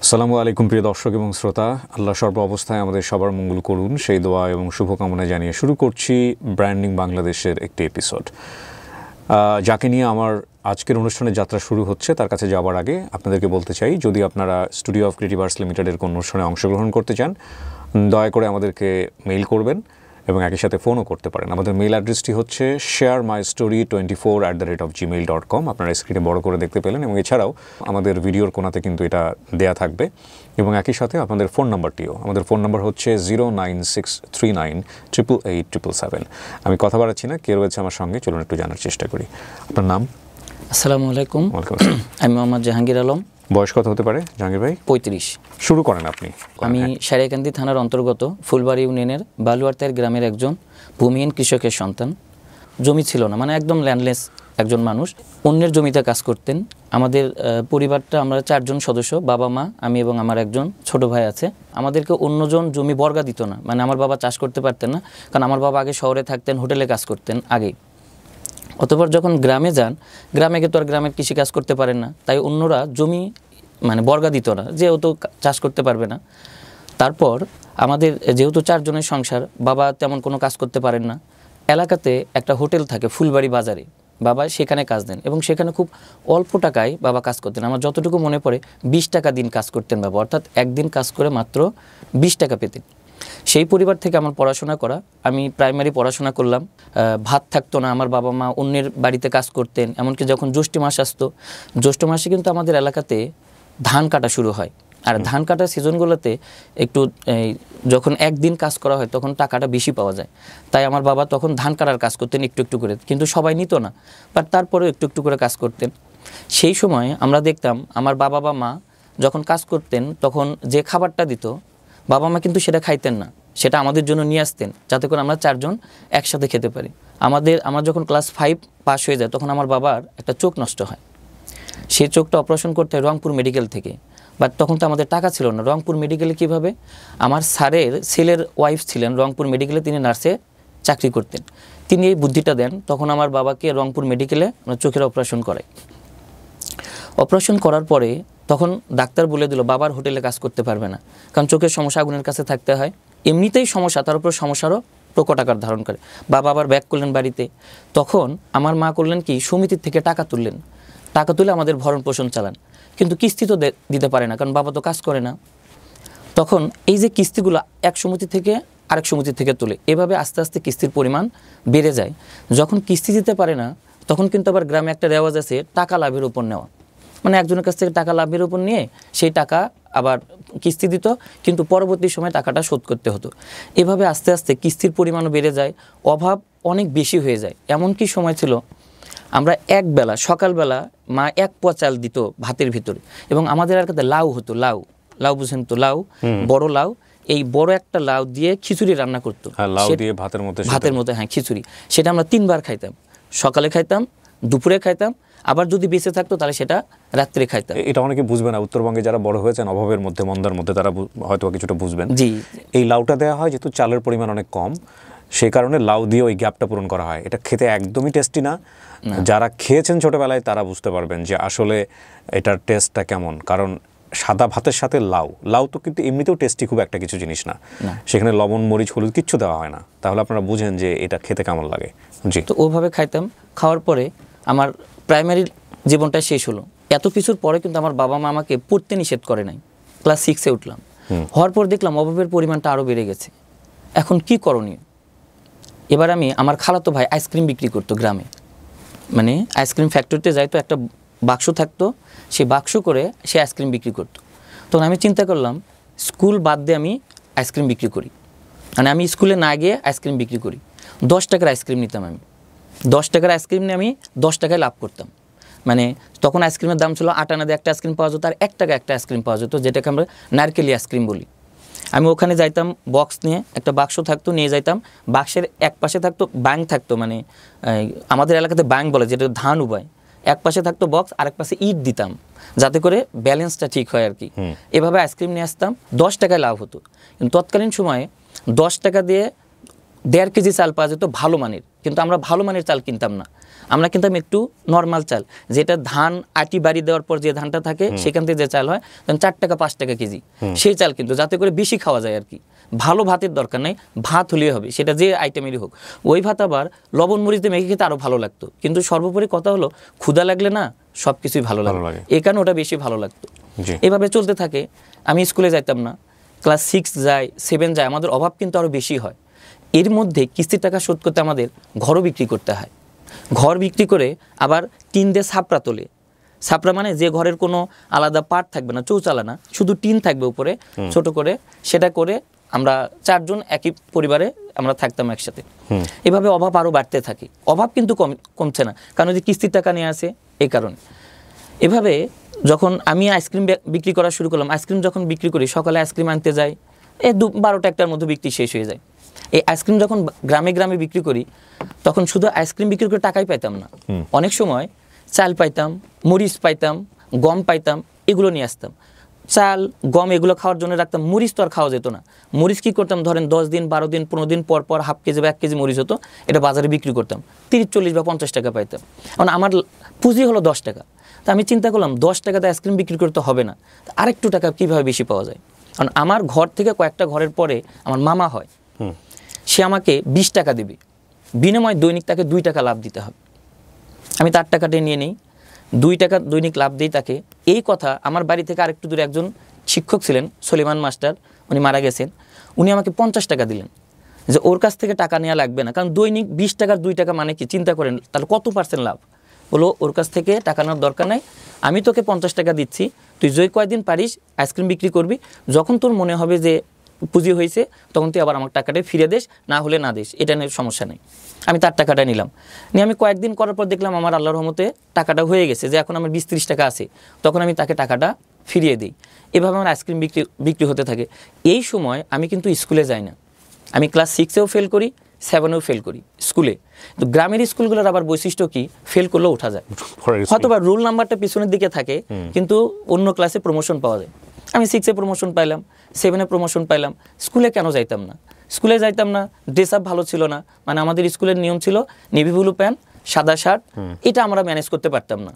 আসসালামু আলাইকুম প্রিয় দর্শক এবং শ্রোতা, আল্লাহ সর্ব অবস্থায় আমাদের সবার মঙ্গল করুন সেই দোয়া এবং শুভকামনা জানিয়ে শুরু করছি ব্র্যান্ডিং বাংলাদেশের একটি এপিসোড। যাকে নিয়ে আমার আজকের অনুষ্ঠানের যাত্রা শুরু হচ্ছে তার কাছে যাওয়ার আগে আপনাদেরকে বলতে চাই, যদি আপনারা স্টুডিও অফ ক্রিয়েটিভ আর্টস লিমিটেডের কোনো অনুষ্ঠানে অংশগ্রহণ করতে চান, দয়া করে আমাদেরকে মেইল করবেন এবং একই সাথে ফোনও করতে পারেন। আমাদের মেইল অ্যাড্রেসটি হচ্ছে sharemystory24@gmail.com। আপনারা স্ক্রিনে বড় করে দেখতে পেলেন এবং এছাড়াও আমাদের ভিডিওর কোনাতে কিন্তু এটা দেয়া থাকবে এবং একই সাথে আপনাদের ফোন নাম্বারটিও, আমাদের ফোন নাম্বার হচ্ছে 09639887777। আমি কথা বাড়াচ্ছি না, কে রয়েছে আমার সঙ্গে, চলুন একটু জানার চেষ্টা করি। আপনার নাম? আসসালামু আলাইকুম। ওয়ালাইকুম আসসালাম। আমি মোহাম্মদ জাহাঙ্গীর আলম। বয়স কত হতে পারে জাহাঙ্গীর ভাই? 35। শুরু করেন আপনি। আমি সারিয়াকান্দি থানার অন্তর্গত ফুলবাড়ি ইউনিয়নের বালুয়ারতার গ্রামের একজন ভূমিহীন কৃষকের সন্তান। জমি ছিল না, মানে একদম ল্যান্ডলেস একজন মানুষ। অন্যের জমিতে কাজ করতেন। আমাদের পরিবারটা, আমরা 4 জন সদস্য, বাবা মা, আমি এবং আমার একজন ছোট ভাই আছে। আমাদেরকে অন্যজন জমি বর্গা দিত না, মানে আমার বাবা চাষ করতে পারতেন না, কারণ আমার বাবা আগে শহরে থাকতেন, হোটেলে কাজ করতেন আগেই। অতঃপর যখন গ্রামে যান, গ্রামে গিয়ে তো আর গ্রামের কৃষি কাজ করতে পারেন না, তাই অন্যরা জমি মানে বর্গা দিত না, যেহেতু চাষ করতে পারবে না। তারপর আমাদের যেহেতু 4 জনের সংসার, বাবা তেমন কোনো কাজ করতে পারেন না। এলাকাতে একটা হোটেল থাকে ফুলবাড়ি বাজারে, বাবা সেখানে কাজ দেন এবং সেখানে খুব অল্প টাকায় বাবা কাজ করতেন। আমার যতটুকু মনে পড়ে 20 টাকা দিন কাজ করতেন বাবা, অর্থাৎ একদিন কাজ করে মাত্র 20 টাকা পেতেন। সেই পরিবার থেকে আমার পড়াশোনা করা। আমি প্রাইমারি পড়াশোনা করলাম। ভাত থাকতো না, আমার বাবা মা অন্যের বাড়িতে কাজ করতেন। এমনকি যখন জ্যৈষ্ঠ মাস আসতো, জ্যৈষ্ঠ মাসে কিন্তু আমাদের এলাকাতে ধান কাটা শুরু হয়। আর ধান কাটার সিজনগুলোতে একটু যখন একদিন কাজ করা হয় তখন টাকাটা বেশি পাওয়া যায়। তাই আমার বাবা তখন ধান কাটার কাজ করতেন একটু একটু করে, কিন্তু সবাই নিত না, বাট তারপরেও একটু একটু করে কাজ করতেন। সেই সময় আমরা দেখতাম আমার বাবা বা মা যখন কাজ করতেন তখন যে খাবারটা দিত, বাবা মা কিন্তু সেটা খাইতেন না, সেটা আমাদের জন্য নিয়ে আসতেন, যাতে করে আমরা 4 জন একসাথে খেতে পারি। আমার যখন ক্লাস 5 পাস হয়ে যায় তখন আমার বাবার একটা চোখ নষ্ট হয়। সেই চোখটা অপারেশন করতে হয় রংপুর মেডিকেল থেকে, বাট তখন তো আমাদের টাকা ছিল না। রংপুর মেডিকেলে কীভাবে? আমার স্যারের ছেলের ওয়াইফ ছিলেন রংপুর মেডিকেলে, তিনি নার্সে চাকরি করতেন, তিনি এই বুদ্ধিটা দেন। তখন আমার বাবাকে রংপুর মেডিকেলে চোখের অপারেশন করায়। অপারেশন করার পরে তখন ডাক্তার বলে দিল বাবার হোটেলে কাজ করতে পারবে না, কারণ চোখের সমস্যা, আগুনের কাছে থাকতে হয়, এমনিতেই সমস্যা, তার উপর সমস্যারও প্রকট আকার ধারণ করে। বাবা আবার ব্যাক করলেন বাড়িতে। তখন আমার মা করলেন কি, সমিতির থেকে টাকা তুললেন, টাকা তুলে আমাদের ভরণ পোষণ চালান, কিন্তু কিস্তি তো দিতে পারে না, কারণ বাবা তো কাজ করে না। তখন এই যে কিস্তিগুলো এক সমিতি থেকে আরেক সমিতি থেকে তোলে, এভাবে আস্তে আস্তে কিস্তির পরিমাণ বেড়ে যায়। যখন কিস্তি দিতে পারে না তখন কিন্তু আবার গ্রামে একটা রেওয়াজ আছে টাকা লাভের উপর নেওয়া, মানে একজনের কাছ থেকে টাকা লাভের উপর নিয়ে সেই টাকা আবার কিস্তি দিত, কিন্তু পরবর্তী সময় টাকাটা শোধ করতে হতো। এভাবে আস্তে আস্তে কিস্তির পরিমাণও বেড়ে যায়, অভাব অনেক বেশি হয়ে যায়। এমনকি সময় ছিল আমরা একবেলা সকালবেলা মা 1 পোয়া চাল দিত ভাতের ভিতরে, এবং আমাদের এলাকাতে লাউ হতো, লাউ বুঝেন তো, লাউ, বড় লাউ, এই বড় একটা লাউ দিয়ে খিচুড়ি রান্না করতো, ভাতের মধ্যে, হ্যাঁ খিচুড়ি। সেটা আমরা 3 বার খাইতাম, সকালে খাইতাম, দুপুরে খাইতাম, আবার যদি বেঁচে থাকতো তাহলে সেটা রাত্রে খাইতাম। এটা অনেকে বুঝবে না, উত্তরবঙ্গে যারা বড় হয়েছেন অভাবের মধ্যে, মন্দার মধ্যে, তারা হয়তো কিছুটা বুঝবেন। জি, এই লাউটা দেওয়া হয় যেহেতু চালের পরিমাণ অনেক কম, সেই কারণে লাউ দিয়ে ওই গ্যাপটা পূরণ করা হয়। এটা খেতে একদমই টেস্টি না, যারা খেয়েছেন ছোটবেলায় তারা বুঝতে পারবেন যে আসলে এটার টেস্টটা কেমন। কারণ সাদা ভাতের সাথে লাউ তো কিন্তু এমনিতেও টেস্টি খুব একটা কিছু জিনিস না, সেখানে লবণ মরিচ হলুদ কিচ্ছু দেওয়া হয় না, তাহলে আপনারা বুঝেন যে এটা খেতে কেমন লাগে। জি, তো ওভাবে খাইতাম। খাওয়ার পরে আমার প্রাইমারি জীবনটা শেষ হলো। এত কিছুর পরে কিন্তু আমার বাবা মা আমাকে পড়তে নিষেধ করে নাই। ক্লাস 6-এ উঠলাম, হওয়ার পর দেখলাম অভাবের পরিমাণটা আরও বেড়ে গেছে। এখন কি করণীয়? এবার আমার খালাতো ভাই আইসক্রিম বিক্রি করতো গ্রামে, মানে আইসক্রিম ফ্যাক্টরিতে যাইতো, একটা বাক্স থাকতো, সেই বাক্স করে সে আইসক্রিম বিক্রি করতো। তখন আমি চিন্তা করলাম স্কুল বাদ দিয়ে আমি আইসক্রিম বিক্রি করি, মানে আমি স্কুলে না গিয়ে আইসক্রিম বিক্রি করি। 10 টাকার আইসক্রিম নিতাম আমি, 10 টাকার আইসক্রিম নিয়ে আমি 10 টাকায় লাভ করতাম। মানে তখন আইসক্রিমের দাম ছিল 8 আনা দিয়ে একটা আইসক্রিম পাওয়া যেত, আর 1 টাকা একটা আইসক্রিম পাওয়া যেত, যেটাকে আমরা নারকেলি আইসক্রিম বলি। আমি ওখানে যাইতাম, বক্স নিয়ে, একটা বাক্স থাকতো, নিয়ে যাইতাম। বাক্সের এক পাশে থাকতো ব্যাং থাকতো, মানে আমাদের এলাকাতে ব্যাং বলে, যেটা ধান উবায়। এক পাশে থাকতো বক্স, আরেক পাশে ইট দিতাম, যাতে করে ব্যালেন্সটা ঠিক হয় আর কি। এভাবে আইসক্রিম নিয়ে আসতাম, 10 টাকায় লাভ হতো। কিন্তু তৎকালীন সময়ে 10 টাকা দিয়ে 1.5 কেজি চাল পাওয়া যেত ভালো মানের, কিন্তু আমরা ভালো মানের চাল কিনতাম না, আমরা কিনতাম একটু নর্মাল চাল, যেটা ধান আটি বাড়ি দেওয়ার পর যে ধানটা থাকে সেখান থেকে যে চাল হয়, তখন 4 টাকা 5 টাকা কেজি, সেই চাল কিন্তু যাতে করে বেশি খাওয়া যায় আর কি। ভালো ভাতের দরকার নেই, ভাত হলেই হবে, সেটা যে আইটেমেরই হোক। ওই ভাত আবার লবণ মরিচ দিয়ে মেখে খেতে আরও ভালো লাগতো। কিন্তু সর্বোপরি কথা হলো ক্ষুধা লাগলে না সব কিছুই ভালো লাগে, এই কারণে ওটা বেশি ভালো লাগতো। এভাবে চলতে থাকে। আমি স্কুলে যাইতাম না, ক্লাস 6 যায় 7 যায়, আমাদের অভাব কিন্তু আরও বেশি হয়। এর মধ্যে কিস্তির টাকা শোধ করতে আমাদের ঘরও বিক্রি করতে হয়। ঘর বিক্রি করে আবার টিন দিয়ে ছাপড়া তোলে। ছাপড়া মানে যে ঘরের কোনো আলাদা পার্ট থাকবে না, চৌচালা না, শুধু টিন থাকবে উপরে ছোট করে, সেটা করে আমরা 4 জন একই পরিবারে আমরা থাকতাম একসাথে। এভাবে অভাব আরও বাড়তে থাকে। অভাব কিন্তু কমছে না, কারণ যে কিস্তির টাকা নিয়ে আসে এই কারণে। এভাবে যখন আমি আইসক্রিম বিক্রি করা শুরু করলাম, আইসক্রিম যখন বিক্রি করি, সকালে আইসক্রিম আনতে যাই, 12টা 1টার মধ্যে বিক্রি শেষ হয়ে যায়। এই আইসক্রিম যখন গ্রামে গ্রামে বিক্রি করি, তখন শুধু আইসক্রিম বিক্রি করে টাকাই পাইতাম না, অনেক সময় চাল পাইতাম, মরিচ পাইতাম, গম পাইতাম, এগুলো নিয়ে আসতাম। চাল গম এগুলো খাওয়ার জন্য রাখতাম, মরিচ তো আর খাওয়া যেত না। মরিচ কী করতাম, ধরেন 10 দিন 12 দিন 15 দিন পর পর হাফ কেজি বা 1 কেজি মরিচ হতো, এটা বাজারে বিক্রি করতাম, 30 40 বা 50 টাকা পাইতাম। কারণ আমার পুঁজি হলো 10 টাকা। তা আমি চিন্তা করলাম 10 টাকাতে আইসক্রিম বিক্রি করতে হবে না, আরেকটু টাকা কীভাবে বেশি পাওয়া যায়। কারণ আমার ঘর থেকে কয়েকটা ঘরের পরে আমার মামা হয়, সে আমাকে 20 টাকা দেবে, বিনিময়ে দৈনিক তাকে 2 টাকা লাভ দিতে হবে। আমি তার টাকাটা নিয়ে নিই, 2 টাকা দৈনিক লাভ দিই তাকে। এই কথা আমার বাড়ি থেকে আরেকটু দূরে একজন শিক্ষক ছিলেন, সলিমান মাস্টার, উনি মারা গেছেন। উনি আমাকে 50 টাকা দিলেন, যে ওর কাছ থেকে টাকা নেওয়া লাগবে না, কারণ দৈনিক 20 টাকার 2 টাকা মানে কি চিন্তা করেন, তাহলে কত % লাভ। বলো ওর কাছ থেকে টাকা নেওয়ার দরকার নাই, আমি তোকে 50 টাকা দিচ্ছি, তুই যে কয়দিন পারিস আইসক্রিম বিক্রি করবি, যখন তোর মনে হবে যে পুঁজি হয়েছে তখন তুই আবার আমার টাকাটা ফিরে দিস, না হলে না দিস, এটা নিয়ে সমস্যা নেই। আমি তার টাকাটা নিলাম, নিয়ে আমি কয়েকদিন করার পর দেখলাম আমার আল্লাহর রহমতে টাকাটা হয়ে গেছে, যে এখন আমার 20-30 টাকা আছে, তখন আমি তাকে টাকাটা ফিরিয়ে দিই। এভাবে আমার আইসক্রিম বিক্রি হতে থাকে। এই সময় আমি কিন্তু স্কুলে যাই না, আমি ক্লাস 6-এও ফেল করি, 7-এও ফেল করি স্কুলে। তো গ্রামের স্কুলগুলোর আবার বৈশিষ্ট্য কি, ফেল করলেও ওঠা যায়, হয়তো বা রোল নাম্বারটা পিছনের দিকে থাকে, কিন্তু অন্য ক্লাসে প্রমোশন পাওয়া যায়। আমি 6-এ প্রমোশন পাইলাম, 7-এ প্রমোশন পাইলাম। স্কুলে কেন যাইতাম না? স্কুলে যাইতাম না, ড্রেস আপ ভালো ছিল না, মানে আমাদের স্কুলের নিয়ম ছিল নেভি ব্লু প্যান্ট সাদা শার্ট, এটা আমরা ম্যানেজ করতে পারতাম না,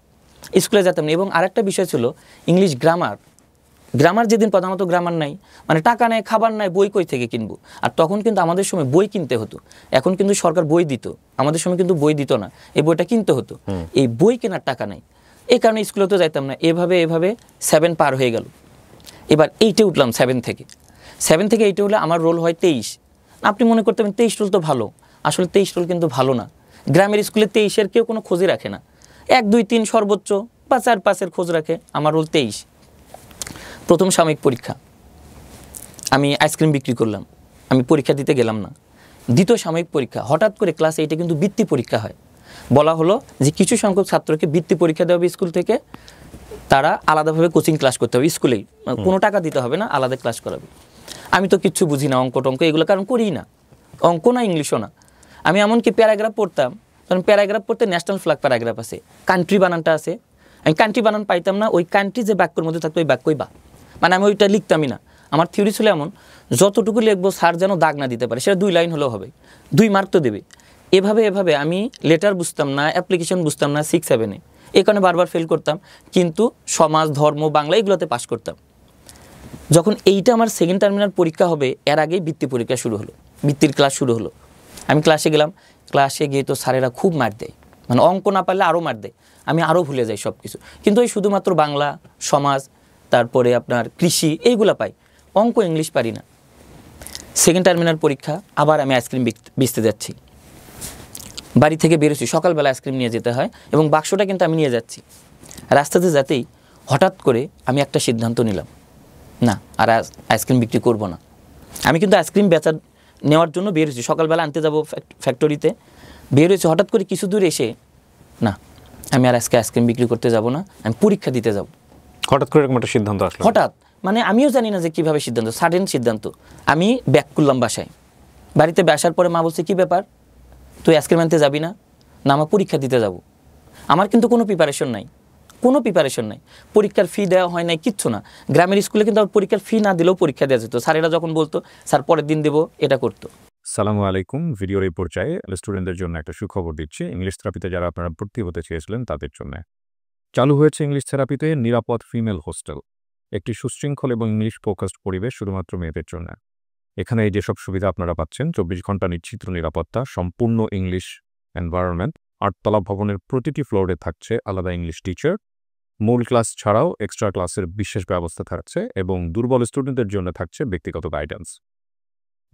স্কুলে যেতাম না। এবং আরেকটা বিষয় ছিল ইংলিশ গ্রামার যেদিন প্রধানত গ্রামার নাই, মানে টাকা নেই, খাবার নাই, বই কই থেকে কিনবো। আর তখন কিন্তু আমাদের সময় বই কিনতে হতো, এখন কিন্তু সরকার বই দিত, আমাদের সময় কিন্তু বই দিত না, এই বইটা কিনতে হতো। এই বই কেনার টাকা নাই, এই কারণে স্কুলে তো যাইতাম না। এভাবে 7 পার হয়ে গেল। এবার 8-এ উঠলাম, 7 থেকে 8-এ হলে আমার রোল হয় 23। আপনি মনে করতে পারেন 23 রোল তো ভালো, আসলে 23 রোল কিন্তু ভালো না। গ্রামের স্কুলে 23-এর কেউ কোনো খোঁজই রাখে না, 1 2 3 সর্বোচ্চ বা 4-5-এর খোঁজ রাখে, আমার রোল 23। প্রথম সাময়িক পরীক্ষা, আমি আইসক্রিম বিক্রি করলাম, আমি পরীক্ষা দিতে গেলাম না। দ্বিতীয় সাময়িক পরীক্ষা, হঠাৎ করে ক্লাস 8-এ কিন্তু বৃত্তি পরীক্ষা হয়। বলা হলো যে কিছু সংখ্যক ছাত্রকে বৃত্তি পরীক্ষা দেওয়া হবে স্কুল থেকে, তারা আলাদাভাবে কোচিং ক্লাস করতে হবে স্কুলেই, কোনো টাকা দিতে হবে না, আলাদা ক্লাস করাবে। আমি তো কিচ্ছু বুঝি না, অঙ্ক টঙ্ক এগুলো কারণ করি না, অঙ্ক না ইংলিশও না। আমি এমনকি প্যারাগ্রাফ পড়তাম, কারণ প্যারাগ্রাফ পড়তে ন্যাশনাল ফ্ল্যাগ প্যারাগ্রাফ আছে, কান্ট্রি বানানটা আছে, আমি কান্ট্রি বানান পাইতাম না, ওই কান্ট্রি যে বাক্যের মধ্যে থাকতো ওই বাক্যই বা, মানে আমি ওইটা লিখতামই না। আমার থিওরি ছিল এমন, যতটুকু লিখবো স্যার যেন দাগ না দিতে পারে, সেটা 2 লাইন হলেও হবে, 2 মার্ক তো দেবে। এভাবে আমি লেটার বুঝতাম না, অ্যাপ্লিকেশন বুঝতাম না 6-7-এ, এই কারণে বারবার ফেল করতাম। কিন্তু সমাজ, ধর্ম, বাংলা এগুলোতে পাস করতাম। যখন এইটা আমার সেকেন্ড টার্মিনাল পরীক্ষা হবে, এর আগেই বৃত্তি পরীক্ষা শুরু হলো, বৃত্তির ক্লাস শুরু হলো। আমি ক্লাসে গেলাম, ক্লাসে গিয়ে তো স্যারেরা খুব মার দেয়, মানে অঙ্ক না পারলে আরও মার দেয়, আমি আরও ভুলে যাই সব কিছু। কিন্তু ওই শুধুমাত্র বাংলা, সমাজ, তারপরে আপনার কৃষি এইগুলো পাই, অঙ্ক ইংলিশ পারি না। সেকেন্ড টার্মিনাল পরীক্ষা, আবার আমি আইসক্রিম বেচতে যাচ্ছি, বাড়ি থেকে বেরোচ্ছি, সকালবেলা আইসক্রিম নিয়ে যেতে হয় এবং বাক্সটা কিন্তু আমি নিয়ে যাচ্ছি। রাস্তাতে যেতেই হঠাৎ করে আমি একটা সিদ্ধান্ত নিলাম, না আর আইসক্রিম বিক্রি করব না। আমি কিন্তু আইসক্রিম নেওয়ার জন্য বেরোচ্ছি, সকালবেলা আনতে যাব ফ্যাক্টরিতে, বেরোচ্ছি। হঠাৎ করে কিছু দূর এসে, না আমি আর আজকে আইসক্রিম বিক্রি করতে যাব না, আমি পরীক্ষা দিতে যাব। হঠাৎ করে এরকম একটা সিদ্ধান্ত আসলো? হঠাৎ, মানে আমিও জানি না যে কীভাবে সিদ্ধান্ত, সাডেন সিদ্ধান্ত। আমি ব্যাক করলাম বাসায়, বাড়িতে আসার পরে মা বলছে, কী ব্যাপার, তুই আইসক্রিম আনতে যাবি না? না, আমার পরীক্ষা দিতে যাব। আমার কিন্তু কোনো প্রিপারেশন নাই, পরীক্ষার ফি দেওয়া হয় নাই, কিচ্ছু না। গ্রামের স্কুলে কিন্তু পরীক্ষার ফি না দিলেও পরীক্ষা দেওয়া যেত, স্যারেরা যখন বলতো স্যার পরের দিন দেবো, এটা করতো। সালামু আলাইকুম। ভিডিওর এই পর্যায়ে স্টুডেন্টদের জন্য একটা সুখবর দিচ্ছি। ইংলিশ থেরাপিতে যারা আপনারা ভর্তি হতে চেয়েছিলেন তাদের জন্য চালু হয়েছে ইংলিশ থেরাপিতে নিরাপদ ফিমেল হোস্টেল, একটি সুশৃঙ্খল এবং ইংলিশ ফোকাসড পরিবেশ শুধুমাত্র মেয়েদের জন্য। এখানে এই যেসব সুবিধা আপনারা পাচ্ছেন: 24 ঘন্টা নিশ্চিত নিরাপত্তা, সম্পূর্ণ ইংলিশ এনভায়রনমেন্ট, 8 তলা ভবনের প্রতিটি ফ্লোরে থাকছে আলাদা ইংলিশ টিচার, মূল ক্লাস ছাড়াও এক্সট্রা ক্লাসের বিশেষ ব্যবস্থা থাকছে এবং দুর্বল স্টুডেন্টদের জন্য থাকছে ব্যক্তিগত গাইডেন্স।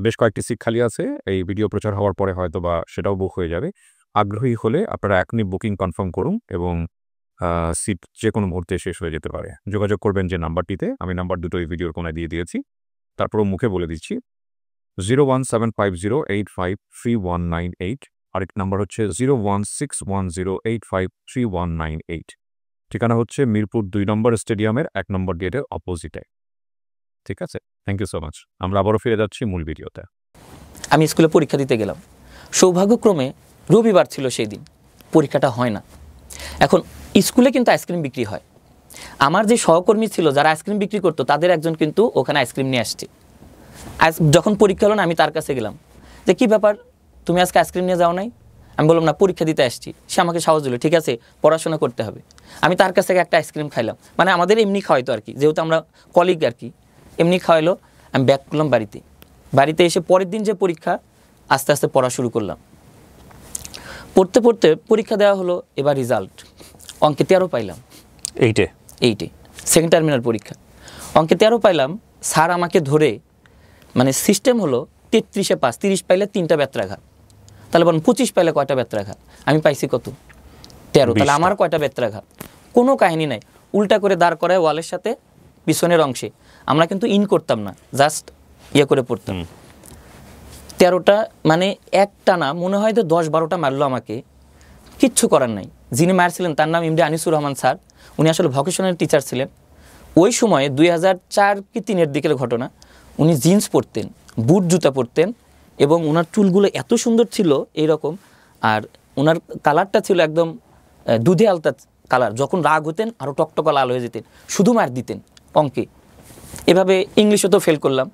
বেশ কয়েকটি সিট খালি আছে, এই ভিডিও প্রচার হওয়ার পরে হয়তো বা সেটাও বুক হয়ে যাবে। আগ্রহী হলে আপনারা এখনই বুকিং কনফার্ম করুন এবং সিট যে কোনো মুহূর্তে শেষ হয়ে যেতে পারে। যোগাযোগ করবেন যে নাম্বারটিতে, আমি নাম্বার দুটো এই ভিডিওর কোনায় দিয়ে দিয়েছি, তারপরও মুখে বলে দিচ্ছি। 01750853198, আরেক নাম্বার হচ্ছে 01610853198। ঠিকানা হচ্ছে মিরপুর 2 নম্বর স্টেডিয়ামের 1 নম্বর গেটের অপোজিটে। ঠিক আছে, থ্যাংক ইউ সো মাচ। আমরা আবারও ফিরে যাচ্ছি মূল ভিডিওতে। আমি স্কুলে পরীক্ষা দিতে গেলাম। সৌভাগ্যক্রমে রবিবার ছিল সেই দিন, পরীক্ষাটা হয় না। এখন স্কুলে কিন্তু আইসক্রিম বিক্রি হয়। আমার যে সহকর্মী ছিল যারা আইসক্রিম বিক্রি করতো তাদের একজন কিন্তু ওখানে আইসক্রিম নিয়ে আসছে। যখন পরীক্ষা হলো না, আমি তার কাছে গেলাম যে কী ব্যাপার, তুমি আজকে আইসক্রিম নিয়ে যাও নাই? আমি বললাম না, পরীক্ষা দিতে আসছি। সে আমাকে সাহস দিল, ঠিক আছে পড়াশোনা করতে হবে। আমি তার কাছ থেকে একটা আইসক্রিম খাইলাম, মানে আমাদের এমনি খাওয়াইতো আর কি, যেহেতু আমরা কলিগ আর কি, এমনি খাওয়াইলো। আমি ব্যাক করলাম বাড়িতে এসে পরের দিন যে পরীক্ষা, আস্তে আস্তে পড়া শুরু করলাম। পড়তে পড়তে পরীক্ষা দেওয়া হলো। এবার রেজাল্ট অঙ্কে 13 পাইলাম। এইটে সেকেন্ড টার্মিনাল পরীক্ষা, অঙ্কে 13 পাইলাম। স্যার আমাকে ধরে, মানে সিস্টেম হলো 33-এ পাস, 30 পাইলে 3টা ব্যত্রাঘাত। তাহলে বলুন 25 পাইলে কয়টা ব্যত্রাঘাত? আমি পাইছি কত? 13। তাহলে আমার কয়টা ব্যত্রাঘাত? কোনো কাহিনী নাই। উল্টা করে দাঁড় করায় ওয়ালের সাথে পিছনের অংশে। আমরা কিন্তু ইন করতাম না, জাস্ট ইয়ে করে পড়তাম। 13টা মানে একটা না, মনে হয় তো 10-12টা মারলো আমাকে, কিচ্ছু করার নাই। যিনি মারছিলেন তার নাম এমডি আনিসুর রহমান স্যার। উনি আসলে ভকেশনাল টিচার ছিলেন। ওই সময়ে 2004 কি 3-এর দিকের ঘটনা। উনি জিন্স পরতেন, বুট জুতা পরতেন এবং ওনার চুলগুলো এত সুন্দর ছিল এইরকম, আর ওনার কালারটা ছিল একদম দুধে আলতা কালার। যখন রাগ হতেন আরও টকটকা লাল হয়ে যেতেন, শুধু মার দিতেন অঙ্কে। এভাবে ইংলিশও তো ফেল করলাম।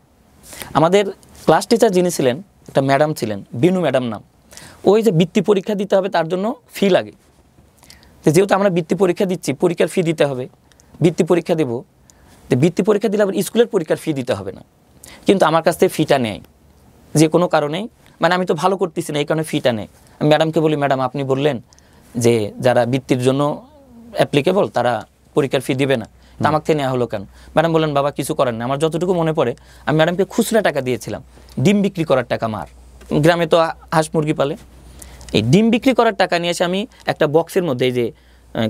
আমাদের ক্লাস টিচার যিনি ছিলেন, একটা ম্যাডাম ছিলেন, বিনু ম্যাডাম নাম। ওই যে বৃত্তি পরীক্ষা দিতে হবে তার জন্য ফি লাগে, তো যেহেতু আমরা বৃত্তি পরীক্ষা দিচ্ছি, পরীক্ষার ফি দিতে হবে। বৃত্তি পরীক্ষা দেবো, তো বৃত্তি পরীক্ষা দিলে আবার স্কুলের পরীক্ষার ফি দিতে হবে না, কিন্তু আমার কাছ থেকে ফিটা নেয় যে কোনো কারণেই। মানে আমি তো ভালো করতেছি না, এই কারণে ফিটা নেয়। আমি ম্যাডামকে বলি, ম্যাডাম আপনি বললেন যে যারা বৃত্তির জন্য অ্যাপ্লিকেবল তারা পরীক্ষার ফি দিবে না, তা আমাকে থেকে নেওয়া হলো কেন? ম্যাডাম বললেন, বাবা কিছু করার না। আমার যতটুকু মনে পড়ে, আমি ম্যাডামকে খুচরা টাকা দিয়েছিলাম, ডিম বিক্রি করার টাকা। মার গ্রামে তো হাঁস মুরগি পালে, এই ডিম বিক্রি করার টাকা নিয়ে এসে আমি একটা বক্সের মধ্যে, এই যে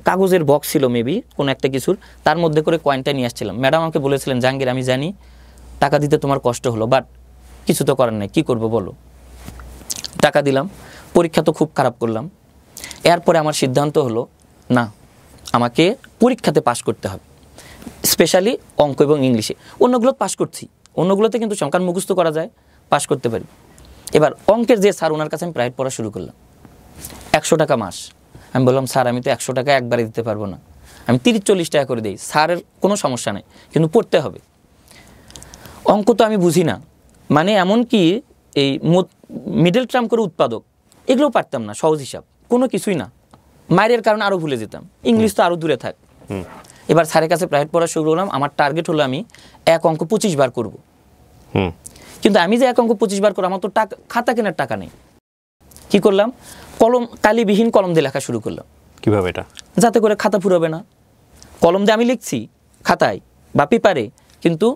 কাগজের বক্স ছিল মেবি কোনো একটা কিছুর, তার মধ্যে করে কয়েনটা নিয়ে আসছিলাম। ম্যাডাম আমাকে বলেছিলেন, জাহাঙ্গীর আমি জানি টাকা দিতে তোমার কষ্ট হলো, বাট কিছু তো করার নেই, কী করবো বলো। টাকা দিলাম। পরীক্ষা তো খুব খারাপ করলাম। এরপরে আমার সিদ্ধান্ত হলো, না আমাকে পরীক্ষাতে পাশ করতে হবে, স্পেশালি অঙ্ক এবং ইংলিশে। অন্যগুলো পাশ করছি, অন্যগুলোতে কিন্তু সংখ্যার মুখস্থ করা যায়, পাশ করতে পারি। এবার অঙ্কের যে স্যার, ওনার কাছে আমি প্রাইভেট পড়া শুরু করলাম। 100 টাকা মাস। আমি বললাম, স্যার আমি তো 100 টাকা একবারে দিতে পারবো না, আমি 30-40 টাকা করে দিই। স্যারের কোনো সমস্যা নেই, কিন্তু পড়তে হবে। অঙ্ক তো আমি বুঝি না, মানে এমনকি এই মিডল টার্ম করে উৎপাদক এগুলোও পারতাম না, সহজ হিসাব কোনো কিছুই না। মায়ের কারণে আরও ভুলে যেতাম, ইংলিশ তো আরও দূরে থাক। এবার স্যারের কাছে প্রাইভেট পড়া শুরু করলাম। আমার টার্গেট হলো আমি এক অঙ্ক 25 বার করবো। কিন্তু আমি যে এক অঙ্ক 25 বার করবো, আমার তো টাকা, খাতা কেনার টাকা নেই। কি করলাম? কলম, কালিবিহীন কলম দিয়ে লেখা শুরু করলাম। কিভাবে এটা? যাতে করে খাতা ফুরাবে না। কলম দিয়ে আমি লিখছি খাতায় বা পেপারে, কিন্তু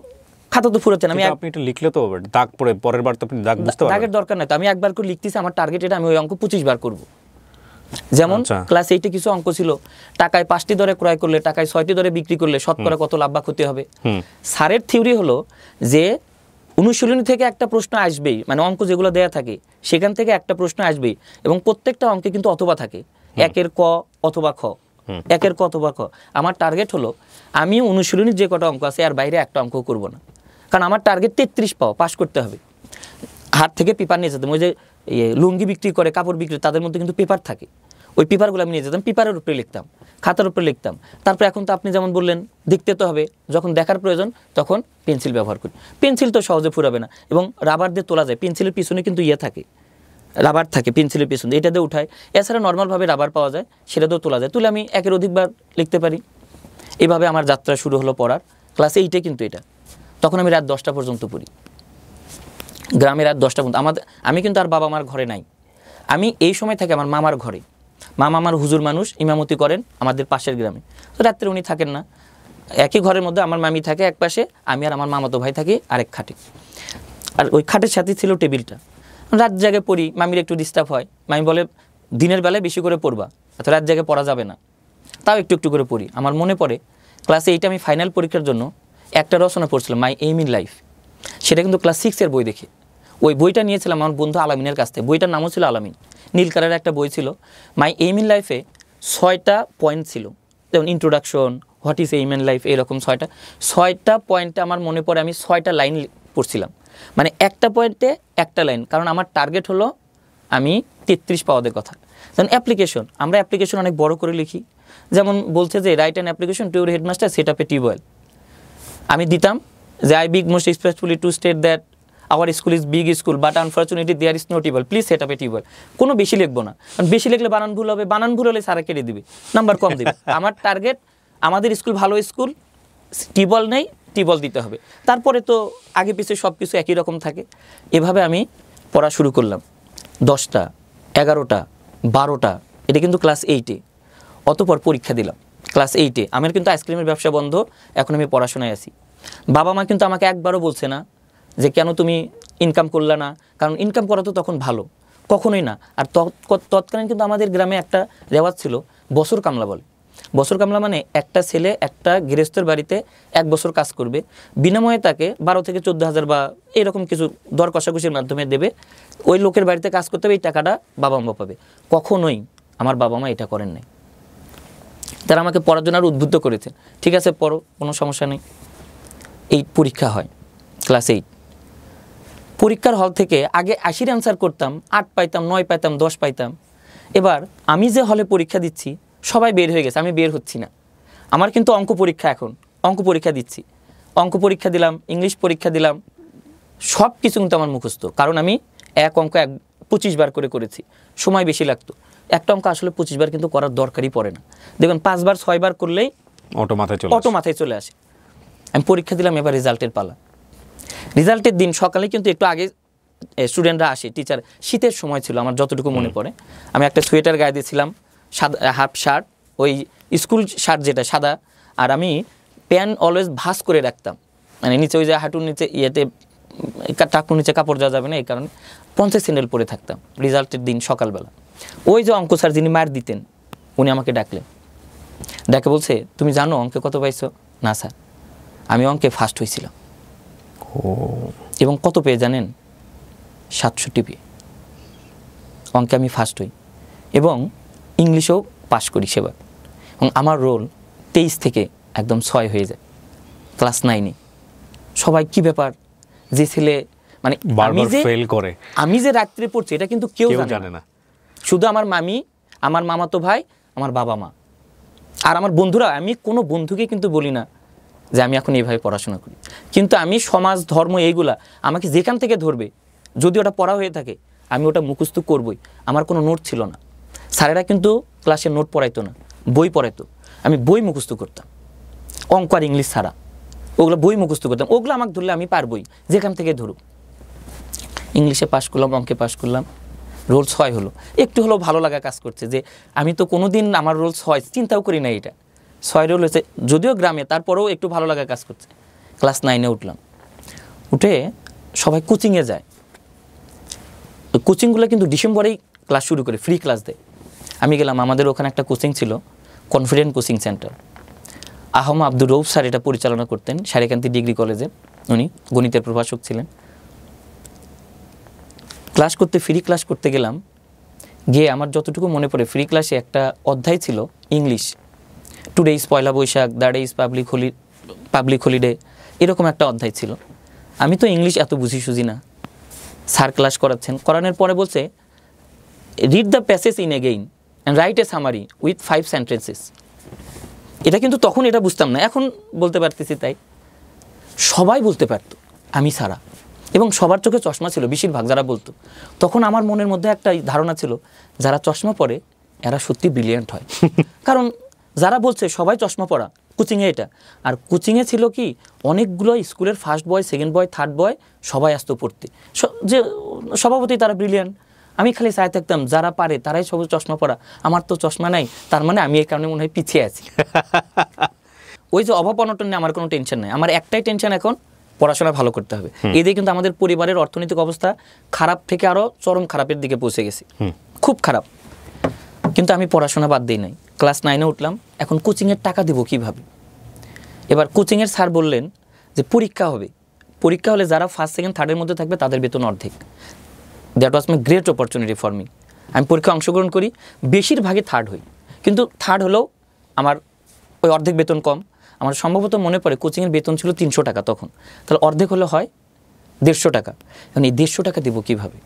খাতা তো ফুরাচ্ছে না। আপনি এটা লিখলে তো দাগ পড়ে, পরের বার তো আপনি দাগ বুঝতে পারবেন। দাগের দরকার নাই তো, আমি একবার করে লিখতেছি, আমার টার্গেট এটা, আমি ওই অঙ্ক 25 বার করব। যেমন ক্লাস 8-এ কিছু অঙ্ক ছিল, টাকায় 5টি দরে ক্রয় করলে, টাকায় 6টি দরে বিক্রি করলে শতকরা কত লাভ বা ক্ষতি হবে। স্যারের থিওরি হলো যে অনুশীলনী থেকে একটা প্রশ্ন আসবেই, মানে অঙ্ক যেগুলো দেয়া থাকে সেখান থেকে একটা প্রশ্ন আসবেই, এবং প্রত্যেকটা অঙ্কে কিন্তু অথবা থাকে, একের ক অথবা খ, একের ক অথবা খ। আমার টার্গেট হলো আমি অনুশীলনীর যে কটা অঙ্ক আছে এর বাইরে একটা অঙ্ক করব না, কারণ আমার টার্গেট 33 পাস করতে হবে। হাত থেকে পেপার নিয়ে যেতাম, ওই যে লুঙ্গি বিক্রি করে, কাপড় বিক্রি, তাদের মধ্যে কিন্তু পেপার থাকে, ওই পেপারগুলো আমি নিয়ে যেতাম, পেপারের উপরে লিখতাম। খাতার উপরে লিখতাম। তারপর এখন তো আপনি যেমন বললেন দেখতে তো হবে, যখন দেখার প্রয়োজন তখন পেন্সিল ব্যবহার করি। পেন্সিল তো সহজে ফুরাবে না, এবং রাবার দিয়ে তোলা যায়। পেন্সিলের পিছনে কিন্তু থাকে, রাবার থাকে পেন্সিলের পিছনে, এটা দিয়ে উঠায়। এছাড়া নর্মালভাবে রাবার পাওয়া যায়, সেটা দিয়েও তোলা যায়, তুলে আমি একের অধিকবার লিখতে পারি। এভাবে আমার যাত্রা শুরু হলো পড়ার। ক্লাস 8-এ কিন্তু এটা, তখন আমি রাত 10টা পর্যন্ত পড়ি, গ্রামে রাত 10টা পর্যন্ত। আমি কিন্তু আর বাবা মার ঘরে নাই, আমি এই সময় থাকি আমার মামার ঘরে। মামা আমার হুজুর মানুষ, ইমামতি করেন আমাদের পাশের গ্রামে। তো রাত্রে উনি থাকেন না, একই ঘরের মধ্যে আমার মামি থাকে এক পাশে, আমি আর আমার মামাতো ভাই থাকি আরেক খাটে। আর ওই খাটের সাথে ছিল টেবিলটা। রাত জায়গায় পড়ি, মামির একটু ডিস্টার্ব হয়, মামি বলে দিনের বেলায় বেশি করে পড়বা, অর্থাৎ রাত জায়গায় পড়া যাবে না, তাও একটু একটু করে পড়ি। আমার মনে পড়ে ক্লাস 8-এ আমি ফাইনাল পরীক্ষার জন্য একটা রচনা পড়ছিলাম, মাই এইম ইন লাইফ। সেটা কিন্তু ক্লাস 6-এর বই দেখে। ওই বইটা নিয়েছিলাম আমার বন্ধু আলামিনের কাছ থেকে, বইটার নামও ছিল আলামিন, নীল কালারের একটা বই ছিল। মাই এইম ইন লাইফে 6টা পয়েন্ট ছিল, যেমন introduction, what is aim in life, এরকম 6টা পয়েন্টে আমার মনে পড়ে আমি 6টা লাইন পড়ছিলাম, মানে একটা পয়েন্টে একটা লাইন, কারণ আমার টার্গেট হলো আমি 33 পাওয়াদের কথা। যেমন অ্যাপ্লিকেশন, আমরা অ্যাপ্লিকেশন অনেক বড় করে লিখি, যেমন বলছে যে write an application to your headmaster set up a tubewell. আমি দিতাম যে I beg most expressfully to state that our school is big school but unfortunately there is no tubewell, please set up a tubewell. কোনো বেশি লিখবো না, কারণ বেশি লিখলে বানান ভুল হবে, বানান ভুল হলে সারা কেটে দিবে, নাম্বার কম দিবে। আমার টার্গেট আমাদের স্কুল ভালো স্কুল, টিউবওয়েল নেই, টিউবওয়েল দিতে হবে। তারপরে তো আগে পিছিয়ে সব কিছু একই রকম থাকে। এভাবে আমি পড়া শুরু করলাম 10টা, 11টা, 12টা, এটা কিন্তু ক্লাস 8-এ। অতপর পরীক্ষা দিলাম ক্লাস 8-এ। আমার কিন্তু আইসক্রিমের ব্যবসা বন্ধ, এখন আমি পড়াশোনায় আছি। বাবা মা কিন্তু আমাকে একবারও বলছে না যে কেন তুমি ইনকাম করলে না, কারণ ইনকাম করা তো তখন ভালো, কখনোই না। আর তৎকালীন কিন্তু আমাদের গ্রামে একটা রেওয়াজ ছিল, বছর কামলা বলে। বছর কামলা মানে একটা ছেলে একটা গৃহস্থের বাড়িতে 1 বছর কাজ করবে, বিনিময়ে তাকে 12 থেকে 14,000 বা এরকম কিছু দর কষাকষির মাধ্যমে দেবে। ওই লোকের বাড়িতে কাজ করতে হবে, এই টাকাটা বাবা মা পাবে। কখনোই আমার বাবা মা এটা করেন নাই, তারা আমাকে পড়ার জন্য আরও উদ্বুদ্ধ করেছেন, ঠিক আছে পড়ো, কোনো সমস্যা নেই। 8 পরীক্ষা হয়, ক্লাস 8। পরীক্ষার হল থেকে আগে 80 অ্যান্সার করতাম, 8 পাইতাম, 9 পাইতাম, 10 পাইতাম। এবার আমি যে হলে পরীক্ষা দিচ্ছি সবাই বের হয়ে গেছে, আমি বের হচ্ছি না। আমার কিন্তু অঙ্ক পরীক্ষা, এখন অঙ্ক পরীক্ষা দিচ্ছি, অঙ্ক পরীক্ষা দিলাম, ইংলিশ পরীক্ষা দিলাম, সব কিছু কিন্তু আমার মুখস্থ, কারণ আমি এক অঙ্ক 25 বার করে করেছি, সময় বেশি লাগতো। একটা অঙ্ক আসলে 25 বার কিন্তু করার দরকারই পড়ে না, দেখবেন 5 বার 6 বার করলেই অটো মাথায় চলে আসে। আমি পরীক্ষা দিলাম, এবার রেজাল্টের পালা। রেজাল্টের দিন সকালে কিন্তু একটু আগে স্টুডেন্টরা আসে, টিচার। শীতের সময় ছিল আমার যতটুকু মনে পড়ে, আমি একটা সোয়েটার গায়ে দিয়েছিলাম, সাদা হাফ শার্ট, ওই স্কুল শার্ট যেটা সাদা, আর আমি প্যান্ট অলওয়েজ ভাঁজ করে রাখতাম, মানে নিচে ওই যে হাঁটুর নিচে ইয়েতে টাকুর নিচে কাপড় যাওয়া যাবে না, এই কারণে পঞ্চাশ স্যান্ডেল পরে থাকতাম। রেজাল্টের দিন সকালবেলা ওই যে অঙ্ক স্যার যিনি মার দিতেন উনি আমাকে ডাকলেন, ডাকে বলছে তুমি জানো অঙ্কে কত পাইছো? না স্যার, আমি অঙ্কে ফার্স্ট হয়েছিলাম। এবং কত পেয়ে জানেন? 67 পেয়ে অঙ্কে আমি ফার্স্ট হই, এবং ইংলিশেও পাশ করি সেবার। এবং আমার রোল 23 থেকে একদম 6 হয়ে যায় ক্লাস 9-এ। সবাই কি ব্যাপার, যে ছেলে মানে আমি যে রাত্রে পড়ছি এটা কিন্তু কেউ জানে না, শুধু আমার মামি, আমার মামাতো ভাই, আমার বাবা মা আর আমার বন্ধুরা। আমি কোনো বন্ধুকে কিন্তু বলি না যে আমি এখন এইভাবে পড়াশোনা করি, কিন্তু আমি সমাজ ধর্ম এইগুলা আমাকে যেখান থেকে ধরবে, যদি ওটা পড়া হয়ে থাকে আমি ওটা মুখস্থ করবই। আমার কোনো নোট ছিল না, স্যারেরা কিন্তু ক্লাসে নোট পড়াইতো না, বই পড়াইতো। আমি বই মুখস্থ করতাম, অঙ্ক আর ইংলিশ ছাড়া ওগুলো বই মুখস্থ করতাম। ওগুলো আমাকে ধরলে আমি পারবই, যেখান থেকে ধরুক। ইংলিশে পাশ করলাম, অঙ্কে পাশ করলাম, রোল 6 হলো। একটু হলেও ভালো লাগা কাজ করছে যে আমি তো কোনো দিন আমার রোল 6 চিন্তাও করি না, এটা 6 রোল হয়েছে, যদিও গ্রামে, তারপরেও একটু ভালো লাগা কাজ করছে। ক্লাস 9-এ উঠলাম, উঠে সবাই কোচিংয়ে যায়। ওই কোচিংগুলো কিন্তু ডিসেম্বরেই ক্লাস শুরু করে, ফ্রি ক্লাস দেয়। আমি গেলাম, আমাদের ওখানে একটা কোচিং ছিল, কনফিডেন্ট কোচিং সেন্টার। আহম আব্দুর রৌফ স্যার এটা পরিচালনা করতেন, সারেকান্তি ডিগ্রি কলেজে। উনি গণিতের প্রভাষক ছিলেন। ক্লাস করতে, ফ্রি ক্লাস করতে গেলাম, গিয়ে আমার যতটুকু মনে পড়ে ফ্রি ক্লাসে একটা অধ্যায় ছিল English. Today is Poila Baishakh, that is public holiday, এরকম একটা অধ্যায় ছিল। আমি তো ইংলিশ এত বুঝি সুঝি না। স্যার ক্লাস করাচ্ছেন, করানোর পরে বলছে read the passage in again and write a summary with 5 sentences. এটা কিন্তু তখন এটা বুঝতাম না, এখন বলতে পারতেছি। তাই সবাই বলতে পারতো আমি ছাড়া, এবং সবার চোখে চশমা ছিল বেশিরভাগ যারা বলতো। তখন আমার মনের মধ্যে একটা ধারণা ছিল, যারা চশমা পরে এরা সত্যি ব্রিলিয়ান্ট হয়। কারণ যারা বলছে সবাই চশমা পরা কোচিংয়ে, এটা আর কোচিংয়ে ছিল কি অনেকগুলো স্কুলের first boy, second boy, third বয় সবাই আসতো পড়তে, যে সভাপতি তারা ব্রিলিয়ান্ট। আমি খালি চাই থাকতাম যারা পারে তারাই সব চশমা পরা, আমার তো চশমা নাই, তার মানে আমি এই কারণে মনে হয় পিছিয়ে আছি। ওই যে অভাব অনটন নিয়ে আমার কোনো টেনশন নাই, আমার একটাই টেনশন এখন পড়াশোনা ভালো করতে হবে। এদিকে কিন্তু আমাদের পরিবারের অর্থনৈতিক অবস্থা খারাপ থেকে আরো চরম খারাপের দিকে পৌঁছে গেছি, খুব খারাপ। কিন্তু আমি পড়াশোনা বাদ দিই নাই, ক্লাস 9-এ উঠলাম। এখন কোচিংয়ের টাকা দিব কিভাবে? এবার কোচিংয়ের স্যার বললেন যে পরীক্ষা হবে, পরীক্ষা হলে যারা ফার্স্ট সেকেন্ড থার্ডের মধ্যে থাকবে তাদের বেতন অর্ধেক। That was my great opportunity for me. আমি পরীক্ষায় অংশগ্রহণ করি, বেশিরভাগই থার্ড হই, কিন্তু থার্ড হলেও আমার ওই অর্ধেক বেতন কম। আমার সম্ভবত মনে পড়ে কোচিংয়ের বেতন ছিল 300 টাকা তখন, তাহলে অর্ধেক হলে হয় 150 টাকা। এখন এই 150 টাকা দেবো কীভাবে?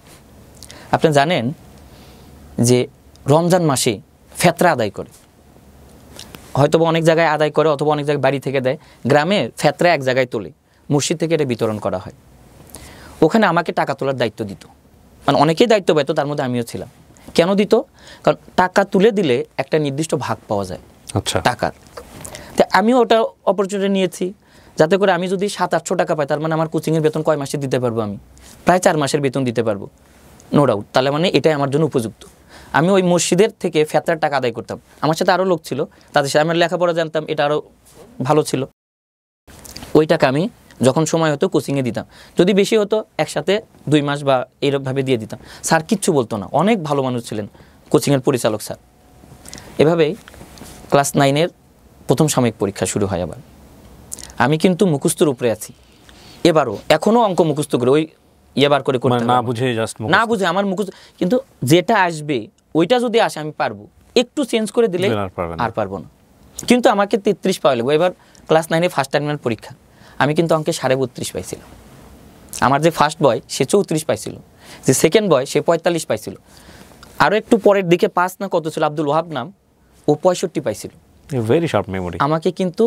আপনি জানেন যে রমজান মাসে ফেতরা আদায় করে, হয়তো অনেক জায়গায় আদায় করে অথবা অনেক জায়গায় বাড়ি থেকে দেয়। গ্রামে ফেতরা এক জায়গায় তোলে, মসজিদ থেকে এটা বিতরণ করা হয়। ওখানে আমাকে টাকা তোলার দায়িত্ব দিত, মানে অনেকেই দায়িত্ব পেত, তার মধ্যে আমিও ছিলাম। কেন দিত? কারণ টাকা তুলে দিলে একটা নির্দিষ্ট ভাগ পাওয়া যায় টাকার। তো আমিও ওটা অপরচুনিটি নিয়েছি, যাতে করে আমি যদি 700-800 টাকা পাই, তার মানে আমার কোচিংয়ের বেতন কয় মাসে দিতে পারবো? আমি প্রায় 4 মাসের বেতন দিতে পারবো, নো ডাউট। তাহলে মানে এটাই আমার জন্য উপযুক্ত। আমি ওই মসজিদের থেকে ফেতরার টাকা আদায় করতাম, আমার সাথে আরও লোক ছিল, তাদের সাথে আমি লেখাপড়া জানতাম, এটা আরও ভালো ছিল। ওই টাকা আমি যখন সময় হতো কোচিংয়ে দিতাম, যদি বেশি হতো একসাথে 2 মাস বা এইরকমভাবে দিয়ে দিতাম। স্যার কিচ্ছু বলতো না, অনেক ভালো মানুষ ছিলেন কোচিংয়ের পরিচালক স্যার। এভাবেই ক্লাস 9-এর প্রথম সাময়িক পরীক্ষা শুরু হয়। আবার আমি কিন্তু মুখস্থর উপরে আছি, এবারও এখনও অঙ্ক মুখস্থ করে ওই বার করে করতে না বুঝে, জাস্ট না বুঝে আমার মুখস্থ, কিন্তু যেটা আসবে ওইটা যদি আসে আমি পারবো, একটু চেঞ্জ করে দিলে আর পারবো না। কিন্তু আমাকে 33 পাওয়া লাগবে। এবার ক্লাস 9-এ ফার্স্ট টার্মিনাল পরীক্ষা, আমি কিন্তু অঙ্কে 32.5 পাইছিলাম। আমার যে ফার্স্ট বয় সে 34 পাইছিল, যে সেকেন্ড বয় সে 45 পাইছিল, আরও একটু পরের দিকে 5 না কত ছিল আব্দুল ওয়াহাব নাম, ও 65 পাইছিল। Very sharp memory. আমাকে কিন্তু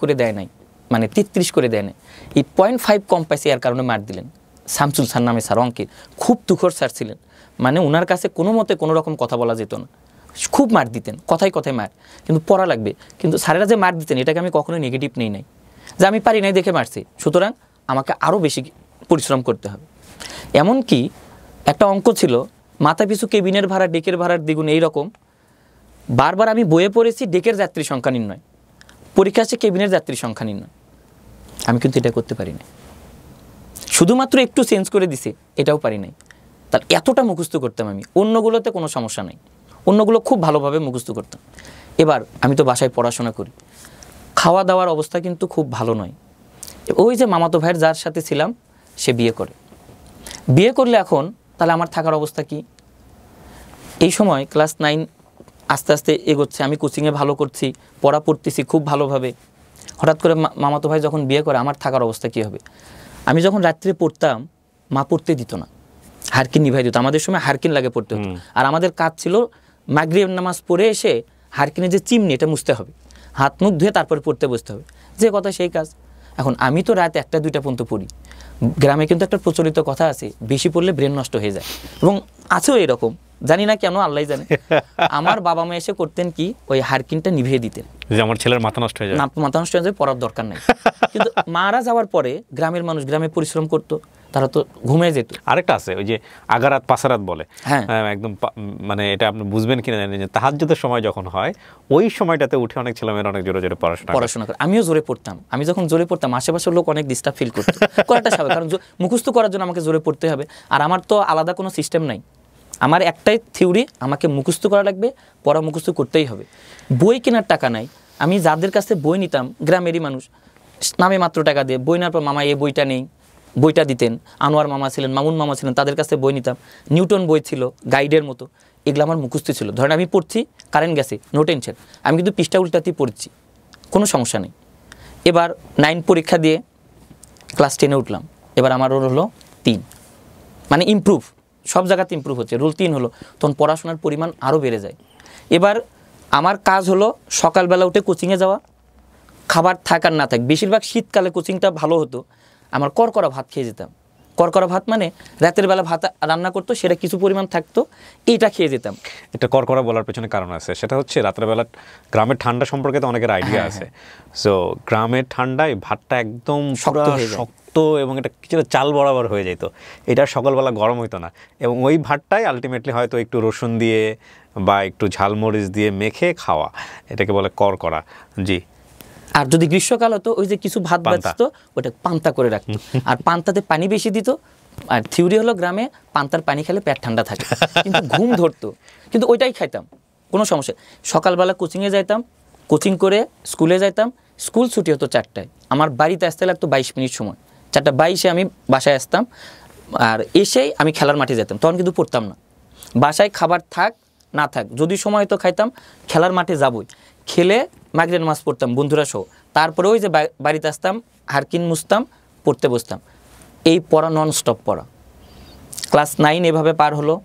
করে দেয় নাই, মানে 33 করে দেয় নাই। এই 0.5 কম পাইছে, এর কারণে মার দিলেন। শামসুল স্যার নামে স্যার, অঙ্কের খুব তুখর স্যার ছিলেন, মানে ওনার কাছে কোনো মতে কোনো রকম কথা বলা যেত না, খুব মার দিতেন, কথায় কথায় মার, কিন্তু পড়া লাগবে। কিন্তু স্যারেরা যে মার দিতেন এটাকে আমি কখনোই নেগেটিভ নেই নাই, যে আমি পারি নাই দেখে মারছি, সুতরাং আমাকে আরও বেশি পরিশ্রম করতে হবে। এমনকি একটা অঙ্ক ছিল, মাথা পিছু কেবিনের ভাড়া ডেকের ভাড়ার দ্বিগুণ, এইরকম বারবার আমি বইয়ে পড়েছি। ডেকের যাত্রী সংখ্যা নির্ণয়, পরীক্ষা আসছে কেবিনের যাত্রী সংখ্যা নির্ণয়, আমি কিন্তু এটা করতে পারি না, শুধুমাত্র একটু চেঞ্জ করে দিছে, এটাও পারি নাই। তাহলে এতটা মুখস্থ করতাম আমি, অন্যগুলোতে কোনো সমস্যা নেই, অন্যগুলো খুব ভালোভাবে মুখস্থ করতাম। এবার আমি তো বাসায় পড়াশোনা করি, খাওয়া দাওয়ার অবস্থা কিন্তু খুব ভালো নয়। ওই যে মামাতো ভাইয়ের যার সাথে ছিলাম সে বিয়ে করে, বিয়ে করলে এখন তাহলে আমার থাকার অবস্থা কি? এই সময় ক্লাস 9 আস্তে আস্তে এগোচ্ছে, আমি কোচিংয়ে ভালো করছি, পড়া পড়তেছি খুব ভালোভাবে। হঠাৎ করে মামাতো ভাই যখন বিয়ে করে, আমার থাকার অবস্থা কী হবে? আমি যখন রাত্রে পড়তাম, মা পড়তে দিত না, হারকিন নিভাই দিত। আমাদের সময় হারকিন লাগে পড়তে হতো, আর আমাদের কাজ ছিল মাগরিব নামাজ পড়ে এসে হারকিনের যে চিমনি এটা মুছতে হবে, হাত মুখ ধুয়ে তারপরে পড়তে বসতে হবে, যে কথা সেই কাজ। এখন আমি তো রাত 1টা-2টা পর্যন্ত পড়ি। গ্রামে কিন্তু একটা প্রচলিত কথা আছে, বেশি পড়লে ব্রেন নষ্ট হয়ে যায়, এবং আছেও এরকম, জানি না কেন, আল্লাহ জানে। আমার বাবা মা এসে করতেন কি, ওই হারকিনটা নিভিয়ে দিতেন, যে আমার ছেলের মাথা নষ্ট হয়ে যায়, মাথা নষ্ট হয়ে যায়, পড়ার দরকার নাই। কিন্তু মারা যাওয়ার পরে গ্রামের মানুষ গ্রামে পরিশ্রম করতো, তারা তো ঘুমিয়ে যেত। আরেকটা আছে, ওই যে আগারাত পাসারাত বলে, হ্যাঁ একদম, মানে এটা আপনি বুঝবেন কিনা জানেন, যে তাহাজ্জুদের সময় যখন হয়, ওই সময়টাতে উঠে অনেক ছেলেমেয়েরা অনেক জোরে জোরে পড়াশোনা করে। আমিও জোরে পড়তাম। আমি যখন জোরে পড়তাম, আশেপাশের লোক অনেক ডিস্টার্ব ফিল করতো, করাটা স্বাভাবিক, কারণ মুখস্থ করার জন্য আমাকে জোরে পড়তে হবে। আর আমার তো আলাদা কোনো সিস্টেম নাই, আমার একটাই থিওরি, আমাকে মুখস্থ করা লাগবে, পড়া মুখস্থ করতেই হবে। বই কেনার টাকা নাই, আমি যাদের কাছে বই নিতাম, গ্রামেরই মানুষ, নামে মাত্র টাকা দিয়ে বই নেওয়ার পর, মামা এই বইটা নেই, বইটা দিতেন। আনোয়ার মামা ছিলেন, মামুন মামা ছিলেন, তাদের কাছে বই নিতাম। নিউটন বই ছিল গাইডের মতো, এগুলো আমার মুখস্থ ছিল। ধরেন আমি পড়ছি, কারেন্ট গেছে, নো টেনশন, আমি কিন্তু পৃষ্ঠা উল্টাতেই পড়ছি, কোনো সমস্যা নেই। এবার 9 পরীক্ষা দিয়ে ক্লাস 10-এ উঠলাম, এবার আমার রোল হলো 3, মানে ইমপ্রুভ, সব জায়গাতে ইমপ্রুভ হচ্ছে, রোল 3 হলো, তখন পড়াশোনার পরিমাণ আরও বেড়ে যায়। এবার আমার কাজ হলো সকালবেলা উঠে কোচিংয়ে যাওয়া, খাবার থাক আর না থাক, বেশিরভাগ শীতকালে কোচিংটা ভালো হতো, আমার করকরা ভাত খেয়ে যেতাম। করকরা ভাত মানে রাতের বেলা ভাত রান্না করতো, সেটা কিছু পরিমাণ থাকতো, এইটা খেয়ে যেতাম। এটা করকরা বলার পেছনে কারণ আছে, সেটা হচ্ছে রাতের বেলা গ্রামের ঠান্ডা সম্পর্কে তো অনেকের আইডিয়া আছে। সো গ্রামের ঠান্ডায় ভাতটা একদম পুরো শক্ত এবং এটা কিছুটা চাল বরাবর হয়ে যেত, এটা সকালবেলা গরম হইতো না, এবং ওই ভাতটাই আলটিমেটলি হয়তো একটু রসুন দিয়ে বা একটু ঝালমরিচ দিয়ে মেখে খাওয়া, এটাকে বলে করকরা। জি। আর যদি গ্রীষ্মকাল হতো, ওই যে কিছু ভাত বাঁচতো ওটা পান্তা করে রাখতো, আর পান্তাতে পানি বেশি দিত। আর থিওরি হলো গ্রামে পান্তার পানি খেলে পেট ঠান্ডা থাকে, কিন্তু ঘুম ধরতো, কিন্তু ওইটাই খাইতাম, কোনো সমস্যা। সকালবেলা কোচিংয়ে যাইতাম, কোচিং করে স্কুলে যাইতাম, স্কুল ছুটি হতো 4টায়, আমার বাড়িতে আসতে লাগতো 22 মিনিট সময়, 4:22-এ আমি বাসায় আসতাম, আর এসেই আমি খেলার মাঠে যেতাম। তখন কিন্তু পড়তাম না, বাসায় খাবার থাক না থাক, যদি সময় হতো খাইতাম, খেলার মাঠে যাবই, খেলে মাগরিবের নামাজ পড়তাম বন্ধুরা সহ, তারপরে ওই যে বাড়িতে আসতাম, হারকিন মুছতাম, পড়তে বসতাম। এই পড়া নন স্টপ পড়া। ক্লাস 9 এভাবে পার হলো,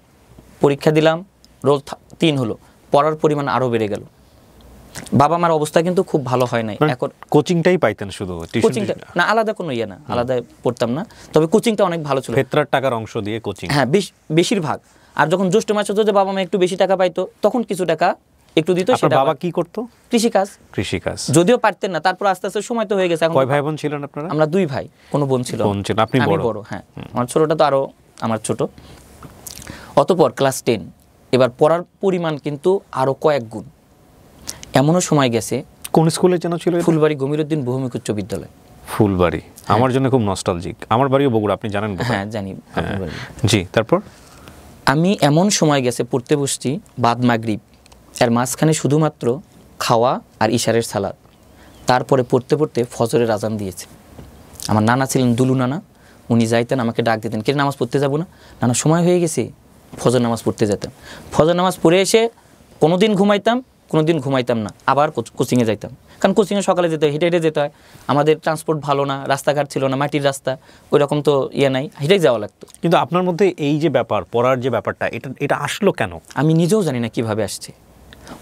পরীক্ষা দিলাম, রোল 3 হলো, পড়ার পরিমাণ আরও বেড়ে গেল। বাবা মার অবস্থা কিন্তু খুব ভালো হয় নাই। এখন কোচিংটাই পাইতেন শুধু? কোচিংটা না, আলাদা কোনো ইয়ে না, আলাদা পড়তাম না, তবে কোচিংটা অনেক ভালো ছিল। ফেতরার টাকার অংশ দিয়ে কোচিং? হ্যাঁ, বেশিরভাগ। আর যখন জ্যৈষ্ঠ মাস হতো যে বাবা মা একটু বেশি টাকা পাইতো, তখন কিছু টাকা একটু দিত। সেটা বাবা কি করতো? কৃষিকাজ। কৃষিকাজ যদিও পারতেন না, তারপর আস্তে আস্তে সময় তো হয়ে গেছে। কয় ভাই বোন ছিলেন আপনারা? আমরা 2 ভাই, কোনো বোন ছিল। আপনি বড়? হ্যাঁ, আমার ছোটটা তো আরো আমার ছোট। অতঃপর ক্লাস 10, এবার পড়ার পরিমাণ কিন্তু আরো কয়েক গুণ। এমনও সময় গেছে। কোন স্কুলে যেন ছিল? ফুলবাড়ি গমিরুদ্দিন বহুমুখী উচ্চ বিদ্যালয়। ফুলবাড়ি আমার জন্য খুব নস্টালজিক। আমার বাড়িও বগুড়া, আপনি জানেন? হ্যাঁ, জানি। জি। তারপর আমি এমন সময় গেছে পড়তে বসছি বাদ মাগরিব, এর মাঝখানে শুধুমাত্র খাওয়া আর ইশারের সালাদ, তারপরে পড়তে পড়তে ফজরের আজান দিয়েছে। আমার নানা ছিলেন দুলু নানা, উনি যাইতেন আমাকে ডাক দিতেন, কে নামাজ পড়তে যাবো না? নানা সময় হয়ে গেছে। ফজর নামাজ পড়তে যেতাম। ফজর নামাজ পড়ে এসে কোনো দিন ঘুমাইতাম, কোনো দিন ঘুমাইতাম না, আবার কোচিংয়ে যাইতাম। কারণ কোচিংয়ে সকালে যেতে হয়, হেঁটে হেঁটে যেতে হয়, আমাদের ট্রান্সপোর্ট ভালো না, রাস্তাঘাট ছিল না, মাটির রাস্তা, ওই রকম তো ইয়ে নাই, হেঁটেই যাওয়া লাগতো। কিন্তু আপনার মধ্যে এই যে ব্যাপার, পড়ার যে ব্যাপারটা, এটা আসলো কেন? আমি নিজেও জানি না কিভাবে আসছে।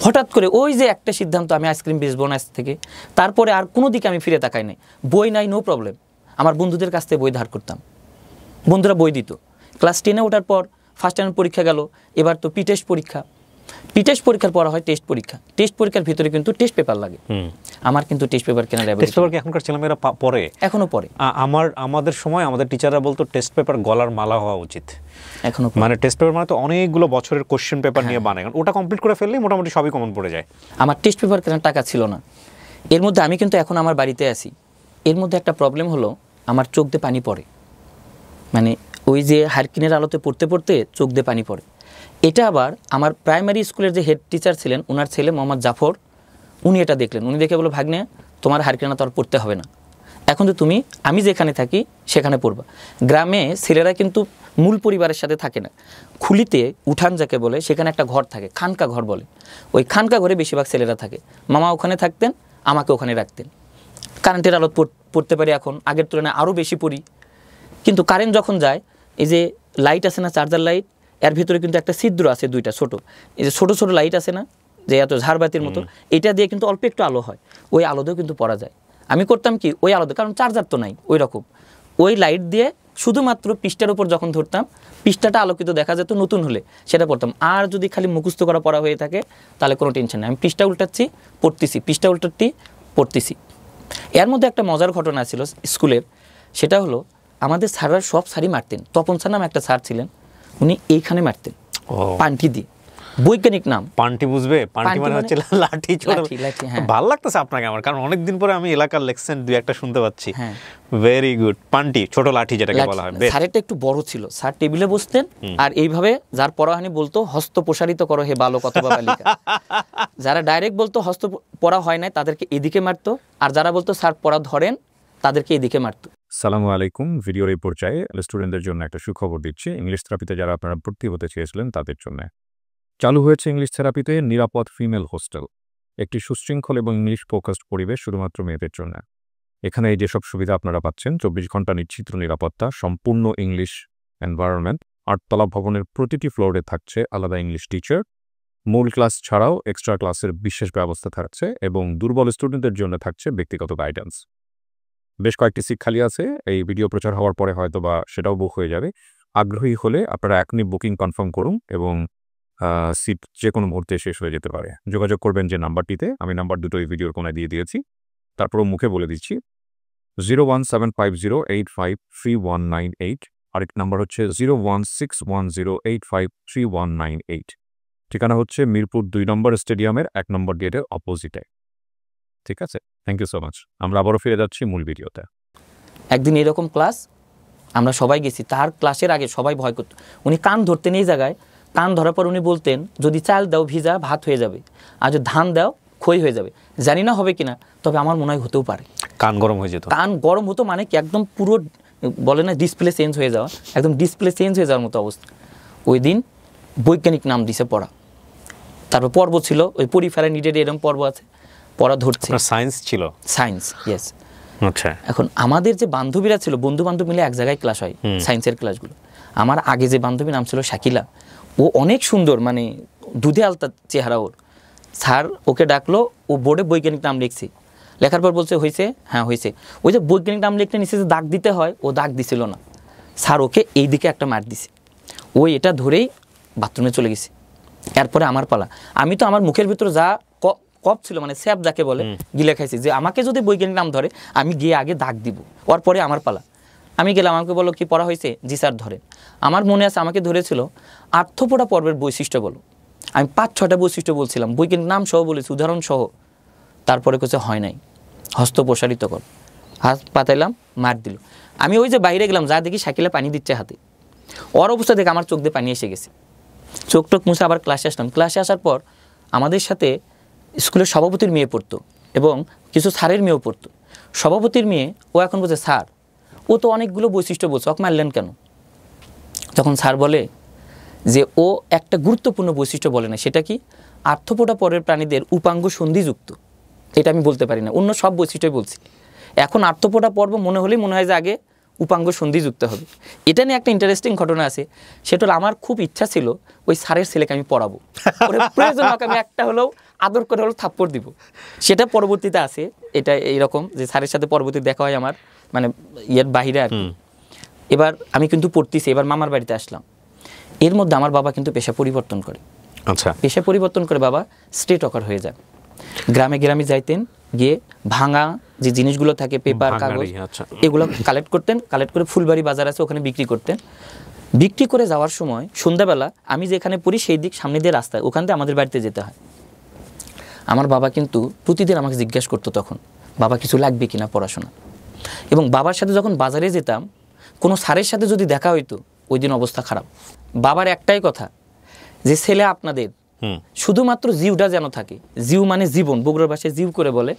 হঠাৎ করে ওই যে একটা সিদ্ধান্ত, আমি আইসক্রিম বেচবো না আজ থেকে, তারপরে আর কোনো দিকে আমি ফিরে তাকাই নাই। বই নাই, নো প্রবলেম, আমার বন্ধুদের কাছ থেকে বই ধার করতাম, বন্ধুরা বই দিত। ক্লাস 10-এ ওঠার পর ফার্স্ট টাইম পরীক্ষা গেল, এবার তো পি টেস্ট পরীক্ষা। পি টেস্ট পরীক্ষার পর হয় টেস্ট পরীক্ষা। টেস্ট পরীক্ষার ভিতরে কিন্তু টেস্ট পেপার লাগে। আমার কিন্তু টেস্ট পেপার কেনার টেস্ট পেপার কি এখনকার ছেলেমেয়েরা পড়ে? এখনো পড়ে। আমাদের সময় আমাদের টিচাররা বলতো টেস্ট পেপার গলার মালা হওয়া উচিত। এখনো মানে টেস্ট পেপার মানে তো অনেকগুলো বছরের কোশ্চেন পেপার নিয়ে বানায়, ওটা কমপ্লিট করে ফেললেই মোটামুটি সবই কমন পড়ে যায়। আমার টেস্ট পেপার কেনার টাকা ছিল না। এর মধ্যে আমি কিন্তু এখন আমার বাড়িতে আছি, এর মধ্যে একটা প্রবলেম হলো, আমার চোখ দিয়ে পানি পড়ে, মানে ওই যে হারকিনের আলোতে পড়তে পড়তে চোখ দিয়ে পানি পড়ে। এটা আবার আমার প্রাইমারি স্কুলের যে হেড টিচার ছিলেন, ওনার ছেলে মোহাম্মদ জাফর, উনি এটা দেখলেন। উনি দেখে বলল, ভাগ্নে তোমার হারকিনা তো আর পড়তে হবে না, এখন তো তুমি আমি যেখানে থাকি সেখানে পড়বা। গ্রামে ছেলেরা কিন্তু মূল পরিবারের সাথে থাকে না, খুলিতে উঠান যাকে বলে, সেখানে একটা ঘর থাকে, খানকা ঘর বলে, ওই খানকা ঘরে বেশিরভাগ ছেলেরা থাকে। মামা ওখানে থাকতেন, আমাকে ওখানে রাখতেন। কারেন্টের আলো পড়তে পারি এখন, আগের তুলনায় আরও বেশি পড়ি। কিন্তু কারেন্ট যখন যায়, এই যে লাইট আছে না, চার্জার লাইট, এর ভিতরে কিন্তু একটা ছিদ্র আছে, 2টা ছোট, এই যে ছোট ছোট লাইট আছে না, যে এত ঝাড়বাতির মতো, এটা দিয়ে কিন্তু অল্প একটু আলো হয়, ওই আলোতেও কিন্তু পড়া যায়। আমি করতাম কি, ওই আলোতে, কারণ চার্জার তো নাই ওই রকম, ওই লাইট দিয়ে শুধুমাত্র পৃষ্ঠার উপর যখন ধরতাম, পৃষ্ঠাটা আলোকিত দেখা যেত নতুন হলে, সেটা পড়তাম। আর যদি খালি মুখস্থ করা পড়া হয়ে থাকে তাহলে কোনো টেনশন নেই, আমি পৃষ্ঠা উল্টাচ্ছি পড়তেছি, পৃষ্ঠা উল্টাচ্ছি পড়তেছি। এর মধ্যে একটা মজার ঘটনা ছিল স্কুলের, সেটা হলো আমাদের স্যাররা সব স্যারই মারতেন। তপন স্যার নামে একটা স্যার ছিলেন, উনি এইখানে মারতেন পান্টি দিয়ে। বৈজ্ঞানিক নাম পান্টি, বুঝবে? পান্টি মানে হচ্ছে লাঠি। ভালো লাগতেছে আপনাকে আমার, কারণ অনেকদিন পরে আমি এলাকার লেকশন 2-1টা শুনতে পাচ্ছি। Very good. পান্টি, ছোট লাঠি যেটাকে বলা হয়। স্যারেরটা একটু বড় ছিল, স্যার টেবিলে বসতেন আর এইভাবে যার পড়াহানি বলতো, হস্ত প্রসারিত করো হে বালক অথবা বালিকা। যারা ডাইরেক্ট বলতো হস্ত পড়া হয় নাই, তাদেরকে এদিকে মারতো, আর যারা বলতো স্যার পড়া ধরেন, তাদেরকে এদিকে মারতো। সালামু আলাইকুম। ভিডিওর এই পর্যায়ে স্টুডেন্টদের জন্য একটা সুখবর দিচ্ছি। ইংলিশ থেরাপিতে যারা আপনারা ভর্তি হতে চেয়েছিলেন তাদের জন্য চালু হয়েছে ইংলিশ থেরাপিতে নিরাপদ ফিমেল হোস্টেল, একটি সুশৃঙ্খল এবং ইংলিশ ফোকাসড পরিবেশ শুধুমাত্র মেয়েদের জন্য। এখানে এই যেসব সুবিধা আপনারা পাচ্ছেন: 24 ঘন্টা নিশ্চিত নিরাপত্তা, সম্পূর্ণ ইংলিশ এনভায়রনমেন্ট, 8 তলা ভবনের প্রতিটি ফ্লোরে থাকছে আলাদা ইংলিশ টিচার, মূল ক্লাস ছাড়াও এক্সট্রা ক্লাসের বিশেষ ব্যবস্থা থাকছে এবং দুর্বল স্টুডেন্টদের জন্য থাকছে ব্যক্তিগত গাইডেন্স। বেশ কয়েকটি সিট খালি আছে, এই ভিডিও প্রচার হওয়ার পরে হয়তো বা সেটাও বুক হয়ে যাবে। আগ্রহী হলে আপনারা এখনই বুকিং কনফার্ম করুন এবং সিট যে কোনো মুহূর্তে শেষ হয়ে যেতে পারে। যোগাযোগ করবেন যে নাম্বারটিতে, আমি নাম্বার দুটো এই ভিডিওর কোনায় দিয়ে দিয়েছি, তারপরও মুখে বলে দিচ্ছি 01750853198, আরেক নাম্বার হচ্ছে 01610853198। ঠিকানা হচ্ছে মিরপুর 2 নম্বর স্টেডিয়ামের 1 নম্বর গেটের অপোজিটে। ঠিক আছে, থ্যাংক ইউ সো মাচ। আমরা আবারও ফিরে যাচ্ছি মূল ভিডিওতে। একদিন এরকম ক্লাস আমরা সবাই গেছি, তার ক্লাসের আগে সবাই ভয় করত। উনি কান ধরতেন এই জায়গায়, কান ধরার পর উনি বলতেন যদি চাল দাও ভিজা ভাত হয়ে যাবে, আর যদি ধান দাও খই হয়ে যাবে। জানি না হবে কিনা, তবে আমার মনে হয় হতেও পারে। কান গরম হয়ে যেত। কান গরম হতো মানে কি একদম পুরো বলে না ডিসপ্লে চেঞ্জ হয়ে যাওয়া, একদম ডিসপ্লে চেঞ্জ হয়ে যাওয়ার মতো অবস্থা। ওই দিন বৈজ্ঞানিক নাম দিছে পড়া, তারপর পর্ব ছিল ওই পরিফেরা নিডেড এরকম পর্ব আছে, পড়া ধরছে। সায়েন্স ছিল? Science, yes. আচ্ছা। এখন আমাদের যে বান্ধবীরা ছিল, বন্ধু বান্ধব মিলে এক জায়গায় ক্লাস হয় সায়েন্সের ক্লাসগুলো। আমার আগে যে বান্ধবীর নাম ছিল শাকিলা, ও অনেক সুন্দর, মানে দুধে আলতা চেহারা ওর। স্যার ওকে ডাকলো, ও বোর্ডে বৈজ্ঞানিক নাম লিখছে, লেখার পর বলছে হয়েছে, হ্যাঁ হয়েছে। ওই যে বৈজ্ঞানিক নাম লিখতে নিচে যে দাগ দিতে হয়, ও দাগ দিছিল না। স্যার ওকে এই দিকে একটা মার দিছে, ও এটা ধরেই বাথরুমে চলে গেছে। এরপরে আমার পালা, আমি তো আমার মুখের ভিতরে যা কপ ছিল, মানে স্যাপ যাকে বলে, গিলে খাইছি, যে আমাকে যদি বৈজ্ঞানিক নাম ধরে আমি গিয়ে আগে দাগ দিব, ওর পরে আমার পালা। আমি গেলাম, আমাকে বলো কি পড়া হয়েছে? জি স্যার ধরে। আমার মনে আছে আমাকে ধরেছিল আর্থপোড়া পর্বের বৈশিষ্ট্য বলো। আমি 5-6টা বৈশিষ্ট্য বলছিলাম, বৈজ্ঞানিক নাম সহ বলেছি, উদাহরণ সহ। তারপরে কিছু হয় নাই, হস্ত প্রসারিত কর, হাত পাতাইলাম, মার দিল। আমি ওই যে বাইরে গেলাম, যা দেখি শাকিলা পানি দিচ্ছে হাতে, ওর অবস্থা দেখে আমার চোখ দিয়ে পানি এসে গেছে। চোখ টোক মুছে আবার ক্লাসে আসলাম। ক্লাসে আসার পর আমাদের সাথে স্কুলের সভাপতির মেয়ে পড়তো এবং কিছু স্যারের মেয়েও পড়তো। সভাপতির মেয়ে, ও এখন বলছে স্যার ও তো অনেকগুলো বৈশিষ্ট্য বলছে, ওকে মারলেন কেন? তখন স্যার বলে যে ও একটা গুরুত্বপূর্ণ বৈশিষ্ট্য বলে না, সেটা কি? আর্থপোড়া পরের প্রাণীদের উপাঙ্গ সন্ধিযুক্ত। এটা আমি বলতে পারি না, অন্য সব বৈশিষ্ট্যই বলছি। এখন আর্থপোড়া পর্ব মনে হলেই মনে হয় যে আগে উপাঙ্গ সন্ধিযুক্ত হবে। এটা নিয়ে একটা ইন্টারেস্টিং ঘটনা আছে, সেটা হলো আমার খুব ইচ্ছা ছিল ওই স্যারের ছেলেকে আমি পড়াবো, প্রয়োজন হোক আমি একটা হলেও আদর করে হলেও থাপ্পড় দিব। সেটা পরবর্তীতে আছে, এটা এইরকম যে স্যারের সাথে পরবর্তীতে দেখা হয় আমার, মানে ইয়ের বাহিরে আর কি। এবার আমি কিন্তু পড়তেছি, এবার মামার বাড়িতে আসলাম। এর মধ্যে আমার বাবা কিন্তু পেশা পরিবর্তন করে। আচ্ছা। পেশা পরিবর্তন করে বাবা স্টেট হকার হয়ে যায়। গ্রামে গ্রামে যাইতেন, গিয়ে ভাঙা যে জিনিসগুলো থাকে, পেপার কাগজ, এগুলো কালেক্ট করতেন। কালেক্ট করে ফুলবাড়ি বাজার আছে ওখানে বিক্রি করতেন। বিক্রি করে যাওয়ার সময় সন্ধ্যাবেলা আমি যেখানে পড়ি সেই দিক সামনে দিয়ে রাস্তায়, ওখান থেকে আমাদের বাড়িতে যেতে হয়। আমার বাবা কিন্তু প্রতিদিন আমাকে জিজ্ঞাসা করতো তখন, বাবা কিছু লাগবে কিনা পড়াশোনা। এবং বাবার সাথে যখন বাজারে যেতাম, কোনো স্যারের সাথে যদি দেখা হইতো, ওই দিন অবস্থা খারাপ। বাবার একটাই কথা, যে ছেলে আপনাদের শুধুমাত্র জিউটা যেন থাকে, জিউ মানে জীবন, বগুড়ার ভাষায় জিউ করে বলে,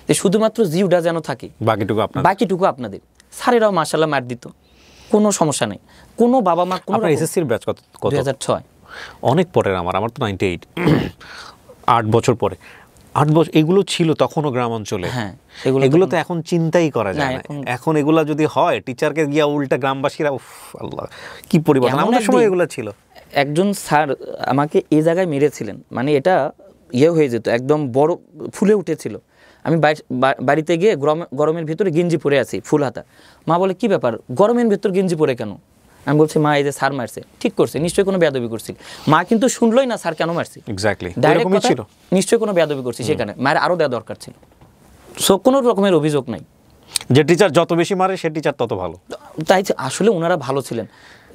যে শুধুমাত্র জিউটা যেন থাকে, বাকিটুকু আপনাদের। স্যারেরাও মাশাআল্লাহ মার দিত, কোনো সমস্যা নেই। কোনো বাবা মা কোনো এসএসসির ব্যাচ কত? 2006। অনেক পরের আমার তো 98, 8 বছর পরে। 8 বছর এগুলো ছিল তখনও গ্রাম অঞ্চলে। হ্যাঁ, এগুলো তো এখন চিন্তাই করা যায় না। এখন এগুলা যদি হয়, টিচারকে গিয়া উল্টা গ্রামবাসীরা, উফ আল্লাহ কি পরিবর্তন। আমাদের সময় এগুলো ছিল। একজন স্যার আমাকে এই জায়গায় মেরেছিলেন, মানে এটা ইয়ে হয়ে যেত, একদম বড় ফুলে উঠেছিল। আমি বাড়িতে গিয়ে গরমের ভিতরে গেঞ্জি পরে আছি, ফুল হাতা। মা বলে কি ব্যাপার, গরমের ভিতর গেঞ্জি পরে কেন? আমি বলছি মা এই যে স্যার মারছে। ঠিক করছে, নিশ্চয়ই কোনো বেয়াদবি করছিল। মা কিন্তু শুনলই না স্যার কেন মারছে, এক্স্যাক্টলি ডাইরেক্ট ছিল, নিশ্চয়ই কোনো বেয়াদবি করছি সেখানে, মায়ের আরও দেওয়া দরকার ছিল। সো কোনো রকমের অভিযোগ নাই। যে টিচার যত বেশি মারে সে টিচার তত ভালো। তাই আসলে ওনারা ভালো ছিলেন।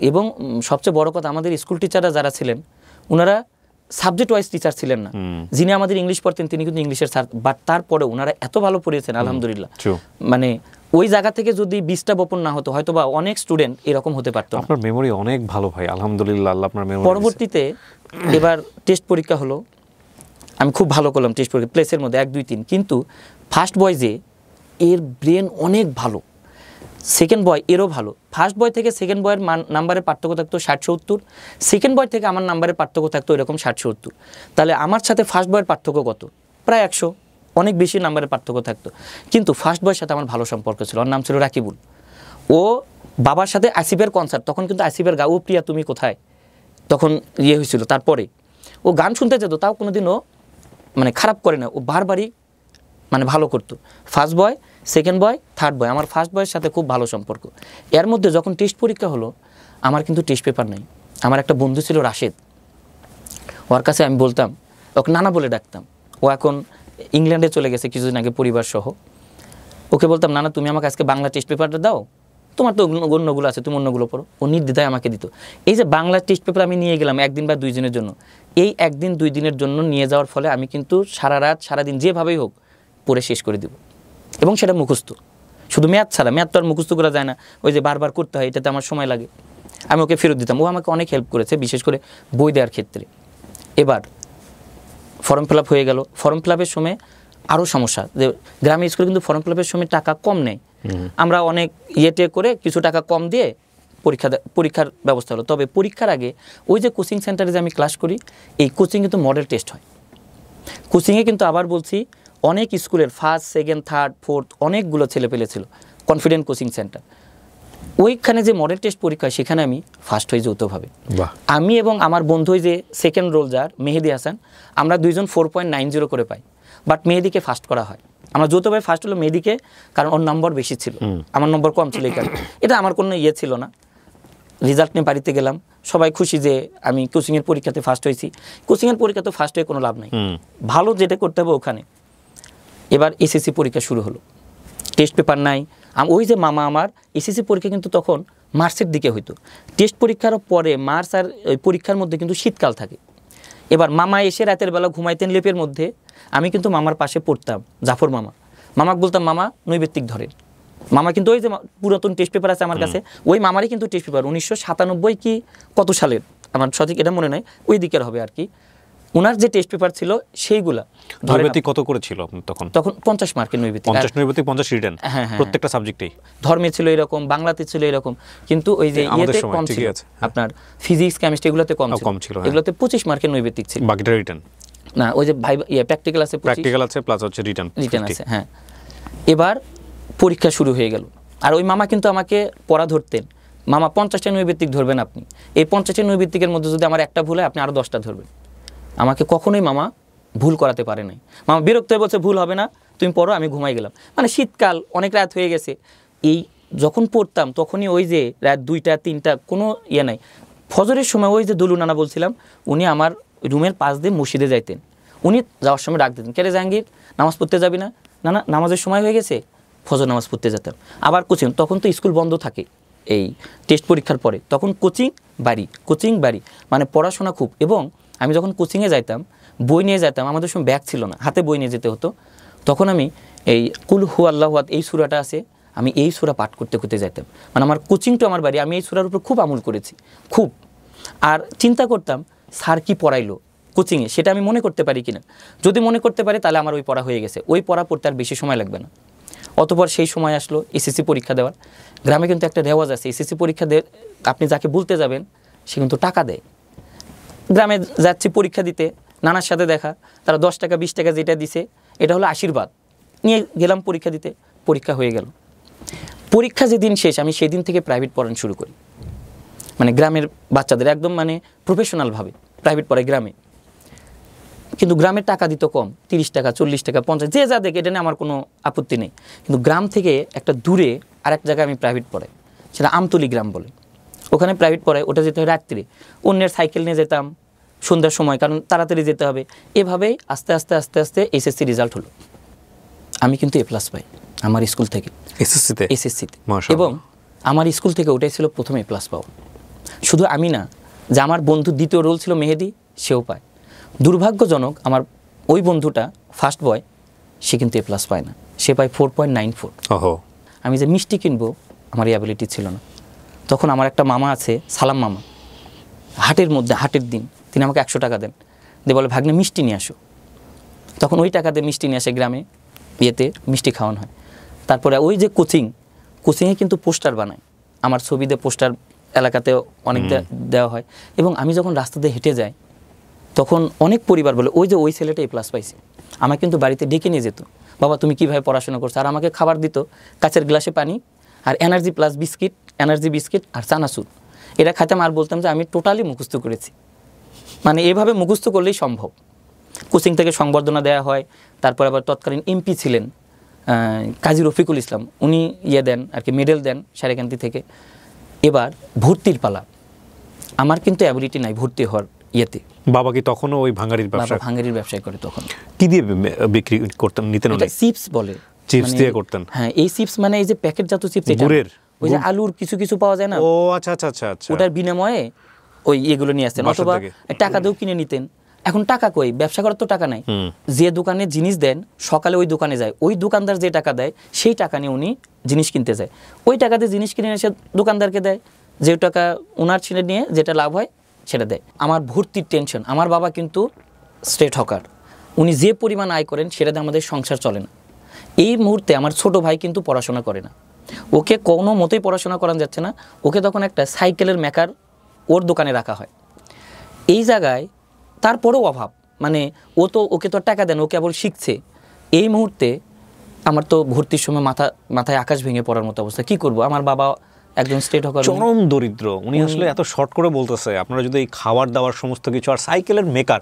এবং সবচেয়ে বড় কথা, আমাদের স্কুল টিচাররা যারা ছিলেন, ওনারা সাবজেক্ট ওয়াইজ টিচার ছিলেন না। যিনি আমাদের ইংলিশ পড়তেন তিনি কিন্তু ইংলিশের স্যার, বাট তারপরে ওনারা এত ভালো পড়িয়েছেন আলহামদুলিল্লাহ। মানে ওই জায়গা থেকে যদি 20টা বপন না হতো, হয়তো বা অনেক স্টুডেন্ট এরকম হতে পারতো। আপনার মেমোরি অনেক ভালো ভাই, আলহামদুলিল্লাহ, আল্লাহ আপনার মেমোরি। পরবর্তীতে এবার টেস্ট পরীক্ষা হলো, আমি খুব ভালো করলাম টেস্ট পরীক্ষা, প্লেসের মধ্যে 1, 2, 3। কিন্তু ফার্স্ট বয় যে এর ব্রেন অনেক ভালো, সেকেন্ড বয় এরও ভালো। ফার্স্ট বয় থেকে সেকেন্ড বয়ের নাম্বারের পার্থক্য থাকতো 60-70, সেকেন্ড বয় থেকে আমার নাম্বারের পার্থক্য থাকতো এরকম 60-70। তাহলে আমার সাথে ফার্স্ট বয়ের পার্থক্য কত? প্রায় 100, অনেক বেশি নাম্বারের পার্থক্য থাকতো। কিন্তু ফার্স্ট বয়ের সাথে আমার ভালো সম্পর্ক ছিল, ওর নাম ছিল রাকিবুল। ও বাবার সাথে আসিফের কনসার্ট, তখন কিন্তু আসিফের গা ও প্রিয়া তুমি কোথায় তখন ইয়ে হয়েছিল। তারপরে ও গান শুনতে যেত, তাও কোনোদিন ও মানে খারাপ করে না, ও বারবারই মানে ভালো করতো। First boy, second boy, third বয়, আমার ফার্স্ট বয়ের সাথে খুব ভালো সম্পর্ক। এর মধ্যে যখন টেস্ট পরীক্ষা হলো, আমার কিন্তু টেস্ট পেপার নাই। আমার একটা বন্ধু ছিল রাশেদ, ওর কাছে আমি বলতাম, ওকে নানা বলে ডাকতাম। ও এখন ইংল্যান্ডে চলে গেছে কিছুদিন আগে পরিবার সহ। ওকে বলতাম, নানা তুমি আমাকে আজকে বাংলা টেস্ট পেপারটা দাও, তোমার তো অন্যগুলো আছে, তুমি অন্যগুলো পড়ো। ও নির্দ্বিধায় আমাকে দিত। এই যে বাংলা টেস্ট পেপার আমি নিয়ে গেলাম একদিন বা 2 দিনের জন্য, এই 1 দিন 2 দিনের জন্য নিয়ে যাওয়ার ফলে আমি কিন্তু সারা রাত সারাদিন যেভাবেই হোক পড়ে শেষ করে দেব, এবং সেটা মুখস্থ। শুধু ম্যাথ ছাড়া, ম্যাথ তো আর মুখস্থ করা যায় না, ওই যে বারবার করতে হয়, এটাতে আমার সময় লাগে। আমি ওকে ফেরত দিতাম, ও আমাকে অনেক হেল্প করেছে, বিশেষ করে বই দেওয়ার ক্ষেত্রে। এবার ফর্ম ফিল আপ হয়ে গেল। ফর্ম ফিল আপের সময় আরও সমস্যা, যে গ্রামের স্কুলে কিন্তু ফর্ম ফিল আপের সময় টাকা কম নেয়। আমরা অনেক ইয়েটে করে কিছু টাকা কম দিয়ে পরীক্ষার ব্যবস্থা হলো। তবে পরীক্ষার আগে ওই যে কোচিং সেন্টারে যে আমি ক্লাস করি, এই কোচিং কিন্তু মডেল টেস্ট হয়। কোচিংয়ে কিন্তু আবার বলছি, অনেক স্কুলের ফার্স্ট, সেকেন্ড, থার্ড, ফোর্থ অনেকগুলো ছেলে পেলে ছিল, কনফিডেন্ট কোচিং সেন্টার। ওইখানে যে মডেল টেস্ট পরীক্ষা হয়, সেখানে আমি ফার্স্ট হই যৌথভাবে। আমি এবং আমার বন্ধু, যে সেকেন্ড রোল যার মেহেদি হাসান, আমরা 2জন 4.90 করে পাই, বাট মেহেদিকে ফার্স্ট করা হয়। আমরা যৌথভাবে ফার্স্ট হলো মেহেদিকে, কারণ ওর নম্বর বেশি ছিল, আমার নম্বর কম ছিল। এই কারণে এটা আমার কোনো ইয়ে ছিল না। রেজাল্ট নিয়ে বাড়িতে গেলাম, সবাই খুশি যে আমি কোচিংয়ের পরীক্ষাতে ফার্স্ট হয়েছি। কোচিংয়ের পরীক্ষাতে ফার্স্ট হয়ে কোনো লাভ নাই, ভালো যেটা করতে হবে ওখানে। এবার এসএসসি পরীক্ষা শুরু হলো, টেস্ট পেপার নাই। ওই যে মামা আমার এসএসসি পরীক্ষা কিন্তু তখন মার্চের দিকে হইতো, টেস্ট পরীক্ষার পরে মার্চ আর ওই পরীক্ষার মধ্যে কিন্তু শীতকাল থাকে। এবার মামা এসে রাতের বেলা ঘুমাইতেন লেপের মধ্যে, আমি কিন্তু মামার পাশে পড়তাম, জাফর মামা। মামাকে বলতাম, মামা নৈবেত্তিক ধরেন। মামা কিন্তু ওই যে পুরাতন টেস্ট পেপার আছে আমার কাছে, ওই মামারই কিন্তু টেস্ট পেপার 1997 কি কত সালের, আমার সঠিক এটা মনে নাই, ওই দিকের হবে আর কি। ওনার যে টেস্ট পেপার ছিল সেইগুলা নৈবেত্তিক কত করেছিল তখন? তখন 50 মার্কের নৈবেত্তিক, 50 নৈবেত্তিক, 50 রিটেন, প্রত্যেকটা সাবজেক্টেই। ধর্মে ছিল এরকম, বাংলাতে ছিল এরকম, কিন্তু ওই যে ইয়েতে কম ছিল, আপনার ফিজিক্স, কেমিস্ট্রি এগুলোতে কম ছিল। এগুলোতে 25 মার্কের নৈবেত্তিক ছিল, বাকিটা রিটেন। না, ওই যে ভাই প্র্যাকটিক্যাল আছে, প্র্যাকটিক্যাল আছে প্লাস হচ্ছে রিটেন আছে। হ্যাঁ, এবার পরীক্ষা শুরু হয়ে গেল। আর ওই মামা কিন্তু আমাকে পড়া ধরতেন, মামা 50টা নৈবেত্তিক ধরবেন আপনি, এই 50টা নৈবেত্তিকের মধ্যে যদি আমার একটা ভুল হয়, আপনি আরও 10টা ধরবেন। আমাকে কখনোই মামা ভুল করাতে পারে নাই। মামা বিরক্ত হয়ে বলছে, ভুল হবে না, তুমি পড়ো, আমি ঘুমাই গেলাম। মানে শীতকাল, অনেক রাত হয়ে গেছে। এই যখন পড়তাম তখনই ওই যে রাত 2টা 3টা কোনো ইয়ে নাই। ফজরের সময় ওই যে দুলু নানা বলছিলাম, উনি আমার রুমের পাশ দিয়ে মসজিদে যাইতেন। উনি যাওয়ার সময় ডাক দিতেন, কেরে জাহাঙ্গীর নামাজ পড়তে যাবি না? না না, নামাজের সময় হয়ে গেছে। ফজর নামাজ পড়তে যেতাম। আবার কোচিং, তখন তো স্কুল বন্ধ থাকে এই টেস্ট পরীক্ষার পরে, তখন কোচিং বাড়ি, মানে পড়াশোনা খুব। এবং আমি যখন কোচিংয়ে যাইতাম, বই নিয়ে যেতাম, আমাদের সময় ব্যাগ ছিল না, হাতে বই নিয়ে যেতে হতো। তখন আমি এই কুল হু আল্লাহু আহাদ, এই সূরাটা আছে, আমি এই সূরা পাঠ করতে করতে যাইতাম। মানে আমার কোচিংটা আমার বাড়ি, আমি এই সূরার উপর খুব আমল করেছি, খুব। আর চিন্তা করতাম, স্যার কি পড়াইলো কোচিংয়ে, সেটা আমি মনে করতে পারি কিনা। যদি মনে করতে পারি, তাহলে আমার ওই পড়া হয়ে গেছে, ওই পড়া পড়তে আর বেশি সময় লাগবে না। অতপর সেই সময় আসলো এসএসসি পরীক্ষা দেওয়ার। গ্রামে কিন্তু একটা রেওয়াজ আছে, এসএসসি পরীক্ষা আপনি যাকে বলতে যাবেন সে কিন্তু টাকা দেয়। গ্রামে যাচ্ছি পরীক্ষা দিতে, নানার সাথে দেখা, তারা 10 টাকা 20 টাকা যেটা দিছে, এটা হলো আশীর্বাদ। নিয়ে গেলাম পরীক্ষা দিতে, পরীক্ষা হয়ে গেল। পরীক্ষা যেদিন শেষ, আমি সেই দিন থেকে প্রাইভেট পড়ানো শুরু করি। মানে গ্রামের বাচ্চাদের একদম মানে প্রফেশনালভাবে প্রাইভেট পড়াই গ্রামে। কিন্তু গ্রামের টাকা দিত কম, 30 টাকা 40 টাকা 50, যে যা দেখে, এটা নিয়ে আমার কোনো আপত্তি নেই। কিন্তু গ্রাম থেকে একটা দূরে আরেক জায়গায় আমি প্রাইভেট পড়াই, সেটা আমতলি গ্রাম বলে, ওখানে প্রাইভেট পড়াই। ওটা যেতে হয় রাত্রে, অন্যের সাইকেল নিয়ে যেতাম সন্ধ্যার সময়, কারণ তাড়াতাড়ি যেতে হবে। এভাবেই আস্তে আস্তে আস্তে আস্তে এসএসসি রেজাল্ট হলো। আমি কিন্তু এ+ পাই আমার স্কুল থেকে, এসএসসিতে। এবং আমার স্কুল থেকে ওটাই ছিল প্রথম এ+ পাওয়া। শুধু আমি না, যে আমার বন্ধু দ্বিতীয় রোল ছিল মেহেদি, সেও পায়। দুর্ভাগ্যজনক, আমার ওই বন্ধুটা ফার্স্ট বয়, সে কিন্তু এ+ পায় না, সে পায় 4.94। আমি যে মিষ্টি কিনবো, আমার এই অ্যাবিলিটি ছিল না। তখন আমার একটা মামা আছে, সালাম মামা, হাটের দিন তিনি আমাকে 100 টাকা দেন, দিয়ে বলে, ভাগ্নে মিষ্টি নিয়ে আসো। তখন ওই টাকা দিয়ে মিষ্টি নিয়ে আসে, গ্রামে ইয়েতে মিষ্টি খাওয়ানো হয়। তারপরে ওই যে কোচিংয়ে কিন্তু পোস্টার বানায়, আমার ছবি দিয়ে পোস্টার এলাকাতে অনেক দেওয়া হয়। এবং আমি যখন রাস্তা দিয়ে হেঁটে যাই, তখন অনেক পরিবার বলে, ওই যে ওই ছেলেটা এ+ পাইছে। আমাকে কিন্তু বাড়িতে ডেকে নিয়ে যেত, বাবা তুমি কীভাবে পড়াশোনা করছো। আর আমাকে খাবার দিত, কাচের গ্লাসে পানি আর energy plus biscuit, energy biscuit আর চানাচুর, এটা খাইতাম। আর বলতাম যে আমি টোটালি মুখস্থ করেছি। মানে এভাবে মুখস্থ করলেই সম্ভব। কোচিং থেকে সংবর্ধনা দেওয়া হয়, তারপর আবার তৎকালীন এমপি ছিলেন কাজী রফিকুল ইসলাম, উনি দেন আর কি, মেডেল দেন সারেকান্তি থেকে। এবার ভর্তির পালা, আমার কিন্তু অ্যাবিলিটি নাই ভর্তি হওয়ার ইয়েতে। বাবা কি তখনও ওই ভাঙাড়ির ব্যবসা? ভাঙাড়ির ব্যবসায় করে তখন। কি দিয়ে বিক্রি করতেন, নিতেন? চিপস বলে, চিপস দিয়ে করতেন। হ্যাঁ, এই চিপস মানে এই যে প্যাকেটজাত চিপস, গুড়ের, ওই যে আলুর কিছু কিছু পাওয়া যায় না, ও আচ্ছা আচ্ছা আচ্ছা আচ্ছা, ওটার বিনিময়ে ওই এগুলো নিয়ে আসতেন, অথবা টাকা দিয়েও কিনে নিতেন। এখন টাকা কই, ব্যবসা করার তো টাকা নাই। যে দোকানে জিনিস দেন, সকালে ওই দোকানে যায়, ওই দোকানদার যে টাকা দেয় সেই টাকা নিয়ে উনি জিনিস কিনতে যায়, ওই টাকাতে জিনিস কিনে এসে দোকানদারকে দেয়, যে টাকা ওনার ছেড়ে নিয়ে যেটা লাভ হয় সেটা দেয়। আমার ভর্তির টেনশন, আমার বাবা কিন্তু স্টেট হকার, উনি যে পরিমাণ আয় করেন সেটাতে আমাদের সংসার চলে না। এই মুহূর্তে আমার ছোট ভাই কিন্তু পড়াশোনা করে না, ওকে কোনো মতেই পড়াশোনা করানো যাচ্ছে না। ওকে তখন একটা সাইকেলের মেকার ওর দোকানে রাখা হয়। এই জায়গায় তারপরেও অভাব, মানে ওকে তো টাকা দেন, ও কেবল শিখছে। এই মুহূর্তে আমার তো ভর্তির সময় মাথায় আকাশ ভেঙে পড়ার মতো অবস্থা। কি করব? আমার বাবা একজন স্টেট হকার, চরম দরিদ্র। উনি আসলে এত শর্ট করে বলতেছে, আপনারা যদি এই খাবার দাবার সমস্ত কিছু, আর সাইকেলের মেকার,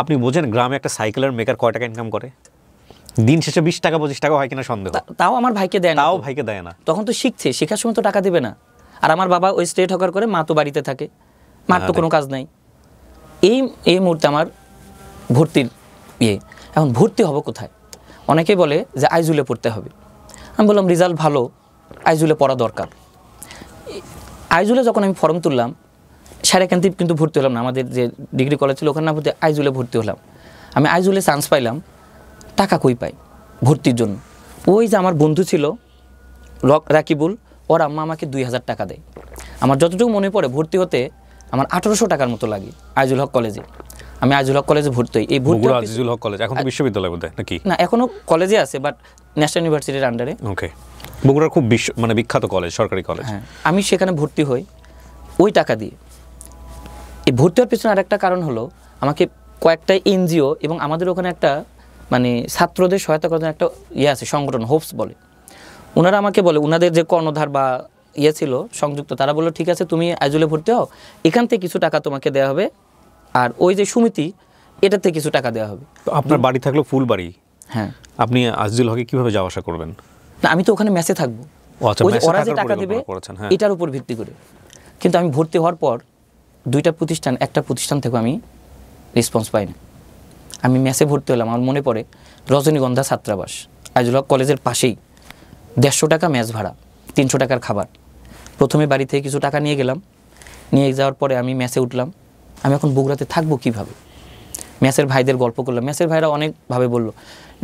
আপনি বোঝেন গ্রামে একটা সাইকেলের মেকার কয় টাকা ইনকাম করে? দিন শেষে 20 টাকা 25 টাকা হয় কিনা সন্দেহ। তাও আমার ভাইকে দেয় না, তাও ভাইকে দেয় না। তখন তো শিখছে, শেখার সময় তো টাকা দেবে না। আর আমার বাবা ওই স্টেট হকার করে, মা তো বাড়িতে থাকে, মার তো কোনো কাজ নাই। এই মুহূর্তে আমার ভর্তির এখন ভর্তি হব কোথায়? অনেকেই বলে যে আইজুলে পড়তে হবে। আমি বললাম রেজাল্ট ভালো, আইজুলে পড়া দরকার। আইজুলে যখন আমি ফর্ম তুললাম, সারেকান্তি কিন্তু ভর্তি হলাম না, আমাদের যে ডিগ্রি কলেজ ছিল ওখানে না ভর্তি, আইজুলে ভর্তি হলাম। আমি আইজুলে চান্স পাইলাম, টাকা কই পাই ভর্তির জন্য? ওই যে আমার বন্ধু ছিল রাকিবুল, ওর আম্মা আমাকে 2000 টাকা দেয়। আমার যতটুকু মনে পড়ে ভর্তি হতে আমার 1800 টাকার মতো লাগে আইজুল হক কলেজে। আমি আইজুল হক কলেজে ভর্তি হই। এই ভর্তি আজিজুল হক কলেজ এখন তো বিশ্ববিদ্যালয় বোধহয় নাকি? না, এখনো কলেজে আছে, বাট ন্যাশনাল ইউনিভার্সিটির আন্ডারে। ওকে, বগুড়ার খুব মানে বিখ্যাত কলেজ, সরকারি কলেজ। হ্যাঁ, আমি সেখানে ভর্তি হই ওই টাকা দিয়ে। এই ভর্তি হওয়ার পিছনে আরেকটা কারণ হলো, আমাকে কয়েকটা এনজিও এবং আমাদের ওখানে একটা মানে ছাত্রদের সহায়তা করার একটা আছে সংগঠন, হোপস বলে। ওনারা আমাকে বলে, ওনাদের যে কর্ণধার বা ছিল সংযুক্ত, তারা বললো ঠিক আছে তুমি আইজুলে ভর্তি হও, এখান থেকে কিছু টাকা তোমাকে দেওয়া হবে, আর ওই যে সমিতি এটাতে কিছু টাকা দেওয়া হবে। আপনার বাড়ি থাকলো ফুলবাড়ি, হ্যাঁ, আপনি আজিজুল হকে কিভাবে যাওয়া আসা করবেন? না, আমি তো ওখানে মেসে থাকবো, ওরা যে টাকা দেবে এটার উপর ভিত্তি করে। কিন্তু আমি ভর্তি হওয়ার পর একটা প্রতিষ্ঠান থেকে আমি রেসপন্স পাই না। আমি মেসে ভর্তি হলাম, আমার মনে পড়ে রজনীগন্ধা ছাত্রাবাস, আইজুল হক কলেজের পাশেই, 150 টাকা মেস ভাড়া, 300 টাকার খাবার। প্রথমে বাড়ি থেকে কিছু টাকা নিয়ে গেলাম, নিয়ে যাওয়ার পরে আমি মেসে উঠলাম। আমি এখন বগুড়াতে থাকবো কীভাবে? মেসের ভাইদের গল্প করলাম, মেসের ভাইরা অনেকভাবে বললো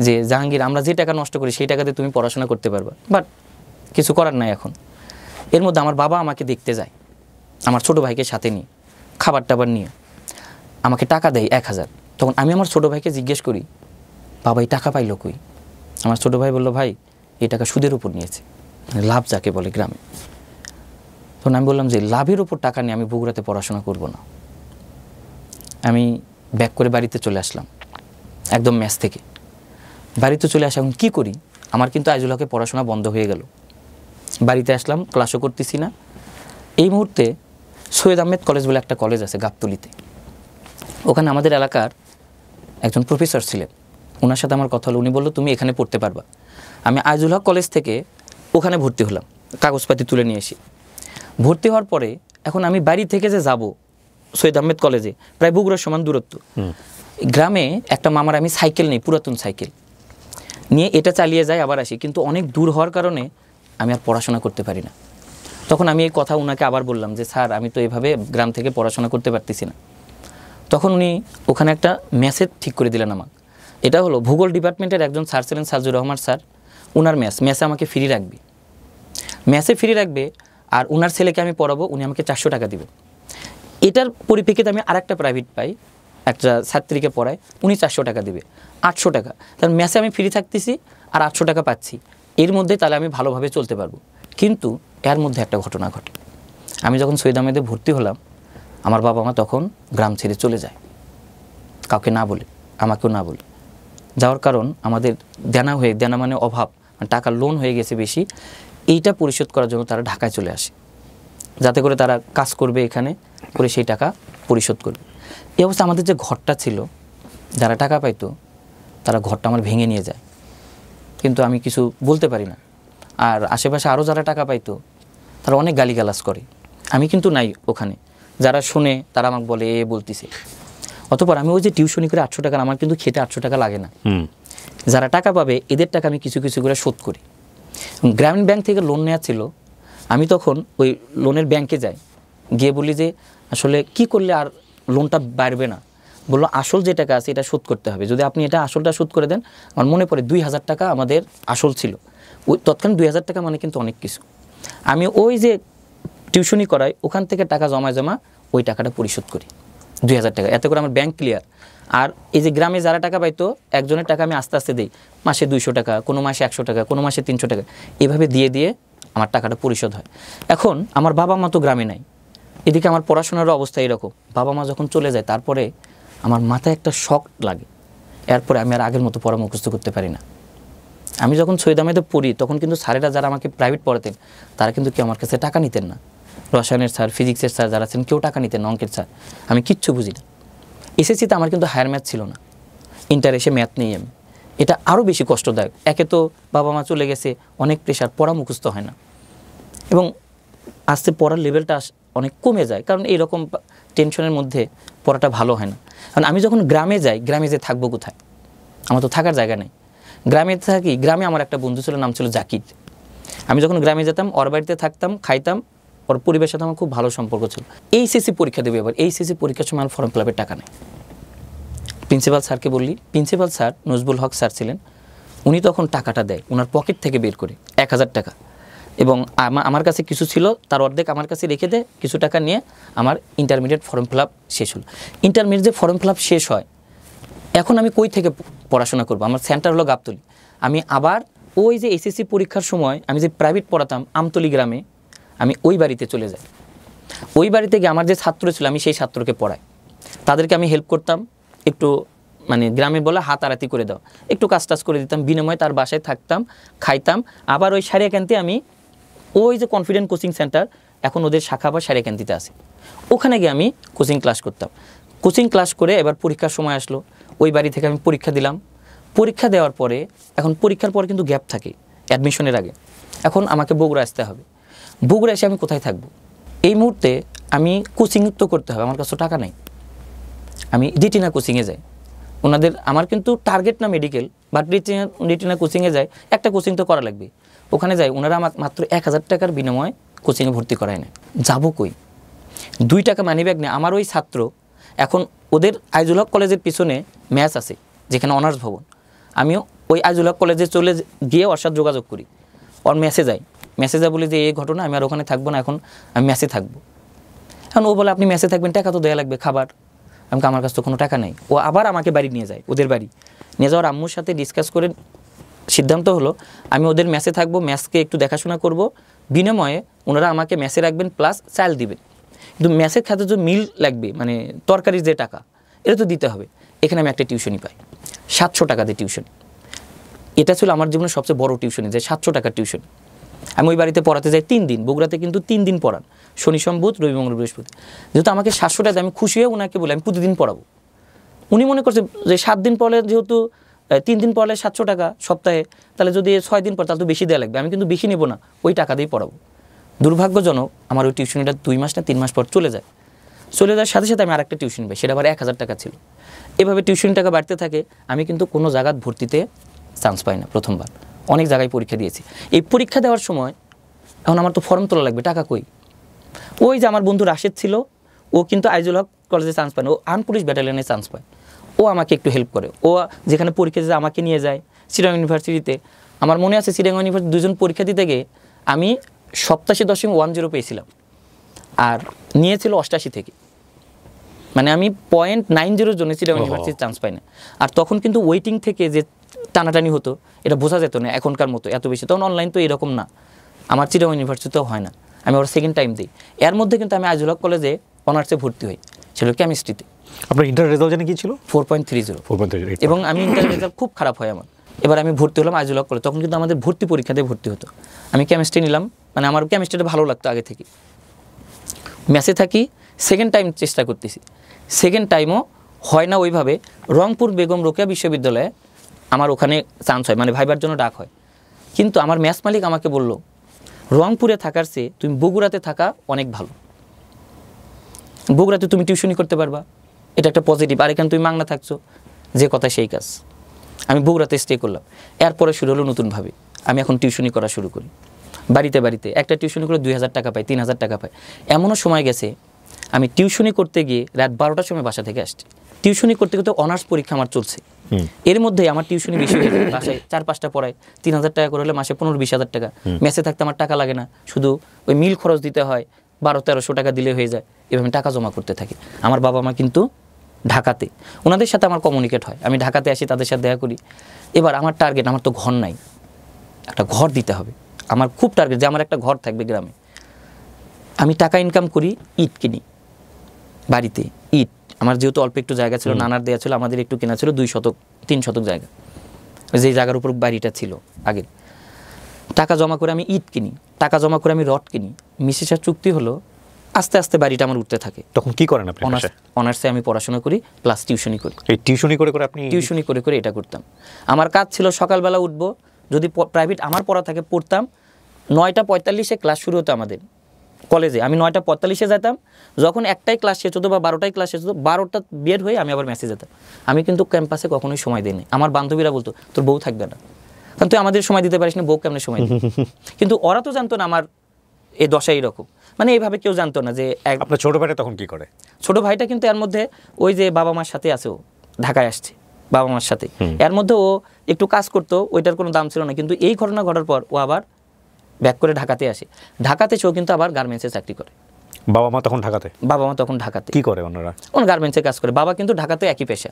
যে জাহাঙ্গীর, আমরা যে টাকা নষ্ট করি সেই টাকাতে তুমি পড়াশোনা করতে পারবা, বাট কিছু করার নাই এখন। এর মধ্যে আমার বাবা আমাকে দেখতে যায়, আমার ছোটো ভাইকে সাথে নিয়ে, খাবার টাবার নিয়ে আমাকে টাকা দেয় 1000। তখন আমি আমার ছোটো ভাইকে জিজ্ঞেস করি, বাবা এই টাকা পাইলো কই? আমার ছোটো ভাই বললো, ভাই এই টাকা সুদের উপর নিয়েছে, লাভ যাকে বলে গ্রামে। তখন আমি বললাম যে লাভের উপর টাকা নিয়ে আমি বগুড়াতে পড়াশোনা করব না। আমি ব্যাক করে বাড়িতে চলে আসলাম, একদম মেস থেকে বাড়িতে চলে আসা। এখন কী করি? আমার কিন্তু আইজুল হকে পড়াশোনা বন্ধ হয়ে গেল। বাড়িতে আসলাম, ক্লাসও করতেছি না। এই মুহূর্তে সৈয়দ আহমেদ কলেজ বলে একটা কলেজ আছে গাবতলীতে, ওখানে আমাদের এলাকার একজন প্রফেসর ছিলেন, ওনার সাথে আমার কথা হলো। উনি বললো তুমি এখানে পড়তে পারবা। আমি আইজুল হক কলেজ থেকে ওখানে ভর্তি হলাম, কাগজপাতি তুলে নিয়ে এসে। ভর্তি হওয়ার পরে এখন আমি বাড়ি থেকে যে যাব সৈয়দ আহমেদ কলেজে, প্রায় বগুড়ার সমান দূরত্ব। গ্রামে একটা মামার আমি সাইকেল নেই, পুরাতন সাইকেল নিয়ে এটা চালিয়ে যাই আবার আসি, কিন্তু অনেক দূর হওয়ার কারণে আমি আর পড়াশোনা করতে পারি না। তখন আমি এই কথা ওনাকে আবার বললাম যে স্যার, আমি তো এভাবে গ্রাম থেকে পড়াশোনা করতে পারতেছি না। তখন উনি ওখানে একটা মেসেজ ঠিক করে দিলেন আমাকে। এটা হলো ভূগোল ডিপার্টমেন্টের একজন স্যার ছিলেন, সাজুর রহমান স্যার, ওনার মেসে আমাকে ফ্রি রাখবে, মেসে ফ্রি রাখবে, আর ওনার ছেলেকে আমি পড়াবো, উনি আমাকে 400 টাকা দিবেন। এটার পরিপ্রেক্ষিতে আমি আরেকটা প্রাইভেট পাই, একটা ছাত্রীকে পড়ায়, উনি 400 টাকা দিবে, 800 টাকা। তাহলে মেসে আমি ফ্রি থাকতেছি আর 800 টাকা পাচ্ছি, এর মধ্যে তাহলে আমি ভালোভাবে চলতে পারবো। কিন্তু এর মধ্যে একটা ঘটনা ঘটে। আমি যখন সৈয়দ আহমেদে ভর্তি হলাম, আমার বাবা মা তখন গ্রাম ছেড়ে চলে যায়, কাউকে না বলে, আমাকেও না বলে। যাওয়ার কারণ আমাদের দেনা মানে অভাব, টাকার লোন হয়ে গেছে বেশি, এইটা পরিশোধ করার জন্য তারা ঢাকায় চলে আসে, যাতে করে তারা কাজ করবে এখানে করে সেই টাকা পরিশোধ করবে। এই অবস্থা আমাদের যে ঘরটা ছিল, যারা টাকা পাইতো তারা ঘরটা আমার ভেঙে নিয়ে যায়, কিন্তু আমি কিছু বলতে পারি না। আর আশেপাশে আরও যারা টাকা পাইতো তারা অনেক গালিগালাজ করে, আমি কিন্তু নাই ওখানে। যারা শুনে তারা আমাকে বলে এ বলতেছে। অতঃপর আমি ওই যে টিউশনি করে 800 টাকা, আমার কিন্তু খেতে 800 টাকা লাগে না। যারা টাকা পাবে এদের টাকা আমি কিছু কিছু করে শোধ করি। গ্রামীণ ব্যাংক থেকে লোন নেওয়া ছিল, আমি তখন ওই লোনের ব্যাংকে যাই, গিয়ে বলি যে আসলে কি করলে আর লোনটা বাড়বে না। বললো আসল যে টাকা আছে এটা শোধ করতে হবে, যদি আপনি এটা আসলটা শোধ করে দেন। আমার মনে পড়ে 2000 টাকা আমাদের আসল ছিল। ওই তৎকালীন 2000 টাকা মানে কিন্তু অনেক কিছু। আমি ওই যে টিউশনি করাই ওখান থেকে টাকা জমা ওই টাকাটা পরিশোধ করি 2000 টাকা, এতে করে আমার ব্যাংক ক্লিয়ার। আর এই যে গ্রামে যারা টাকা পাইতো একজনের টাকা আমি আস্তে আস্তে দিই, মাসে 200 টাকা, কোনো মাসে 100 টাকা, কোনো মাসে 300 টাকা, এভাবে দিয়ে দিয়ে আমার টাকাটা পরিশোধ হয়। এখন আমার বাবা মা তো গ্রামে নাই, এদিকে আমার পড়াশোনার অবস্থা এরকম। বাবা মা যখন চলে যায় তারপরে আমার মাথায় একটা শক লাগে, এরপরে আমি আর আগের মতো পড়া মুখস্থ করতে পারি না। আমি যখন সৈয়দ আহমেদে পড়ি তখন কিন্তু স্যারেরা যারা আমাকে প্রাইভেট পড়াতেন তারা কিন্তু কেউ আমার কাছে টাকা নিতেন না। রসায়নের স্যার, ফিজিক্সের স্যার যারা আছেন কেউ টাকা নিতেন না, অঙ্কের স্যার। আমি কিচ্ছু বুঝি না। এসএসসিতে আমার কিন্তু হায়ার ম্যাথ ছিল না, ইন্টার এসে ম্যাথ নেই আমি। এটা আরও বেশি কষ্টদায়ক। একে তো বাবা মা চলে গেছে, অনেক প্রেশার, পড়া মুখস্থ হয় না, এবং আস্তে পড়ার লেভেলটা অনেক কমে যায়, কারণ এইরকম টেনশনের মধ্যে পড়াটা ভালো হয় না। কারণ আমি যখন গ্রামে যাই, গ্রামে যে থাকবো কোথায়, আমার তো থাকার জায়গা নেই। গ্রামে থাকি, গ্রামে আমার একটা বন্ধু ছিল, নাম ছিল জাকির। আমি যখন গ্রামে যেতাম ওর বাড়িতে থাকতাম, খাইতাম, ওর পরিবারের সাথে আমার খুব ভালো সম্পর্ক ছিল। এইচএসসি পরীক্ষা দেবে, এবার এইচএসসি পরীক্ষার সময় আমার ফর্ম ফিল আপের টাকা নেই। প্রিন্সিপাল স্যারকে বললি, প্রিন্সিপাল স্যার নজবুল হক স্যার ছিলেন, উনি তখন টাকাটা দেয় ওনার পকেট থেকে বের করে 1000 টাকা, এবং আমার কাছে কিছু ছিল তার অর্ধেক আমার কাছে রেখে দেয়, কিছু টাকা নিয়ে আমার ইন্টারমিডিয়েট ফর্ম ফিল আপ শেষ হলো। ইন্টারমিডিয়েট যে ফর্ম ফিল আপ শেষ হয়, এখন আমি কই থেকে পড়াশোনা করবো? আমার সেন্টার হলো গাবতলী। আমি আবার ওই যে এসএসসি পরীক্ষার সময় আমি যে প্রাইভেট পড়াতাম আমতলী গ্রামে, আমি ওই বাড়িতে চলে যাই। ওই বাড়িতে গিয়ে আমার যে ছাত্র ছিল আমি সেই ছাত্রকে পড়াই, তাদেরকে আমি হেল্প করতাম, একটু মানে গ্রামে বলে হাত আড়াতি করে দাও, একটু কাজ টাজ করে দিতাম, বিনিময়ে তার বাসায় থাকতাম, খাইতাম। আবার ওই সারিয়াকান্তি আমি ওই যে কনফিডেন্ট কোচিং সেন্টার, এখন ওদের শাখা আবার সারিয়াকান্তিতে আছে, ওখানে গিয়ে আমি কোচিং ক্লাস করতাম। কোচিং ক্লাস করে এবার পরীক্ষার সময় আসলো, ওই বাড়ি থেকে আমি পরীক্ষা দিলাম। পরীক্ষা দেওয়ার পরে, এখন পরীক্ষার পরে কিন্তু গ্যাপ থাকে অ্যাডমিশনের আগে, এখন আমাকে বগুড়া আসতে হবে। বগুড়া এসে আমি কোথায় থাকবো? এই মুহূর্তে আমি কোচিং তো করতে হবে, আমার কাছে টাকা নেই। আমি রিটিনা কোচিংয়ে যাই, ওনাদের আমার কিন্তু টার্গেট না মেডিকেল, বাট রিটিনা কোচিংয়ে যাই, একটা কোচিং তো করা লাগবে। ওখানে যাই, ওনারা আমার মাত্র 1000 টাকার বিনিময়ে কোচিংয়ে ভর্তি করায় না। যাবো কই? 2 টাকা মানি ব্যাগ নেই। আমার ওই ছাত্র, এখন ওদের আইজুল হক কলেজের পিছনে ম্যাচ আছে যেখানে অনার্স ভবন, আমিও ওই আইজুল হক কলেজে চলে গিয়ে ওর সাথে যোগাযোগ করি, ওর মেসে যাই, মেসেজে বলি যে এই ঘটনা, আমি আর ওখানে থাকবো না, এখন আমি মেসে থাকবো। এখন ও বলে আপনি মেসে থাকবেন, টাকা তো দেওয়া লাগবে, খাবার। আমার কাছে তো কোনো টাকা নেই। ও আবার আমাকে বাড়ি নিয়ে যায়, ওদের বাড়ি নিয়ে যাওয়ার আম্মুর সাথে ডিসকাস করে সিদ্ধান্ত হলো আমি ওদের মেসে থাকবো, মেসকে একটু দেখাশোনা করব, বিনিময়ে ওনারা আমাকে মেসে রাখবেন প্লাস চাল দিবেন। কিন্তু মেসের খাতে যে মিল লাগবে, মানে তরকারির যে টাকা, এটা তো দিতে হবে। এখানে আমি একটা টিউশনি পাই 700 টাকা দিয়ে টিউশন। এটা ছিল আমার জীবনের সবচেয়ে বড় টিউশনি, যে 700 টাকার টিউশন। আমি ওই বাড়িতে পড়াতে যাই 3 দিন, বগুড়াতে কিন্তু 3 দিন পড়ান, শনি সোম বুধ রবি মঙ্গল বৃহস্পতি। যেহেতু আমাকে 700 টাকা, আমি খুশি হয়ে ওনাকে বলি আমি প্রতিদিন পড়াবো। উনি মনে করছে যে 7 দিন পড়লে, যেহেতু 3 দিন পড়লে 700 টাকা সপ্তাহে, তাহলে যদি 6 দিন পর তাহলে তো বেশি দেওয়া লাগবে। আমি কিন্তু বেশি নেব না, ওই টাকা দিয়েই পড়াবো। দুর্ভাগ্যজনক আমার ওই টিউশনিটা 2 মাস না 3 মাস পর চলে যায়। চলে যাওয়ার সাথে সাথে আমি আরেকটা টিউশন পাই, সেটা আবার 1000 টাকা ছিল। এভাবে টিউশন টাকা বাড়তে থাকে। আমি কিন্তু কোনো জায়গায় ভর্তিতে চান্স পাই না। প্রথমবার অনেক জায়গায় পরীক্ষা দিয়েছি। এই পরীক্ষা দেওয়ার সময় এখন আমার তো ফর্ম তোলা লাগবে, টাকা কই? ওই যে আমার বন্ধু রাশেদ ছিল, ও কিন্তু আইজুল হক কলেজে চান্স পায় না, ও আর্ম পুলিশ ব্যাটালিয়নে চান্স পায়। ও আমাকে একটু হেল্প করে, ও যেখানে পরীক্ষা দিতে আমাকে নিয়ে যায়। চিটাগাং ইউনিভার্সিটিতে আমার মনে আছে, চিটাগাং ইউনিভার্সিটি 2 জন পরীক্ষা দিতে গিয়ে আমি 87.10 পেয়েছিলাম, আর নিয়েছিল 88 থেকে। মানে আমি 0.90 জন্য চিটাগাং ইউনিভার্সিটি চান্স পাই না। আর তখন কিন্তু ওয়েটিং থেকে যে টানাটানি হতো, এটা বোঝা যেত না এখনকার মতো এত বেশি। তখন অনলাইন তো এরকম না, আমার চিটাগাং ইউনিভার্সিটিতেও হয় না। আমি ওর সেকেন্ড টাইম দিই। এর মধ্যে কিন্তু আমি আইজুল হক কলেজে অনার্সে ভর্তি হই, ছিল কেমিস্ট্রিতে। আপনার ইন্টার রেজাল্ট জানি কি ছিল? 4.30। এবং আমি ইন্টার রেজাল্ট খুব খারাপ হয় আমার। এবার আমি ভর্তি হলাম আইজুল হক কলেজ। তখন কিন্তু আমাদের ভর্তি পরীক্ষাতে ভর্তি হতো। আমি কেমিস্ট্রি নিলাম, মানে আমার কেমিস্ট্রিটা ভালো লাগতো আগে থেকে। মেসে থাকি, সেকেন্ড টাইম চেষ্টা করতেছি। সেকেন্ড টাইমও হয় না ওইভাবে। রংপুর বেগম রোকেয়া বিশ্ববিদ্যালয়ে আমার ওখানে চান্স হয়, মানে ভাইবার জন্য ডাক হয়। কিন্তু আমার ম্যাথ মালিক আমাকে বলল, রংপুরে থাকার চেয়ে তুমি বগুড়াতে থাকা অনেক ভালো, বগুড়াতে তুমি টিউশনি করতে পারবা, এটা একটা পজিটিভ। আর এখানে তুমি মাংনা থাকছো, যে কথা সেই কাজ। আমি বগুড়াতে স্টে করলাম। এরপরে শুরু হলো নতুনভাবে আমি এখন টিউশনি করা শুরু করি। বাড়িতে বাড়িতে একটা টিউশনি করে 2000 টাকা পাই, 3000 টাকা পাই। এমনও সময় গেছে আমি টিউশনি করতে গিয়ে রাত 12টার সময় বাসা থেকে আসছি। টিউশনি করতে করতে অনার্স পরীক্ষা আমার চলছে, এর মধ্যে আমার টিউশনি বেশি হয়ে যায়। বাসায় 4-5টা পড়ায় 3000 টাকা করে হলে মাসে 15-20 হাজার টাকা। মেসে থাকতে আমার টাকা লাগে না, শুধু ওই মিল খরচ দিতে হয়, 1200-1300 টাকা দিলে হয়ে যায়। এভাবে টাকা জমা করতে থাকি। আমার বাবা মা কিন্তু ঢাকাতে, ওনাদের সাথে আমার কমিউনিকেট হয়। আমি ঢাকাতে আসি, তাদের সাথে দেখা করি। এবার আমার টার্গেট, আমার তো ঘর নাই, একটা ঘর দিতে হবে। আমার খুব টার্গেট যে আমার একটা ঘর থাকবে গ্রামে। আমি টাকা ইনকাম করি, ইট কিনি বাড়িতে। ইট আমার যেহেতু অল্প একটু জায়গা ছিল, নানার দেওয়া ছিল, আমাদের একটু কেনা ছিল 2 শতক 3 শতক জায়গা, যে জায়গার উপর বাড়িটা ছিল আগে। টাকা জমা করে আমি ইট কিনি, টাকা জমা করে আমি রড কিনি। মিসেসের চুক্তি হলো, আস্তে আস্তে বাড়িটা আমার উঠতে থাকে। তখন কি করেন আপনি? অনার্সে আমি পড়াশোনা করি, প্লাস টিউশনি করি। এই টিউশনি করে করে আপনি টিউশনি করে করে এটা করতাম। আমার কাজ ছিল সকালবেলা উঠবো, যদি প্রাইভেট আমার পড়া থাকে পড়তাম। 9:45-এ ক্লাস শুরু হতো আমাদের কলেজে, আমি 9:45-এ যেতাম। যখন একটাই ক্লাস শেষ হতো বা 12টায় ক্লাস শেষ হতো, 12টা বের হয়ে আমি আবার মেসে যেতাম। আমি কিন্তু ক্যাম্পাসে কখনোই সময় দিইনি। আমার বান্ধবীরা বলতো, তোর বউ থাকবে না, কারণ তুই আমাদের সময় দিতে পারিস না, বউ কেমনে সময় দিবি? কিন্তু ওরা তো জানতো না আমার এই দশা এইরকম, মানে এইভাবে কেউ জানতো না যে। আপনার ছোট ভাইটা তখন কি করে? ছোট ভাইটা কিন্তু এর মধ্যে ওই যে বাবা মার সাথে আছে, ও ঢাকায় আসছে বাবা মার সাথে। এর মধ্যে ও একটু কাজ করতো, ওইটার কোনো দাম ছিল না। কিন্তু এই ঘটনা ঘটার পর ও আবার ব্যাক করে ঢাকাতে আসে। ঢাকাতে সেও কিন্তু আবার গার্মেন্টসে চাকরি করে। বাবা মা তখন ঢাকাতে? বাবা মা তখন ঢাকাতে। কি করে ওনারা? ওনারা গার্মেন্টসে কাজ করে। বাবা কিন্তু ঢাকাতে একই পেশা,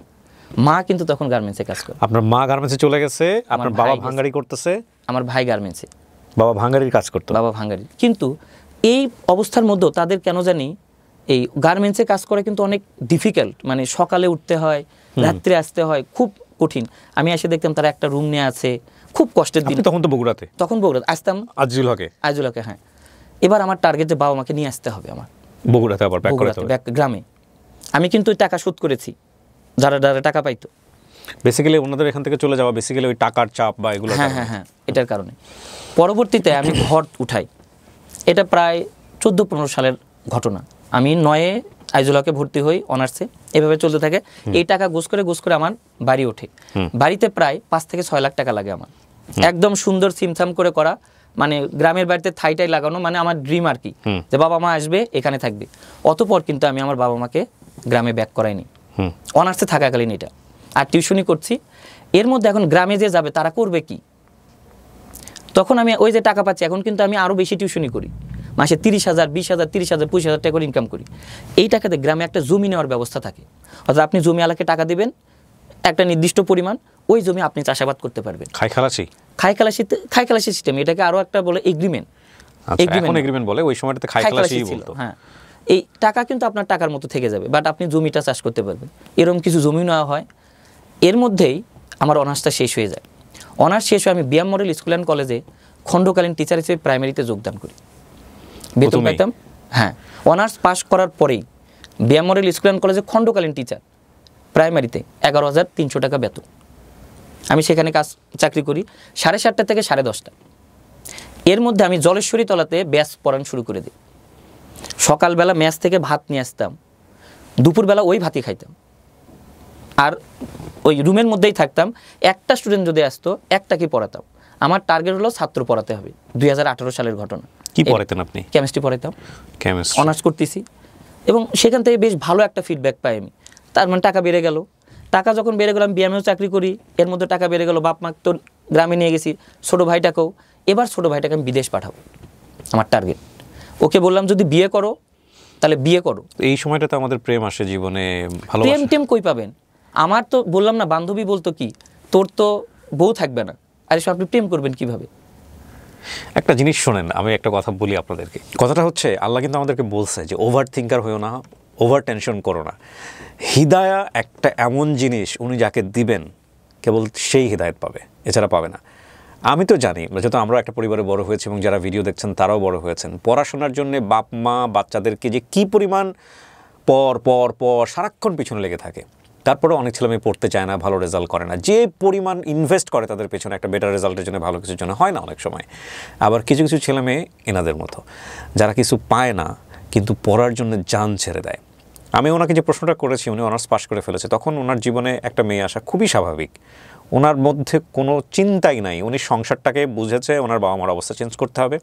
মা কিন্তু তখন গার্মেন্টসে কাজ করে। আপনার মা গার্মেন্টসে চলে গেছে, আপনার বাবা ভাঙ্গারি করতেছে? আমার ভাই গার্মেন্টসে, বাবা ভাঙ্গারির কাজ করতো। বাবা ভাঙ্গারি। কিন্তু এই অবস্থার মধ্যেও তাদের কেন জানি এই গার্মেন্টসে কাজ করা কিন্তু অনেক ডিফিকাল্ট, মানে সকালে উঠতে হয়, রাত্রে আসতে হয়, খুব কঠিন। আমি এসে দেখতাম তারা একটা রুম নিয়ে আছে, খুব কষ্টের দিন। তখন তো বগুড়াতে? তখন বগুড়াতে আসতাম, আজিজুল হকে। হ্যাঁ। এবার আমার টার্গেট যে বাবা মাকে নিয়ে আসতে হবে আমার বগুড়াতে, আবার ব্যাক করতে হবে গ্রামে। আমি কিন্তু টাকা শোধ করেছি, যারা যারা টাকা পাইতো। বেসিক্যালি ওনাদের এখান থেকে চলে যাওয়া বেসিক্যালি ওই টাকার চাপ বা এগুলো। হ্যাঁ, এটার কারণে। পরবর্তীতে আমি ঘর উঠাই, এটা প্রায় 14-15 সালের ঘটনা। আমি 9-এ আইজুল হকে ভর্তি হই অনার্সে, এভাবে চলতে থাকে। এই টাকা গোছ করে আমার বাড়ি ওঠে। বাড়িতে প্রায় 5 থেকে 6 লাখ টাকা লাগে আমার, একদম সুন্দর সিমসাম করে করা, মানে গ্রামের বাড়িতে থাইটাই লাগানো, মানে আমার ড্রিম আর কি, যে বাবা মা আসবে এখানে থাকবে। অতপর কিন্তু আমি আমার বাবা মাকে গ্রামে ব্যাক করাইনি, অনার্সে থাকাকালীন এটা। আর টিউশনি করছি। এর মধ্যে এখন গ্রামে যে যাবে তারা করবে কি? তখন আমি ওই যে টাকা পাচ্ছি, এখন কিন্তু আমি আরও বেশি টিউশনি করি, মাসে 30,000, 20,000, 30,000, 25,000 টাকা করে ইনকাম করি। এই টাকাতে গ্রামে একটা জমি নেওয়ার ব্যবস্থা থাকে, অর্থাৎ আপনি জমি আলাকে টাকা দিবেন একটা নির্দিষ্ট পরিমাণ, ওই জমি আপনি চাষাবাদ করতে পারবেন। খাইখালাসি সিস্টেম, এটাকে আরও একটা বলে এগ্রিমেন্ট। এগ্রিমেন্ট বলে, ওই সময়টাতে খাইখালাসি বলতো। হ্যাঁ, এই টাকা কিন্তু আপনার টাকার মতো থেকে যাবে, বাট আপনি জমিটা চাষ করতে পারবেন। এরকম কিছু জমি নেওয়া হয়। এর মধ্যেই আমার অনার্সটা শেষ হয়ে যায়। অনার্স শেষ হয়ে আমি বিএম মডেল স্কুল অ্যান্ড কলেজে খণ্ডকালীন টিচার হিসেবে প্রাইমারিতে যোগদান করি, বেতন পাইতাম। হ্যাঁ, অনার্স পাস করার পরেই বিএম মডেল স্কুল অ্যান্ড কলেজে খণ্ডকালীন টিচার প্রাইমারিতে 11,300 টাকা বেতন। আমি সেখানে চাকরি করি 7:30 থেকে 10:30। এর মধ্যে আমি জলেশ্বরী তলাতে ব্যাস পড়ানো শুরু করে দিই। সকালবেলা ম্যাচ থেকে ভাত নিয়ে আসতাম, দুপুরবেলা ওই ভাতই খাইতাম, আর ওই রুমের মধ্যেই থাকতাম। একটা স্টুডেন্ট যদি আসতো, একটাকে পড়াতাম। আমার টার্গেট হলো ছাত্র পড়াতে হবে। 2018 সালের ঘটনা। কি পড়াতেন আপনি? কেমিস্ট্রি পড়াতাম, কেমিস্ট্রি অনার্স করতেছি। এবং সেখান থেকে বেশ ভালো একটা ফিডব্যাক পাই আমি। তার মানে টাকা বেড়ে গেল। টাকা যখন বেড়ে গেল, আমি বিএমএও চাকরি করি, এর মধ্যে টাকা বেড়ে গেল। বাপ মা তো গ্রামে নিয়ে গেছি, ছোটো ভাইটাকেও। এবার ছোটো ভাইটাকে আমি বিদেশ পাঠাবো, আমার টার্গেট। ওকে বললাম যদি বিয়ে করো তাহলে বিয়ে করো। এই সময়টাতে আমাদের প্রেম আসে জীবনে, ভালোবাসা। প্রেম টেম কই পাবেন? আমার তো বললাম না, বান্ধবী বলতো কি, তোর তো বউ থাকবে না, আরে সব আপনি প্রেম করবেন কিভাবে? একটা জিনিস শোনেন, আমি একটা কথা বলি আপনাদেরকে। কথাটা হচ্ছে, আল্লাহ কিন্তু আমাদেরকে বলছে যে ওভার থিঙ্কার হইও না, ওভার টেনশন করো না। হিদায়া একটা এমন জিনিস, উনি যাকে দিবেন কেবল সেই হিদায়ত পাবে, এছাড়া পাবে না। আমি তো জানি, যেহেতু আমরা একটা পরিবারে বড় হয়েছি এবং যারা ভিডিও দেখছেন তারাও বড় হয়েছেন, পড়াশোনার জন্য বাপ মা বাচ্চাদেরকে যে কী পরিমাণ পর পর পর সারাক্ষণ পিছনে লেগে থাকে। তারপরে অনেক ছেলে মেয়ে পড়তে চায় না, ভালো রেজাল্ট করে না। যে পরিমাণ ইনভেস্ট করে তাদের পেছনে একটা বেটার রেজাল্টের জন্য, ভালো কিছুর জন্য, হয় না অনেক সময়। আবার কিছু কিছু ছেলে মেয়ে এনাদের মতো, যারা কিছু পায় না কিন্তু পড়ার জন্য জান ছেড়ে দেয়। আমি ওনাকে যে প্রশ্নটা করেছি, উনি অনার্স পাস করে ফেলেছে, তখন ওনার জীবনে একটা মেয়ে আসা খুবই স্বাভাবিক। ওনার মধ্যে কোনো চিন্তাই নাই, উনি সংসারটাকে বুঝেছে ওনার বাবা মার অবস্থা চেঞ্জ করতে হবে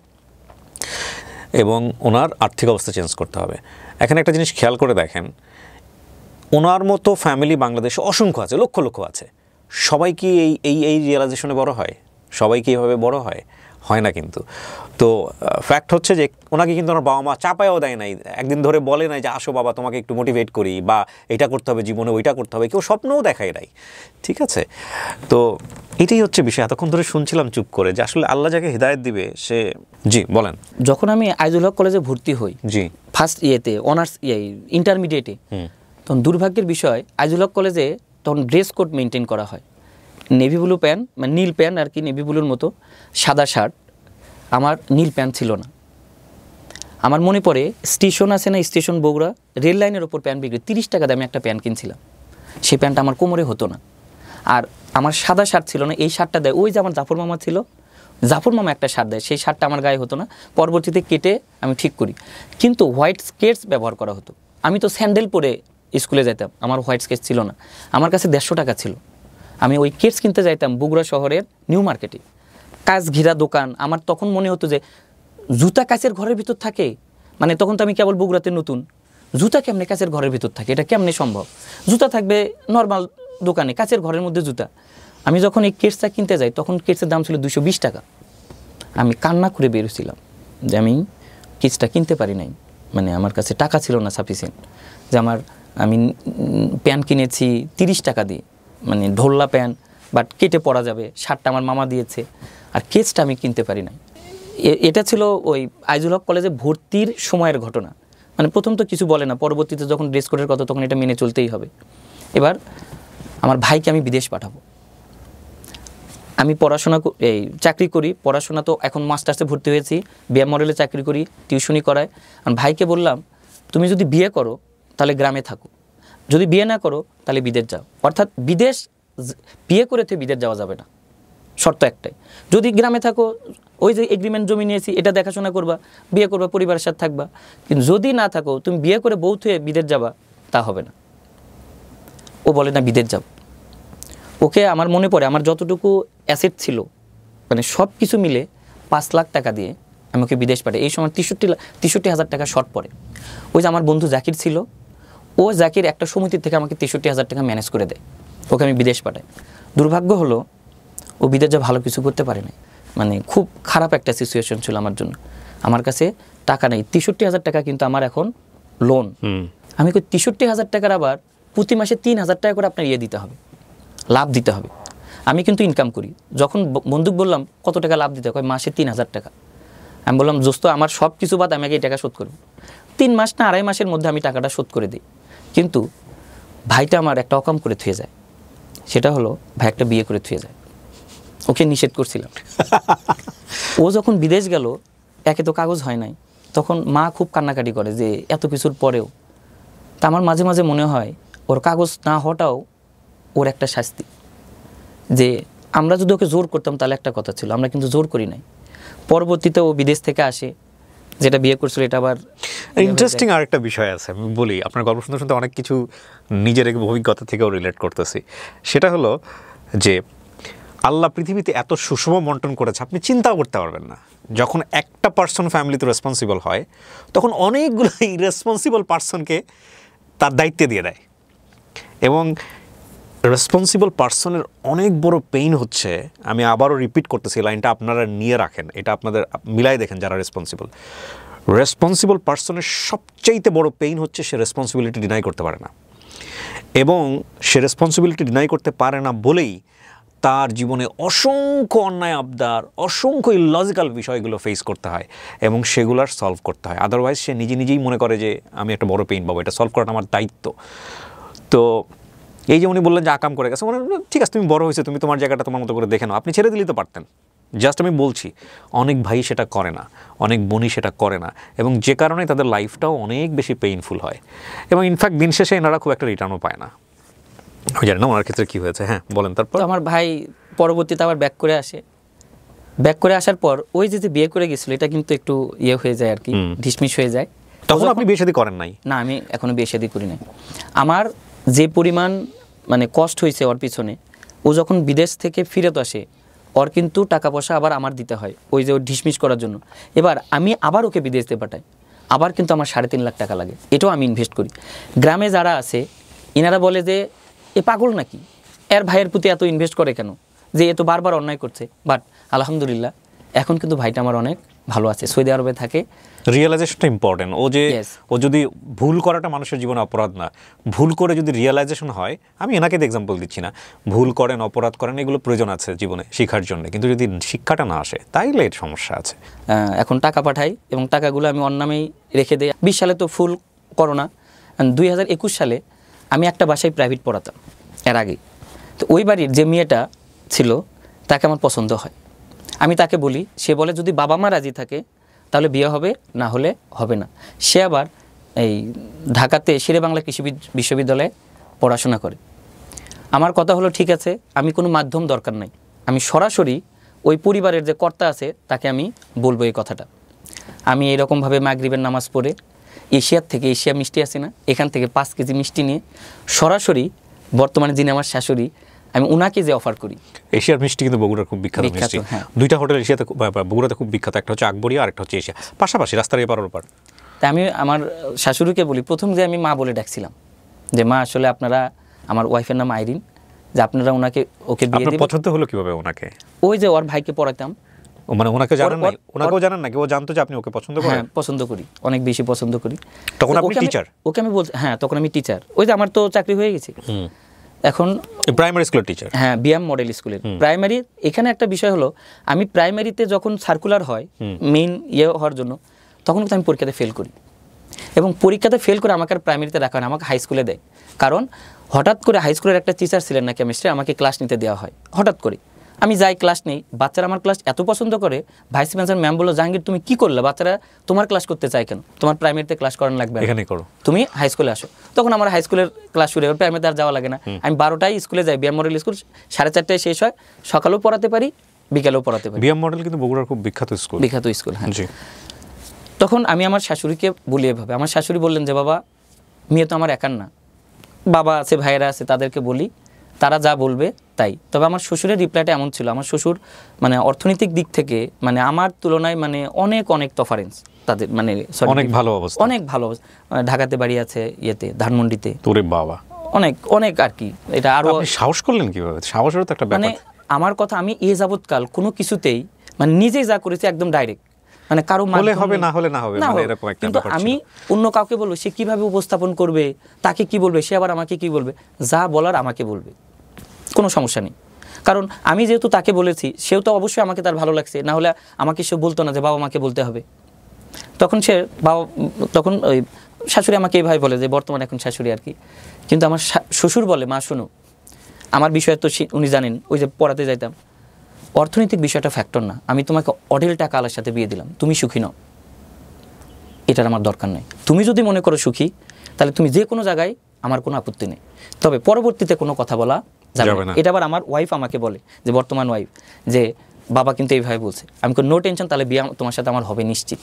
এবং ওনার আর্থিক অবস্থা চেঞ্জ করতে হবে। এখানে একটা জিনিস খেয়াল করে দেখেন, ওনার মতো ফ্যামিলি বাংলাদেশে অসংখ্য আছে, লক্ষ লক্ষ আছে। সবাই কি এই রিয়েলাইজেশনে বড় হয়? সবাই কি এভাবে বড় হয়? হয় না কিন্তু। তো ফ্যাক্ট হচ্ছে যে ওনাকে কিন্তু ওনার বাবা মা চাপায়ও দেয় নাই, একদিন ধরে বলে নাই যে আসো বাবা তোমাকে একটু মোটিভেট করি, বা এটা করতে হবে জীবনে, ওইটা করতে হবে, কেউ স্বপ্নও দেখায় নাই। ঠিক আছে, তো এটাই হচ্ছে বিষয়। এতক্ষণ ধরে শুনছিলাম চুপ করে, যে আসলে আল্লাহ যাকে হিদায়াত দিবে সে। জি বলেন। যখন আমি আইজুল হক কলেজে ভর্তি হই, জি, ফার্স্ট ইয়েতে অনার্স ইন্টারমিডিয়েটে, তখন দুর্ভাগ্যের বিষয় আইজুল হক কলেজে তখন ড্রেস কোড মেনটেন করা হয়। নেভি ব্লু প্যান্ট, মানে নীল প্যান্ট আর কি, নেভি ব্লুর মতো সাদা শার্ট। আমার নীল প্যান্ট ছিল না। আমার মনে পড়ে স্টেশন আছে না, স্টেশন বগুড়া, রেল লাইনের ওপর প্যান্ট বিক্রি, 30 টাকা দামে একটা প্যান্ট কিনছিলাম। সেই প্যান্টটা আমার কোমরে হতো না। আর আমার সাদা শার্ট ছিল না, এই শার্টটা দেয় ওই যে আমার জাফর মামা ছিল, জাফর মামা একটা শার্ট দেয়, সেই শার্টটা আমার গায়ে হতো না। পরবর্তীতে কেটে আমি ঠিক করি, কিন্তু হোয়াইট স্কেটস ব্যবহার করা হতো। আমি তো স্যান্ডেল পরে স্কুলে যেতাম, আমার হোয়াইট স্কেটস ছিল না। আমার কাছে 150 টাকা ছিল। আমি ওই কেটস কিনতে যাইতাম বগুড়া শহরের নিউ মার্কেটে, কাঁচ ঘিরা দোকান। আমার তখন মনে হতো যে জুতা কাচের ঘরের ভিতর থাকে, মানে তখন তো আমি কেবল বগুড়াতে নতুন, জুতা কেমনে কাচের ঘরের ভিতর থাকে, এটা কেমনে সম্ভব? জুতা থাকবে নর্মাল দোকানে, কাচের ঘরের মধ্যে জুতা। আমি যখন এই কেটসটা কিনতে যাই, তখন কেটসের দাম ছিল 220 টাকা। আমি কান্না করে বেরোছিলাম যে আমি কেটসটা কিনতে পারি নাই, মানে আমার কাছে টাকা ছিল না সাফিসিয়েন্ট। যে আমি প্যান্ট কিনেছি 30 টাকা দিয়ে, মানে ঢোল্লা প্যান্ট, বাট কেটে পরা যাবে। শার্টটা আমার মামা দিয়েছে, আর কেসটা আমি কিনতে পারি নাই। এটা ছিল ওই আইজুল হক কলেজে ভর্তির সময়ের ঘটনা। মানে প্রথম তো কিছু বলে না, পরবর্তীতে যখন ড্রেস কোডের কথা, তখন এটা মেনে চলতেই হবে। এবার আমার ভাইকে আমি বিদেশ পাঠাবো। আমি পড়াশোনা চাকরি করি, পড়াশোনা তো এখন মাস্টার্সে ভর্তি হয়েছি, বিএম মডেলে চাকরি করি, টিউশনি করায়। আর ভাইকে বললাম তুমি যদি বিয়ে করো তাহলে গ্রামে থাকো, যদি বিয়ে না করো তাহলে বিদেশ যাও। অর্থাৎ বিদেশ বিয়ে করে তো বিদেশ যাওয়া যাবে না, শর্ত একটাই, যদি গ্রামে থাকো ওই যে এগ্রিমেন্ট জমি নিয়েছি এটা দেখাশোনা করবা, বিয়ে করবা, পরিবারের সাথে থাকবা। কিন্তু যদি না থাকো, তুমি বিয়ে করে বউ হয়ে বিদেশ যাবা, তা হবে না। ও বলে না বিদেশ যাব। ওকে আমার মনে পড়ে আমার যতটুকু অ্যাসেট ছিল, মানে সব কিছু মিলে 5 লাখ টাকা দিয়ে আমি ওকে বিদেশ পাঠাই। এই সময় 63,000 টাকা শর্ট পড়ে। ওই যে আমার বন্ধু জাকির ছিল, ও জাকির একটা সমিতির থেকে আমাকে 63,000 টাকা ম্যানেজ করে দেয়, ওকে আমি বিদেশ পাঠাই। দুর্ভাগ্য হলো ও বিদেশ যা ভালো কিছু করতে পারে না, মানে খুব খারাপ একটা সিচুয়েশন ছিল আমার জন্য। আমার কাছে টাকা নেই, 63,000 টাকা কিন্তু আমার এখন লোন। আমি 63,000 টাকার আবার প্রতি মাসে 3,000 টাকা করে আপনার দিতে হবে, লাভ দিতে হবে। আমি কিন্তু ইনকাম করি। যখন বন্ধুক বললাম কত টাকা লাভ দিতে হয়, মাসে 3,000 টাকা। আমি বললাম দোস্ত আমার সব কিছু বাদ, আমি আগে এই টাকা শোধ করব। 3 মাস না 2.5 মাসের মধ্যে আমি টাকাটা শোধ করে দিই। কিন্তু ভাইটা আমার একটা অকাম করে থুয়ে যায়, সেটা হলো ভাই একটা বিয়ে করে থুয়ে যায়। ওকে নিষেধ করছিলাম। ও যখন বিদেশ গেল, একে তো কাগজ হয় নাই, তখন মা খুব কান্নাকাটি করে যে এত কিছুর পরেও। তা আমার মাঝে মাঝে মনে হয় ওর কাগজ না হওয়াটাও ওর একটা শাস্তি, যে আমরা যদি ওকে জোর করতাম তাহলে একটা কথা ছিল, আমরা কিন্তু জোর করি নাই। পরবর্তীতে ও বিদেশ থেকে আসে, যেটা বিয়ে করছিল এটা আবার ইন্টারেস্টিং আরেকটা বিষয় আছে, আমি বলি। আপনার গল্প শুনতে শুনতে অনেক কিছু নিজের অভিজ্ঞতা থেকেও রিলেট করতেছি। সেটা হলো যে আল্লাহ পৃথিবীতে এত সুষম বন্টন করেছে, আপনি চিন্তাও করতে পারবেন না। যখন একটা পার্সন ফ্যামিলিতে রেসপন্সিবল হয়, তখন অনেকগুলো ইরেসপন্সিবল পার্সনকে তার দায়িত্বে দিয়ে দেয়। এবং রেসপন্সিবল পার্সনের অনেক বড় পেইন হচ্ছে, আমি আবারও রিপিট করতেছি, লাইনটা আপনারা নিয়ে রাখেন, এটা আপনাদের মিলাই দেখেন যারা রেসপন্সিবল পার্সনের সবচাইতে বড় পেইন হচ্ছে সে রেসপন্সিবিলিটি ডিনাই করতে পারে না। এবং সে রেসপন্সিবিলিটি ডিনাই করতে পারে না বলেই তার জীবনে অসংখ্য অন্যায় আবদার, অসংখ্য ইললজিক্যাল বিষয়গুলো ফেস করতে হয় এবং সেগুলার সলভ করতে হয়। আদারওয়াইজ সে নিজেই মনে করে যে আমি একটা বড় পেইন পাবো, এটা সলভ করাটা আমার দায়িত্ব। তো এই যে উনি বললেন যে আকাম করে গেছে, ঠিক আছে তুমি বড় হয়েছে, তুমি তোমার জায়গাটা তোমার মতো করে দেখে নাও, আপনি ছেড়ে দিলেই তো পারতেন। জাস্ট আমি বলছি অনেক ভাই সেটা করে না, অনেক বোনই সেটা করে না, এবং যে কারণে তাদের লাইফটাও অনেক বেশি পেইনফুল হয়, এবং ইনফ্যাক্ট দিন শেষে এনারা খুব একটা রিটার্নও পায় না। আমি জানি না ওনার ক্ষেত্রে কী হয়েছে। হ্যাঁ বলেন। তারপর তো আমার ভাই পরবর্তীতে আবার ব্যাক করে আসে, ব্যাক করে আসার পর ওই যে বিয়ে করে গেছিলো এটা কিন্তু একটু ইয়ে হয়ে যায় আর কি, ঢিসমিস হয়ে যায়। তখন আপনি বিয়ে শাদী করেন নাই? না, আমি এখনো বিয়ে শাদী করি নাই। আমার যে পরিমাণ মানে কষ্ট হয়েছে ওর পিছনে, ও যখন বিদেশ থেকে ফিরত আসে ওর কিন্তু টাকা পয়সা আবার আমার দিতে হয় ওই যে ওর ঢিসমিস করার জন্য। এবার আমি আবার ওকে বিদেশে পাঠাই, আবার কিন্তু আমার 3.5 লাখ টাকা লাগে, এটাও আমি ইনভেস্ট করি। গ্রামে যারা আছে এনারা বলে যে এ পাগল নাকি, এর ভাইয়ের প্রতি এত ইনভেস্ট করে কেন, যে এ তো বারবার অন্যায় করছে। বাট আলহামদুলিল্লাহ এখন কিন্তু ভাইটা আমার অনেক ভালো আছে, সৌদি আরবে থাকে। রিয়েলাইজেশনটা ইম্পর্টেন্ট। ও যদি ভুল করাটা মানুষের জীবনে অপরাধ না, ভুল করে যদি রিয়েলাইজেশন হয়, আমি এনাকে এক্সাম্পল দিচ্ছি না, ভুল করেন অপরাধ করেন এগুলো প্রয়োজন আছে জীবনে শেখার জন্য, কিন্তু যদি শিক্ষাটা না আসে তাইলে এর সমস্যা আছে। এখন টাকা পাঠাই এবং টাকাগুলো আমি ওর নামেই রেখে দিই। 20 সালে তো ফুল করোনা, 2021 সালে আমি একটা বাসায় প্রাইভেট পড়াতাম এর আগে। তো ওই বাড়ির যে মেয়েটা ছিল তাকে আমার পছন্দ হয়, আমি তাকে বলি, সে বলে যদি বাবা মা রাজি থাকে তাহলে বিয়ে হবে, না হলে হবে না। সে আবার এই ঢাকাতে শেরে বাংলা কৃষি বিশ্ববিদ্যালয়ে পড়াশোনা করে। আমার কথা হলো ঠিক আছে, আমি কোনো মাধ্যম দরকার নাই, আমি সরাসরি ওই পরিবারের যে কর্তা আছে তাকে আমি বলবো এই কথাটা। আমি এরকমভাবে মাগরিবের নামাজ পড়ে এশিয়ার থেকে, এশিয়া মিষ্টি আছে না, এখান থেকে 5 কেজি মিষ্টি নিয়ে সরাসরি বর্তমানে যিনি আমার শাশুড়ি, আমি ওনাকে যে অফার করি। এশিয়ার মিষ্টি কিন্তু বগুড়ার খুব বিখ্যাত মিষ্টি। দুইটা হোটেল এশিয়াতে বগুড়াতে খুব বিখ্যাত, একটা হচ্ছে আকবরিয়া আর একটা হচ্ছে এশিয়া, পাশাপাশি রাস্তার এপার ওপার। তাই আমি আমার শাশুড়িকে বলি, প্রথম যে আমি মা বলে ডাকছিলাম যে মা আসলে আপনারা, আমার ওয়াইফের নাম আইরিন, যে আপনারা ওকে বিয়ে দিবেন। পছন্দ হলো কিভাবে ওনাকে? ওই যে ওর ভাইকে পড়াতাম। মানে ওনাকে জানেন না? ওনাকেও জানেন নাকি? ও জানতো যে আপনি ওকে পছন্দ করেন? হ্যাঁ পছন্দ করি, অনেক বেশি পছন্দ করি। তখন আপনি টিচার? ওকে আমি বলছি, হ্যাঁ তখন আমি টিচার। ওই যে আমার তো চাকরি হয়ে গেছে এখন, প্রাইমারি স্কুলের টিচার। হ্যাঁ বিএম মডেল স্কুলের প্রাইমারি। এখানে একটা বিষয় হলো, আমি প্রাইমারিতে যখন সার্কুলার হয় মেইন হওয়ার জন্য, তখন কিন্তু আমি পরীক্ষাতে ফেল করি, এবং পরীক্ষাতে ফেল করে আমাকে আর প্রাইমারিতে রাখা হয় না, আমাকে হাই স্কুলে দেয়। কারণ হঠাৎ করে হাই স্কুলের একটা টিচার ছিলেন না কেমিস্ট্রি, আমাকে ক্লাস নিতে দেওয়া হয় হঠাৎ করে। আমি যাই ক্লাস নেই, বাচ্চারা আমার ক্লাস এত পছন্দ করে, ভাইস প্রিন্সিপাল ম্যাম বললো, জাহাঙ্গীর তুমি কি করলে, বাচ্চারা তোমার ক্লাস করতে চায় কেন, তোমার প্রাইমারিতে ক্লাস করানো লাগবে, এখানে করো, তুমি হাই স্কুলে আসো। তখন আমার হাই স্কুলের ক্লাস শুরু হয়, প্রাইমারিতে আর যাওয়া লাগে না। আমি 12টায় স্কুলে যাই, বিএম মডেল স্কুল 4:30টায় শেষ হয়, সকালেও পড়াতে পারি বিকেলেও পড়াতে পারি। বিএম মডেল কিন্তু বগুড়ার খুব বিখ্যাত স্কুল, বিখ্যাত স্কুল। হ্যাঁ তখন আমি আমার শাশুড়িকে বলি এভাবে, আমার শাশুড়ি বললেন যে বাবা মেয়ে তো আমার একার না, বাবা আছে ভাইয়েরা আছে, তাদেরকে বলি, তারা যা বলবে তাই। তবে আমার শ্বশুরের রিপ্লাইটা এমন ছিল, আমার শ্বশুর মানে অর্থনৈতিক দিক থেকে মানে আমার তুলনায় মানে অনেক অনেক তফারেন্স তাদের, মানে অনেক ভালো অবস্থা, অনেক ভালো ঢাকাতে বাড়ি আছে, ইয়েতে ধানমন্ডিতে। তোরে বাবা, অনেক অনেক আর কি। এটা আরো সাহস করলেন কিভাবে? সাহসেরও তো একটা ব্যাপার। মানে আমার কথা, আমি যাবৎকাল কোনো কিছুতেই মানে নিজেই যা করেছি একদম ডাইরেক্ট, মানে কারো হলে হবে না হলে না হবে, মানে এরকম একটা কিন্তু ব্যাপার ছিল। আমি অন্য কাউকে বলবো, সে কিভাবে উপস্থাপন করবে, তাকে কি বলবে, সে আবার আমাকে কি বলবে, যা বলার আমাকে বলবে, কোনো সমস্যা নেই। কারণ আমি যেহেতু তাকে বলেছি, সেও তো অবশ্যই আমাকে তার ভালো লাগছে, না হলে আমাকে সে বলতো না যে বাবা মাকে বলতে হবে। তখন ওই শাশুড়ি আমাকে এইভাবে বলে, যে বর্তমানে এখন শাশুড়ি আর কি। কিন্তু আমার শ্বশুর বলে, মা শোনো, আমার বিষয় তো উনি জানেন, ওই যে পড়াতে যাইতাম, অর্থনৈতিক বিষয়টা ফ্যাক্টর না, আমি তোমাকে অঢেল টাকা আলার সাথে বিয়ে দিলাম, তুমি সুখী নও, এটার আমার দরকার নেই। তুমি যদি মনে করো সুখী, তাহলে তুমি যে কোনো জায়গায়, আমার কোনো আপত্তি নেই, তবে পরবর্তীতে কোনো কথা বলা যাবে না। এটা আবার আমার ওয়াইফ আমাকে বলে, যে বর্তমান ওয়াইফ, যে বাবা কিন্তু এইভাবে বলছে। আমি নো টেনশন, তাহলে বিয়ে তোমার সাথে আমার হবে নিশ্চিত।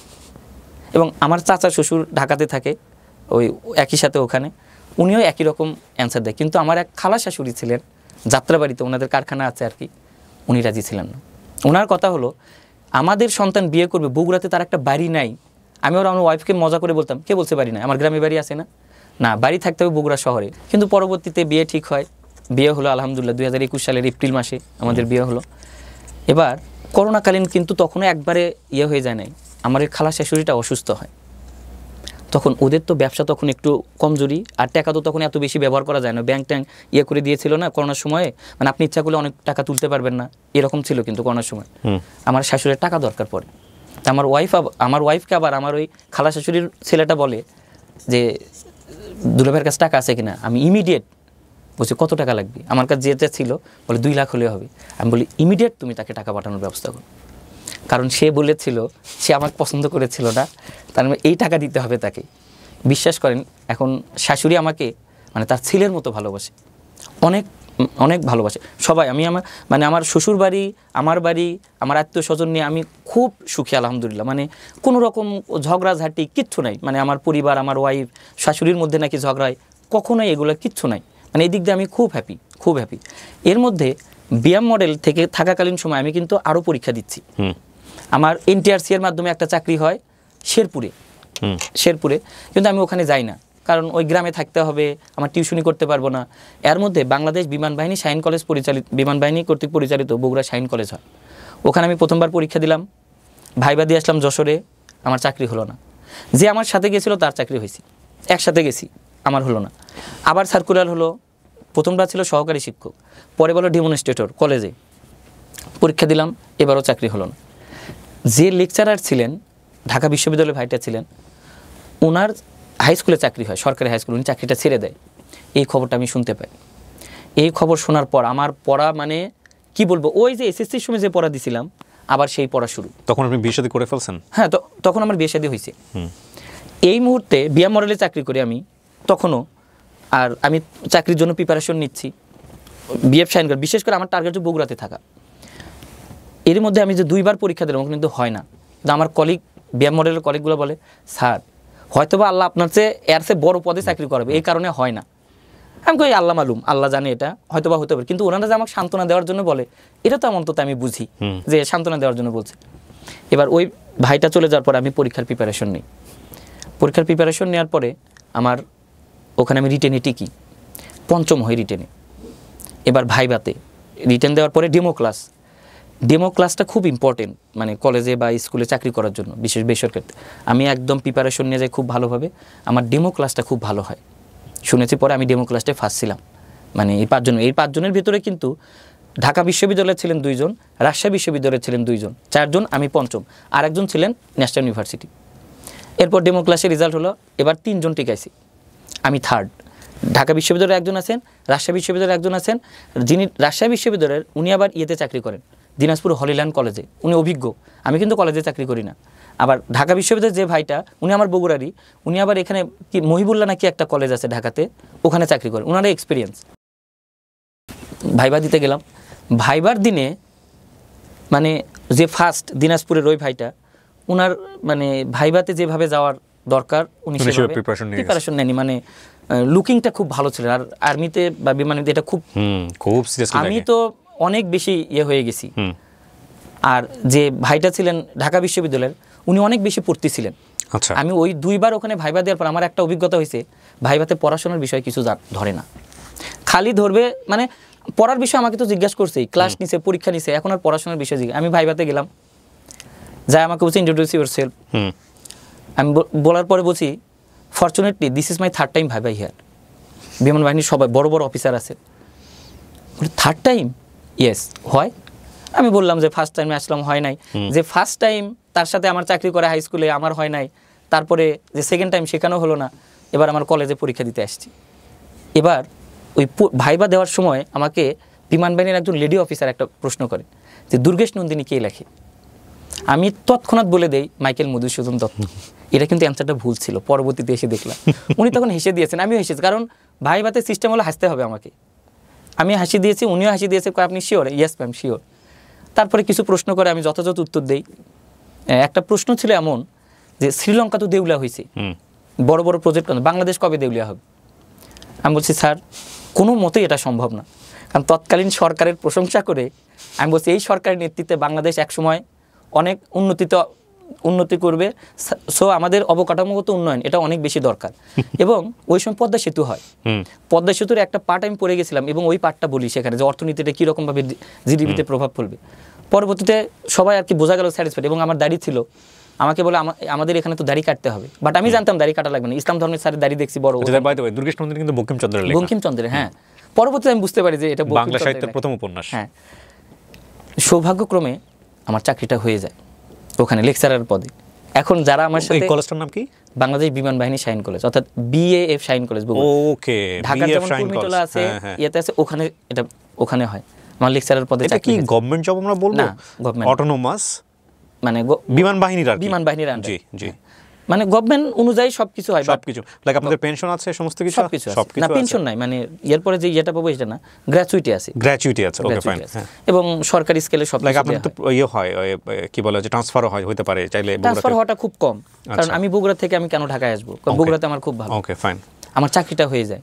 এবং আমার চাচা শ্বশুর ঢাকাতে থাকে, ওই একই সাথে ওখানে, উনিও একই রকম অ্যান্সার দেয়। কিন্তু আমার এক খালা শাশুড়ি ছিলেন যাত্রাবাড়িতে, ওনাদের কারখানা আছে আর কি, উনি রাজি ছিলেন না। ওনার কথা হলো, আমাদের সন্তান বিয়ে করবে, বগুড়াতে তার একটা বাড়ি নাই। আমি ওর আমার ওয়াইফকে মজা করে বলতাম, কে বলছে বাড়ি নাই, আমার গ্রামে বাড়ি আছে না, না বাড়ি থাকতে হবে বগুড়া শহরে। কিন্তু পরবর্তীতে বিয়ে ঠিক হয়, বিয়ে হলো আলহামদুলিল্লাহ 2021 সালের এপ্রিল মাসে আমাদের বিয়ে হলো। এবার করোনাকালীন কিন্তু তখনও একবারে হয়ে যায় নাই, আমার এই খালা শাশুড়িটা অসুস্থ হয়। তখন ওদের তো ব্যবসা তখন একটু কমজোরি, আর টাকা তো তখন এত বেশি ব্যবহার করা যায় না, ব্যাংক ট্যাঙ্ক করে দিয়েছিল না করোনার সময়ে, মানে আপনি ইচ্ছা করলে অনেক টাকা তুলতে পারবেন না, এরকম ছিল কিন্তু করোনার সময়। আমার শাশুড়ির টাকা দরকার পড়ে, তা আমার ওয়াইফকে আবার আমার ওই খালা শাশুড়ির ছেলেটা বলে যে দুলাভাইয়ের কাছে টাকা আছে কিনা। আমি ইমিডিয়েট বলছে কত টাকা লাগবে, আমার কাছে যেটা ছিল বলে 2 লাখ হলে হবে। আমি বলি ইমিডিয়েট তুমি তাকে টাকা পাঠানোর ব্যবস্থা করো, কারণ সে বলেছিল সে আমাকে পছন্দ করেছিল না, তার মানে এই টাকা দিতে হবে তাকে। বিশ্বাস করেন এখন শাশুড়ি আমাকে মানে তার ছেলের মতো ভালোবাসে, অনেক অনেক ভালোবাসে সবাই। আমি আমার শ্বশুর বাড়ি, আমার বাড়ি, আমার আত্মীয় স্বজন নিয়ে আমি খুব সুখী আলহামদুলিল্লাহ। মানে কোনো রকম ঝগড়াঝাটি কিচ্ছু নাই, মানে আমার পরিবার, আমার ওয়াইফ, শাশুড়ির মধ্যে নাকি ঝগড়ায়, কখনোই এগুলো কিচ্ছু নাই। মানে এই দিক দিয়ে আমি খুব হ্যাপি, খুব হ্যাপি। এর মধ্যে বিএম মডেল থেকে থাকাকালীন সময় আমি কিন্তু আরও পরীক্ষা দিচ্ছি। আমার NTRC এর মাধ্যমে একটা চাকরি হয় শেরপুরে, কিন্তু আমি ওখানে যাই না, কারণ ওই গ্রামে থাকতে হবে, আমার টিউশনি করতে পারবো না। এর মধ্যে বাংলাদেশ বিমান বাহিনী শাহিন কলেজ বিমান বাহিনী কর্তৃক পরিচালিত বগুড়া শাহিন কলেজ হয়, ওখানে আমি প্রথমবার পরীক্ষা দিলাম, ভাইবা দিয়ে আসলাম যশোরে, আমার চাকরি হলো না। যে আমার সাথে গেছিলো তার চাকরি হয়েছে, একসাথে গেছি, আমার হলো না। আবার সার্কুলার হলো, প্রথমবার ছিল সহকারী শিক্ষক, পরে বলো ডেমনস্ট্রেটর কলেজে, পরীক্ষা দিলাম, এবারও চাকরি হলো না। যে লেকচারার ছিলেন ঢাকা বিশ্ববিদ্যালয়ের ভাইটা ছিলেন, ওনার হাই স্কুলে চাকরি হয়, সরকারি হাই স্কুল, উনি চাকরিটা ছেড়ে দেয়। এই খবরটা আমি শুনতে পাই। এই খবর শোনার পর আমার পড়া মানে কি বলবো, ওই যে SSCর সময় যে পড়া দিছিলাম আবার সেই পড়া শুরু। তখন আপনি বিয়ে শাদী করে ফেলছেন? হ্যাঁ, তখন আমার বিয়ে শাদী হয়েছে। এই মুহূর্তে বিএম মডেলে চাকরি করি আমি তখনও, আর আমি চাকরির জন্য প্রিপারেশন নিচ্ছি বিএফ শাহিন কলেজ, বিশেষ করে আমার টার্গেট হচ্ছে বগুড়াতে থাকা। এর মধ্যে আমি যে 2বার পরীক্ষা দিলাম কিন্তু হয় না। কিন্তু আমার কলিগ, বিএম মডেলের কলিগগুলো বলে স্যার হয়তোবা আল্লাহ আপনার চেয়ে এর চেয়ে বড় পদে চাকরি করাবে, এই কারণে হয় না। আমি কই আল্লাহ মালুম, আল্লাহ জানে, এটা হয়তোবা হতে পারে। কিন্তু ওনারা যে আমাকে সান্ত্বনা দেওয়ার জন্য বলে, এটা তো অন্তত আমি বুঝি যে সান্ত্বনা দেওয়ার জন্য বলছে। এবার ওই ভাইটা চলে যাওয়ার পরে আমি পরীক্ষার প্রিপারেশন নিই। পরীক্ষার প্রিপারেশন নেওয়ার পরে আমার ওখানে আমি রিটেনে টিকি, 5ম হই রিটেনে। এবার ভাইভাতে রিটেন দেওয়ার পরে ডেমো ক্লাসটা খুব ইম্পর্টেন্ট, মানে কলেজে বা স্কুলে চাকরি করার জন্য, বিশেষ বেসরকারিতে। আমি একদম প্রিপারেশন নিয়ে যাই খুব ভালোভাবে, আমার ডেমো ক্লাসটা খুব ভালো হয় শুনেছি। পরে আমি ডেমো ক্লাসটায় ফার্স্ট ছিলাম। মানে এই 5 জনের ভিতরে কিন্তু ঢাকা বিশ্ববিদ্যালয়ে ছিলেন 2 জন, রাজশাহী বিশ্ববিদ্যালয়ে ছিলেন 2 জন, 4 জন, আমি 5ম, আর একজন ছিলেন ন্যাশনাল ইউনিভার্সিটি। এরপর ডেমো ক্লাসের রেজাল্ট হলো, এবার 3 জন টিকাইছি, আমি 3rd। ঢাকা বিশ্ববিদ্যালয়ের একজন আছেন, রাজশাহী বিশ্ববিদ্যালয়ের একজন আছেন, যিনি রাজশাহী বিশ্ববিদ্যালয়ের, উনি আবার ইয়েতে চাকরি করেন, দিনাজপুর হলিল্যান্ড কলেজে, উনি অভিজ্ঞ। আমি কিন্তু কলেজে চাকরি করি না। আবার ঢাকা বিশ্ববিদ্যালয়ের যে ভাইটা, উনি আমার বগুড়ারই, উনি আবার এখানে কি মহিবুল্লাহ নাকি একটা কলেজ আছে ঢাকাতে, ওখানে চাকরি করেন, ওনার এক্সপিরিয়েন্স। ভাইবা দিতে গেলাম, ভাইবার দিনে মানে যে ফার্স্ট দিনাজপুরের ওই ভাইটা, ওনার মানে ভাইবাতে যেভাবে যাওয়ার দরকার উনি সেভাবে প্রিপারেশন নেননি। মানে লুকিংটা খুব ভালো ছিল, আর আর্মিতে বা বিমানে এটা খুব সিরিয়াসলি, আমি তো অনেক বেশি হয়ে গেছি। আর যে ভাইটা ছিলেন ঢাকা বিশ্ববিদ্যালয়ের, উনি অনেক বেশি পড়তে ছিলেন। আচ্ছা, আমি ওই 2বার ওখানে ভাইবা দেওয়ার পর আমার একটা অভিজ্ঞতা হয়েছে, ভাইবাতে পড়াশোনার বিষয় কিছু ধরে না, খালি ধরবে মানে পড়ার বিষয় আমাকে তো জিজ্ঞাসা করছেই, ক্লাস নিছে, পরীক্ষা নিছে, এখন আর পড়াশোনার বিষয় আমি ভাইবাতে গেলাম, যাই আমাকে বলছি ইন্ট্রোডিউস ইউরসেলফ। আমি বলার পরে বলছি fortunately this is my 3rd time viva here. বিমান বাহিনীর সবাই বড় বড় অফিসার আছে, বলে 3rd টাইম? ইয়েস, হয়। আমি বললাম যে ফার্স্ট টাইমে আসলাম, হয় নাই। যে ফার্স্ট টাইম তার সাথে আমার চাকরি করে হাই স্কুলে, আমার হয় নাই। তারপরে যে সেকেন্ড টাইম, সেখানেও হলো না। এবার আমার কলেজে পরীক্ষা দিতে আসছি। এবার ওই ভাইবা দেওয়ার সময় আমাকে বিমান বাহিনীর একজন লেডি অফিসার একটা প্রশ্ন করে যে দুর্গেশ নন্দিনী কে লেখে। আমি তৎক্ষণাৎ বলে দেই মাইকেল মধুসূদন দত্ত। এটা কিন্তু অ্যান্সারটা ভুল ছিল, পরবর্তীতে এসে দেখলাম। উনি তখন হেসে দিয়েছেন, আমিও হেসেছি, কারণ ভাইবাতে সিস্টেম হলো হাসতে হবে আমাকে। আমি হাসি দিয়েছি, উনিও হাসি দিয়েছে, আপনি শিওর? Yes ma'am, sure. তারপরে কিছু প্রশ্ন করে আমি যথাযথ উত্তর দেই। একটা প্রশ্ন ছিল এমন যে শ্রীলঙ্কা তো দেউলিয়া হয়েছে, বড় বড় প্রজেক্ট, বাংলাদেশ কবে দেউলিয়া হবে? আমি বলছি স্যার কোনো মতেই এটা সম্ভব না, কারণ তৎকালীন সরকারের প্রশংসা করে আমি বলছি এই সরকারের নেতৃত্বে বাংলাদেশ একসময় অনেক উন্নতি করবে। সো আমাদের অবকাঠামোগত উন্নয়ন এটা অনেক বেশি দরকার। এবং ওই সময় পদ্মা সেতু হয়, পদ্মা সেতুর একটা পার্ট আমি পড়ে গেছিলাম, এবং ওই পার্টটা বলি সেখানে যে অর্থনীতিটা কীরকমভাবে জিডিপিতে প্রভাব ফেলবে। পরবর্তীতে সবাই আর কি বোঝা গেল স্যাটিসফাইড। এবং আমার দাড়ি ছিল, আমাকে বলে আমাদের এখানে তো দাড়ি কাটতে হবে, বাট আমি জানতাম দাড়ি কাটা লাগবে না, ইসলাম ধর্মের স্যারের দাড়ি দেখছি বড়। দুর্গেশ নন্দিনী কিন্তু বঙ্কিমচন্দ্রের, হ্যাঁ। পরবর্তীতে আমি বুঝতে পারি যে এটা বাংলা সাহিত্যের প্রথম উপন্যাস। হ্যাঁ, সৌভাগ্যক্রমে আমার চাকরিটা হয়ে যায় ওখানে লেকচারার পদে। এখন যারা আমার সাথে, কলেজটার নাম কি? বাংলাদেশ বিমান বাহিনী শাহীন কলেজ, অর্থাৎ BAF শাহীন কলেজ বগুড়া। ওকে, ঢাকার যেমন কুর্মিটোলা আছে, ইয়েতে আছে, ওখানে এটা ওখানে হয়। আমার লেকচারার পদে এটা কি গভর্নমেন্ট জব আমরা বলবো? না, গভর্নমেন্ট অটোনোমাস, মানে বিমান বাহিনীর আর কি? বিমান বাহিনীর আন্ডারে। জি জি, মানে গভর্নমেন্ট অনুযায়ী সবকিছু হয়, সবকিছু লাইক আপনাদের পেনশন আছে, সমস্ত কিছু সবকিছু আছে। না, পেনশন নাই, মানে এরপরে যে ইয়েটা পাবো এটা না, গ্র্যাচুইটি আছে। গ্র্যাচুইটি আছে, ওকে ফাইন। এবং সরকারি স্কেলে সব লাইক আপনাদের তো ইয়ে হয়, কি বলে যে ট্রান্সফারও হয়, হতে পারে চাইলে। ট্রান্সফার হওয়াটা খুব কম, কারণ আমি বগুড়া থেকে আমি কেন ঢাকায় আসবো, কারণ বগুড়াতে আমার খুব ভালো। Okay fine. আমার চাকরিটা হয়ে যায়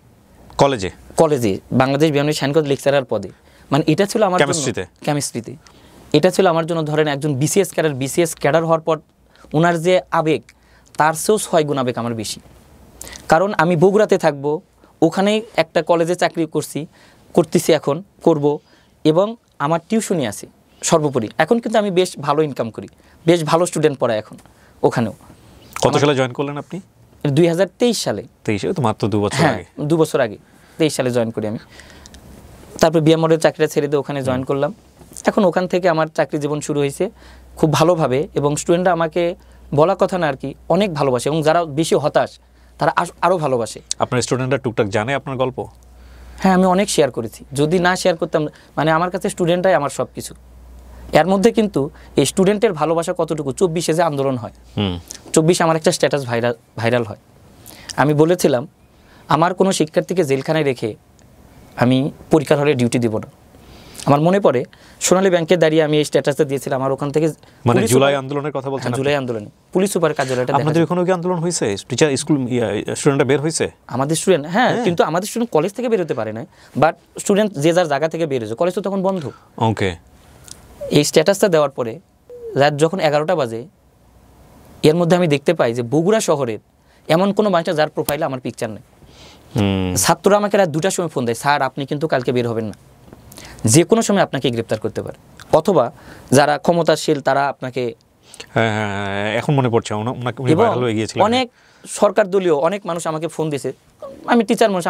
কলেজে বাংলাদেশ বিমান বাহিনী শাহীন কলেজ লেকচারার পদে। মানে এটা ছিল আমার কেমিস্ট্রিতে, এটা ছিল আমার জন্য ধরেন একজন বিসিএস ক্যাডার হওয়ার পর ওনার যে আবেগ, তার চেয়েও 6 গুণ আবেগ আমার বেশি। কারণ আমি বগুড়াতে থাকবো, ওখানেই একটা কলেজে চাকরি করতেছি, এখন করব, এবং আমার টিউশনি আছে সর্বোপরি। এখন কিন্তু আমি বেশ ভালো ইনকাম করি, বেশ ভালো স্টুডেন্ট পড়ায় এখন ওখানেও। কত সালে জয়েন করলেন আপনি? 2023 সালে। 23 তো মাত্র 2 বছর আগে। 2 বছর আগে 23 সালে জয়েন করি আমি। তারপর বিএমওর চাকরিটা ছেড়ে দিয়ে ওখানে জয়েন করলাম। এখন ওখান থেকে আমার চাকরি জীবন শুরু হয়েছে খুব ভালোভাবে, এবং স্টুডেন্টরা আমাকে বলা কথা না আর কি অনেক ভালোবাসে, এবং যারা বেশি হতাশ তারা আরও ভালোবাসে। আপনার স্টুডেন্টরা টুকটাক জানে আপনার গল্প? হ্যাঁ, আমি অনেক শেয়ার করেছি। যদি না শেয়ার করতাম, মানে আমার কাছে স্টুডেন্টরাই আমার সব কিছু। এর মধ্যে কিন্তু এই স্টুডেন্টের ভালোবাসা কতটুকু, 24-এ যে আন্দোলন হয়, 24 আমার একটা স্ট্যাটাস ভাইরাল হয়। আমি বলেছিলাম আমার কোনো শিক্ষার্থীকে জেলখানায় রেখে আমি পরীক্ষার হলে ডিউটি দিব না। আমার মনে পড়ে সোনালী ব্যাংকে দাঁড়িয়ে আমি এই স্ট্যাটাসটা দিয়েছিলাম। আর ওখান থেকে মানে জুলাই আন্দোলনের কথা বলছেন? জুলাই আন্দোলনে পুলিশ সুপার কার্যালয়টা। আপনাদের ওখানে কি আন্দোলন হয়েছে? টিচার স্কুল স্টুডেন্টরা বের হয়েছে? আমাদের স্টুডেন্ট, হ্যাঁ, কিন্তু আমাদের স্টুডেন্ট কলেজ থেকে বের হতে পারে না, বাট স্টুডেন্ট যে যার জায়গা থেকে বের হয়েছে, কলেজ তো তখন বন্ধ। ওকে। এই স্ট্যাটাসটা দেওয়ার পরে রাত যখন 11টা বাজে, এর মধ্যে আমি দেখতে পাই যে বগুড়া শহরের এমন কোনো মানুষ যার প্রোফাইলে আমার পিকচার নেই। ছাত্ররা আমাকে রাত 2টার সময় ফোন দেয়, স্যার আপনি কিন্তু কালকে বের হবেন না, যে কোনো সময় আপনাকে গ্রেপ্তার করতে পারে, অথবা যারা ক্ষমতাশীল তারা আপনাকে। এখন মনে পড়ছে অনেক সরকার দলীয় অনেক মানুষ আমাকে ফোন দিয়েছে। আমি টিচার মানুষ,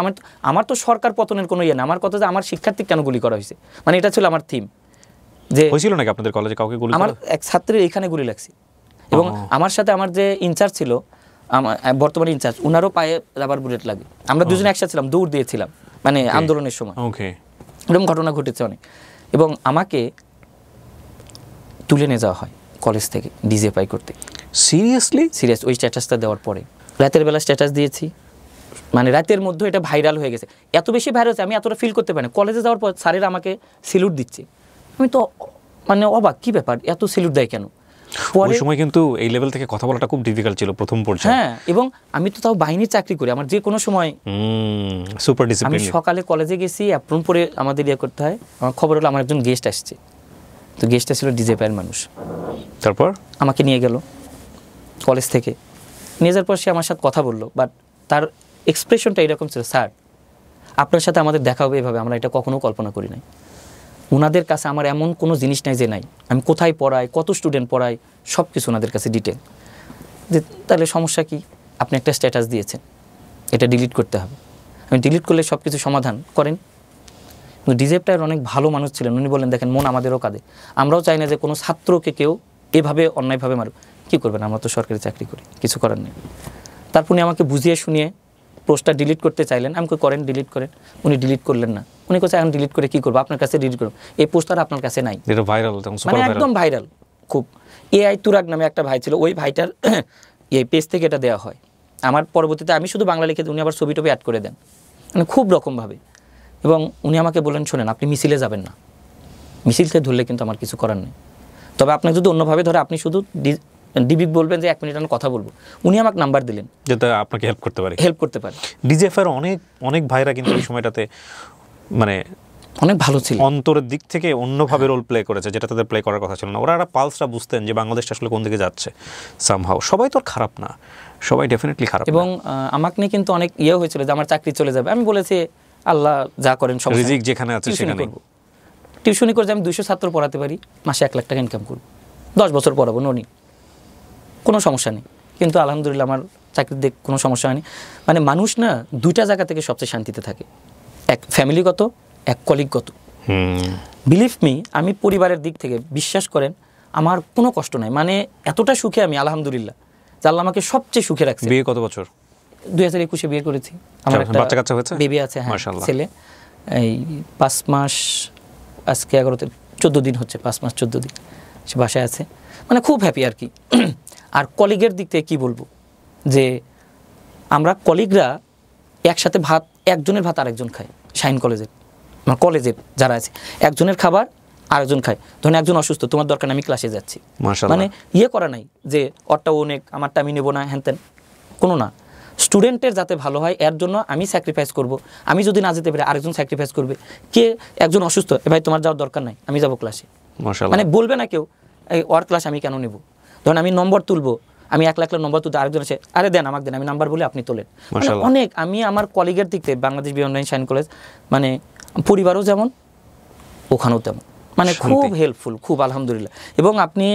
আমার তো সরকার পতনের কোনো ইয়ে না, আমার কথা যে আমার শিক্ষার্থী কেন গুলি করা হয়েছে, মানে এটা ছিল আমার থিম। যে হয়েছিল নাকি আপনাদের কলেজে কাউকে গুলি? আমার এক ছাত্রের এখানে গুলি লাগছে, এবং আমার সাথে আমার যে ইনচার্জ ছিল, বর্তমানে ইনচার্জ, ওনারও পায়ে রাবার বুলেট লাগে। আমরা দুজনে একসাথে ছিলাম, দৌড় দিয়েছিলাম মানে আন্দোলনের সময়। ওকে। এরকম ঘটনা ঘটেছে অনেক। এবং আমাকে তুলে নিয়ে যাওয়া হয় কলেজ থেকে ডিজিএফআই করতে। সিরিয়াসলি? সিরিয়াস। ওই স্ট্যাটাসটা দেওয়ার পরে রাতের বেলা স্ট্যাটাস দিয়েছি, মানে রাতের মধ্যে এটা ভাইরাল হয়ে গেছে। এত বেশি ভাইরাল হয়েছে আমি এতটা ফিল করতে পারি না। কলেজে যাওয়ার পর স্যারেরা আমাকে স্যালুট দিচ্ছে, আমি তো মানে অবাক, কি ব্যাপার এত স্যালুট দেয় কেন? ওই সময় কিন্তু এই লেভেল থেকে কথা বলাটা খুব ডিফিকাল্ট ছিল প্রথম পর্যায়ে। হ্যাঁ, এবং আমি তো তাও বাহিনীর চাকরি করি, আমার যে কোনো সময় সুপার ডিসিপ্লিন। আমি সকালে কলেজে গেছি, অ্যাপ্রন পরে আমাদের ইয়ে করতে হয়। আমার খবর হলো আমার একজন গেস্ট আসছে, তো গেস্টটা ছিল ডিজিএফআইয়ের মানুষ। তারপর আমাকে নিয়ে গেল কলেজ থেকে, নিয়ে যাওয়ার পর সে আমার সাথে কথা বললো, বাট তার এক্সপ্রেশনটা এরকম ছিল, স্যার আপনার সাথে আমাদের দেখা হবে এভাবে আমরা এটা কখনো কল্পনা করি নাই। ওনাদের কাছে আমার এমন কোনো জিনিস নাই যে নাই, আমি কোথায় পড়াই, কত স্টুডেন্ট পড়াই, সব কিছু ওনাদের কাছে ডিটেল। যে তাহলে সমস্যা কি, আপনি একটা স্ট্যাটাস দিয়েছেন, এটা ডিলিট করতে হবে। আমি ডিলিট করলে সব কিছু সমাধান করেন। কিন্তু ডিজিএফআইয়ের অনেক ভালো মানুষ ছিলেন, উনি বললেন দেখেন মন আমাদেরও কাঁদে, আমরাও চাই না যে কোনো ছাত্রকে কেউ এভাবে অন্যায়ভাবে মারুক। কী করবেন, আমরা তো সরকারি চাকরি করি, কিছু করার নেই। তারপর উনি আমাকে বুঝিয়ে শুনিয়ে পোস্টটা ডিলিট করতে চাইলেন, আমি করেন ডিলিট করেন। উনি ডিলিট করলেন না, উনি কোথায় এখন ডিলিট করে কী করবো, আপনার কাছে ডিলিট করুন, এই পোস্টার আপনার কাছে নাই। এটা ভাইরাল, মানে একদম ভাইরাল খুব। AI তুরাগ নামে একটা ভাই ছিল, ওই ভাইটার এই পেজ থেকে এটা দেওয়া হয়। আমার পরবর্তীতে আমি শুধু বাংলা লিখে, উনি আবার ছবি টবি অ্যাড করে দেন, মানে খুব রকমভাবে। এবং উনি আমাকে বললেন শোনেন আপনি মিছিলে যাবেন না, মিছিলকে ধরলে কিন্তু আমার কিছু করার নেই, তবে আপনাকে যদি অন্যভাবে ধরে আপনি শুধু ডিবি বলবেন যে 1 মিনিট আমি কথা বলবো। উনি আমাকে নাম্বার দিলেন যেটা আপনাকে হেল্প করতে পারে। ডিজিএফআইয়ের অনেক ভাইরা কিন্তু এই সময়টাতে মানে অনেক ভালো ছিল, অন্তরের দিক থেকে অন্যভাবে রোল প্লে করেছে, যেটা তাদের প্লে করার কথা ছিল না। ওরা একটা পালসটা বুঝতেন যে বাংলাদেশটা আসলে কোন দিকে যাচ্ছে। সামহাউ সবাই তো খারাপ না, সবাই ডেফিনেটলি খারাপ। এবং আমাকে নিয়ে কিন্তু অনেক ইয়ে হয়েছিল যে আমার চাকরি চলে যাবে। আমি বলেছি আল্লাহ যা করেন সব রিজিক যেখানে আছে সেখানে টিউশনি করে আমি 200 ছাত্র পড়াতে পারি, মাসে 1 লাখ টাকা ইনকাম করব, 10 বছর পড়াবো, ননি কোনো সমস্যা নেই। কিন্তু আলহামদুলিল্লাহ আমার চাকরির দিক কোনো সমস্যা হয়নি। মানে মানুষ না 2টা জায়গা থেকে সবচেয়ে শান্তিতে থাকে, এক ফ্যামিলিগত, এক কলিগগত। বিলিভ মি, আমি পরিবারের দিক থেকে বিশ্বাস করেন আমার কোনো কষ্ট নাই, মানে এতটা সুখে আমি আলহামদুলিল্লাহ যে আল্লাহ আমাকে সবচেয়ে সুখে রাখছে। বিয়ে কত বছর? 2021 বিয়ে করেছি। আমার একটা বাচ্চা কাচ্চা হয়েছে? বেবি আছে, হ্যাঁ, মাশাআল্লাহ। ছেলে। এই 5 মাস, আজকে 14 দিন হচ্ছে, 5 মাস 14 দিন সে বাসায় আছে, মানে খুব হ্যাপি আর কি। আর কলিগের দিক থেকে কী বলবো, যে আমরা কলিগরা একসাথে ভাত, একজনের ভাত আরেকজন খায়। শাইন কলেজের, আমার কলেজের যারা আছে, একজনের খাবার আরেকজন খায়। ধরুন একজন অসুস্থ, তোমার দরকার আমি ক্লাসে যাচ্ছি, মানে ইয়ে করা নাই যে ওরটা অনেক আমারটা আমি নেবো না, হ্যান ত্যান কোনো না। স্টুডেন্টের যাতে ভালো হয় এর জন্য আমি স্যাক্রিফাইস করব। আমি যদি না যেতে পারি আরেকজন স্যাক্রিফাইস করবে। কে একজন অসুস্থ, ভাই তোমার যাওয়ার দরকার নাই, আমি যাবো ক্লাসে, মানে বলবে না কেউ এই ওর ক্লাস আমি কেন নেব। ধরুন আমি নম্বর তুলবো, আমি 1 লাখ নম্বর তুলতে, আরেকজন আছে আরে দেন আমাকে দেন, আমি নাম্বার বলে আপনি তোলেন। অনেক আমি আমার কলিগের দিক থেকে বাংলাদেশ অনলাইন শাইন কলেজ মানে পরিবারও যেমন ওখানেও তেমন, মানে খুব হেল্পফুল, খুব আলহামদুলিল্লাহ। এবং আপনি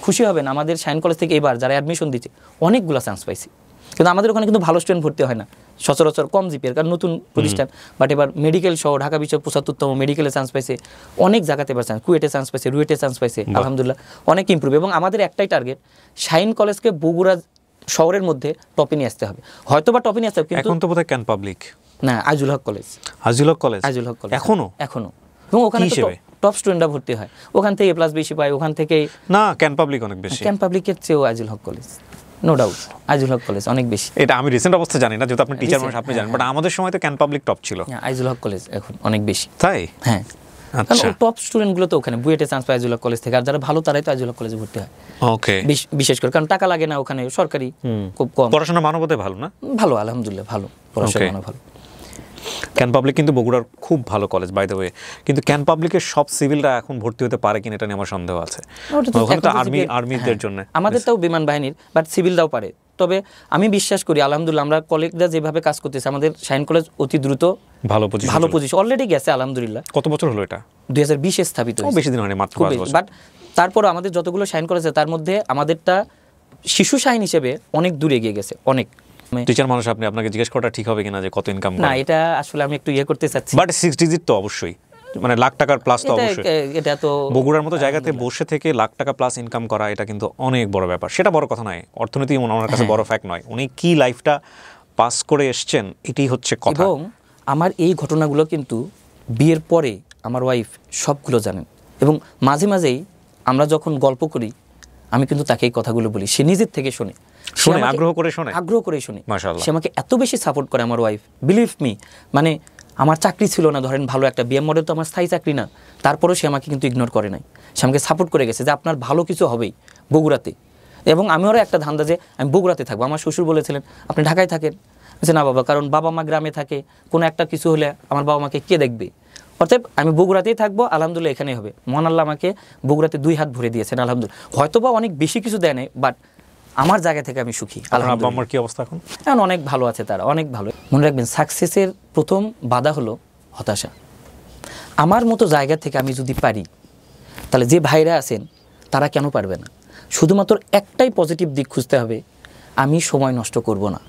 খুশি হবেন আমাদের শাইন কলেজ থেকে এবার যারা অ্যাডমিশন দিচ্ছে অনেকগুলো চান্স পাইছি, কিন্তু আমাদের ওখানে কিন্তু ভালো স্টুডেন্ট ভর্তি হয় না সচরাচর, কম জিপিএর, কারণ নতুন প্রতিষ্ঠান। বাট এবার মেডিকেল সহ ঢাকা বিশ্বের 75তম মেডিকেলে চান্স পাইছে, অনেক জায়গাতে এবার চান্স, কুয়েটে চান্স পাইছে, রুয়েটে চান্স পাইছে, আলহামদুলিল্লাহ অনেক ইমপ্রুভ। এবং আমাদের একটাই টার্গেট, শাইন কলেজকে বগুড়া শহরের মধ্যে টপে নিয়ে আসতে হবে। হয়তো বা টপে নিয়ে আসতে হবে, কিন্তু এখন তো বোধহয় ক্যান পাবলিক না, আজিজুল হক কলেজ, আজিজুল হক কলেজ এখনো। এবং ওখানে টপ স্টুডেন্টরা ভর্তি হয়, ওখান থেকে A+ বেশি পায়, ওখান থেকে না ক্যান পাবলিক অনেক বেশি, ক্যান পাবলিকের চেয়েও আজিজুল হক কলেজ, নো ডাউট আজিজুল হক কলেজ অনেক বেশি। এটা আমি রিসেন্ট অবস্থা জানি না, যেহেতু আপনি টিচার মানুষ আপনি জানেন, বাট আমাদের সময় তো ক্যান পাবলিক টপ ছিল। আজিজুল হক কলেজ এখন অনেক বেশি, তাই? হ্যাঁ, আচ্ছা। টপ স্টুডেন্টগুলো তো ওখানে বুয়েটে চান্স পায় আজিজুল হক কলেজ থেকে, আর যারা ভালো তারাই তো আজিজুল হক কলেজে ভর্তি হয়। ওকে, বিশেষ করে কারণ টাকা লাগে না ওখানে, সরকারি, খুব কম পড়াশোনা মানবতে ভালো না? ভালো, আলহামদুলিল্লাহ ভালো পড়াশোনা, ভালো। ক্যান পাবলিক কিন্তু বগুড়ার খুব ভালো কলেজ বাই দ্য ওয়ে, কিন্তু ক্যান পাবলিকের সব সিভিলরা এখন ভর্তি হতে পারে কিনা এটা নিয়ে আমার সন্দেহ আছে। ওখানে তো আর্মিদের জন্য, আমাদেরটাও বিমান বাহিনীর, বাট সিভিলরাও পারে। তবে আমি বিশ্বাস করি আলহামদুলিল্লাহ আমরা কলেজরা যেভাবে কাজ করতেছে, আমাদের শাইন কলেজ অতি দ্রুত ভালো পজিশন অলরেডি গেছে আলহামদুলিল্লাহ। কত বছর হলো এটা? 2020-এ স্থাপিত, বেশি দিন হয়নি, মাত্র 5 বছর। বাট তারপর আমাদের যতগুলো শাইন কলেজ আছে তার মধ্যে আমাদেরটা শিশু শাইন হিসেবে অনেক দূরে এগিয়ে গেছে, অনেক। টিচার মানুষ আপনি, আপনাকে জিজ্ঞেস করাটা ঠিক হবে কিনা যে কত ইনকাম করে? না, এটা আসলে আমি একটু করতে চাচ্ছি, বাট 6 ডিজিট তো অবশ্যই, মানে লাখ টাকার প্লাস তো অবশ্যই। এটা তো বগুড়ার মতো জায়গাতে বসে থেকে লাখ টাকা প্লাস ইনকাম করা, এটা কিন্তু অনেক বড় ব্যাপার। সেটা বড় কথা নয়, অর্থনীতি ওনার কাছে বড় ফ্যাক্ট নয়, উনি কি লাইফটা পাস করে এসছেন এটাই হচ্ছে কথা। এবং আমার এই ঘটনাগুলো কিন্তু বিয়ের পরে আমার ওয়াইফ সবগুলো জানেন, এবং মাঝে মাঝেই আমরা যখন গল্প করি আমি কিন্তু তাকে এই কথাগুলো বলি, সে নিজের থেকে শোনে, আগ্রহ করে শোনে। মাশাআল্লাহ, সে আমাকে এত বেশি সাপোর্ট করে আমার ওয়াইফ, বিলিভ মি। মানে আমার চাকরি ছিল না, ধরেন ভালো একটা বিএম মডেল তো আমার স্থায়ী চাকরি না, তারপরেও সে আমাকে কিন্তু ইগনোর করে নাই, সে আমাকে সাপোর্ট করে গেছে যে আপনার ভালো কিছু হবেই বগুড়াতে। এবং আমি ওরা একটা ধান্দা যে আমি বগুড়াতে থাকবো। আমার শ্বশুর বলেছিলেন আপনি ঢাকায় থাকেন, বলছে না বাবা, কারণ বাবা মা গ্রামে থাকে, কোনো একটা কিছু হলে আমার বাবা মাকে কে দেখবে, অর্থাৎ আমি বগুড়াতেই থাকবো, আলহামদুলিল্লাহ এখানেই হবে। মহান আল্লাহ আমাকে বগুড়াতে 2 হাত ভরে দিয়েছেন আলহামদুলিল্লাহ। হয়তো বা অনেক বেশি কিছু দেয় নাই, বাট আমার জায়গা থেকে আমি সুখী আলহামদুলিল্লাহ। আমার কি অবস্থা এখন? এখন অনেক ভালো আছে তারা, অনেক ভালো। মনে রাখবেন সাকসেসের প্রথম বাধা হলো হতাশা। আমার মতো জায়গা থেকে আমি যদি পারি, তাহলে যে ভাইরা আছেন তারা কেন পারবে না? শুধুমাত্র একটাই পজিটিভ দিক খুঁজতে হবে, আমি সময় নষ্ট করব না,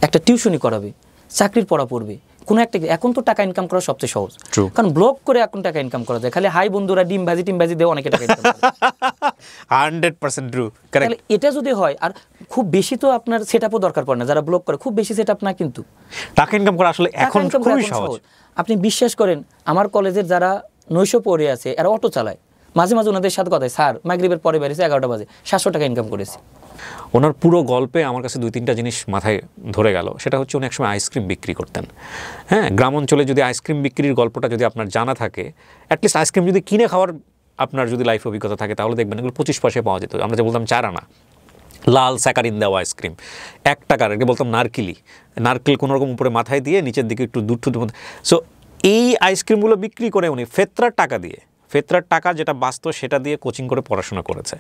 একটা টিউশনি করাবে, চাকরির পড়া পড়বে, কোনো একটা। এখন তো টাকা ইনকাম করা সবচেয়ে সহজ, কারণ ব্লগ করে এখন টাকা ইনকাম করা যায়। খালি হাই বন্ধুরা ডিম ভাজি দিয়ে অনেকে টাকা ইনকাম করে। 100% ট্রু, কারেক্ট। এটা যদি হয়, আর খুব বেশি তো আপনার সেটআপও দরকার পড়ে না, যারা ব্লগ করে খুব বেশি সেটআপ না, কিন্তু টাকা ইনকাম করা আসলে এখন খুবই সহজ। আপনি বিশ্বাস করেন, আমার কলেজের যারা নৈশ পড়ে আছে এরা অটো চালায়, মাঝে মাঝে ওনাদের সাথে কথা, স্যার মাগরিবের পরে বেরিয়েছে 11টা বাজে 700 টাকা ইনকাম করেছে। ওনার পুরো গল্পে আমার কাছে 2-3টা জিনিস মাথায় ধরে গেল। সেটা হচ্ছে উনি একসময় আইসক্রিম বিক্রি করতেন। হ্যাঁ, গ্রাম অঞ্চলে যদি আইসক্রিম বিক্রির গল্পটা যদি আপনার জানা থাকে, অ্যাটলিস্ট আইসক্রিম যদি কিনে খাওয়ার আপনার যদি লাইফ অভিজ্ঞতা থাকে, তাহলে দেখবেন এগুলো 25 পয়সায় পাওয়া যেত। আমরা যে বলতাম 4 আনা লাল স্যাকারিন দেওয়া আইসক্রিম, 1 টাকার, একে বলতাম নারকেল কোনোরকম উপরে মাথায় দিয়ে নিচের দিকে একটু দুধ টুধ। সো এই আইসক্রিমগুলো বিক্রি করে উনি ফেতরার টাকা যেটা বাঁচত সেটা দিয়ে কোচিং করে পড়াশোনা করেছে।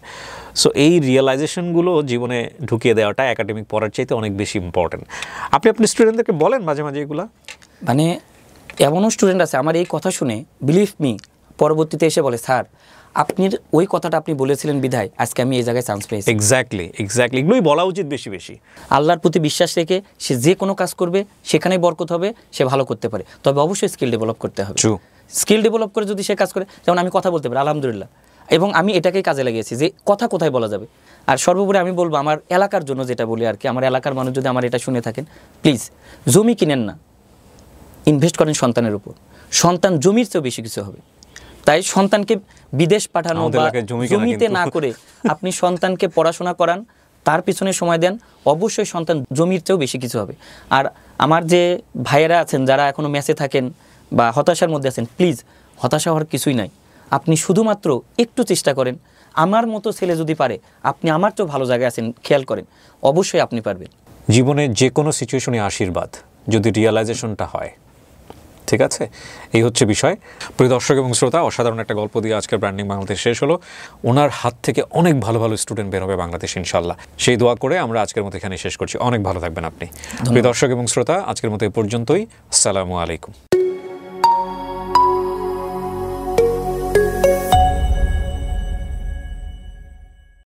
সো এই রিয়েলাইজেশনগুলো জীবনে ঢুকিয়ে দেওয়াটা একাডেমিক পড়ার চাইতে অনেক বেশি ইম্পর্টেন্ট। আপনি স্টুডেন্টদেরকে বলেন মাঝে মাঝে এগুলা? মানে এমনও স্টুডেন্ট আছে আমার এই কথা শুনে, বিলিভ মি, পরবর্তীতে এসে বলে স্যার আপনি ওই কথাটা আপনি বলেছিলেন বিধায় আজকে আমি এই জায়গায় চান্স পেয়েছি। এক্স্যাক্টলি এগুলোই বলা উচিত বেশি। আল্লাহর প্রতি বিশ্বাস রেখে সে যে কোনো কাজ করবে সেখানেই বরকত হবে, সে ভালো করতে পারে, তবে অবশ্যই স্কিল ডেভেলপ করতে হবে। স্কিল ডেভেলপ করে যদি সে কাজ করে, যেমন আমি কথা বলতে পারি, আলহামদুলিল্লাহ এবং আমি এটাকেই কাজে লাগিয়েছি যে কথা কোথায় বলা যাবে। আর সর্বোপরি আমি বলবো আমার এলাকার জন্য যেটা বলি আর কি, আমার এলাকার মানুষ যদি আমার এটা শুনে থাকেন, প্লিজ জমি কিনেন না, ইনভেস্ট করেন সন্তানের উপর। সন্তান জমির চেয়েও বেশি কিছু হবে। তাই সন্তানকে বিদেশ পাঠানো বা জমিতে না করে আপনি সন্তানকে পড়াশোনা করান, তার পিছনে সময় দেন, অবশ্যই সন্তান জমির চেয়েও বেশি কিছু হবে। আর আমার যে ভাইয়েরা আছেন যারা এখনও মেসে থাকেন বা হতাশার মধ্যে আছেন, প্লিজ হতাশা হওয়ার কিছুই নাই। আপনি শুধুমাত্র একটু চেষ্টা করেন, আমার মতো ছেলে যদি পারে, আপনি আমার চেয়েও ভালো জায়গায় আছেন, খেয়াল করেন, অবশ্যই আপনি পারবেন। জীবনে যে কোনো সিচুয়েশনে আশীর্বাদ যদি রিয়েলাইজেশনটা হয়, ঠিক আছে, এই হচ্ছে বিষয়। প্রিয় দর্শক এবং শ্রোতা, অসাধারণ একটা গল্প দিয়ে আজকের ব্র্যান্ডিং বাংলাদেশ শেষ হলো। ওনার হাত থেকে অনেক ভালো ভালো স্টুডেন্ট বের হবে বাংলাদেশ ইনশাল্লাহ, সেই দোয়া করে আমরা আজকের মতো এখানে শেষ করছি। অনেক ভালো থাকবেন আপনি। প্রিয় দর্শক এবং শ্রোতা, আজকের মতো এই পর্যন্তই। আসসালামু আলাইকুম।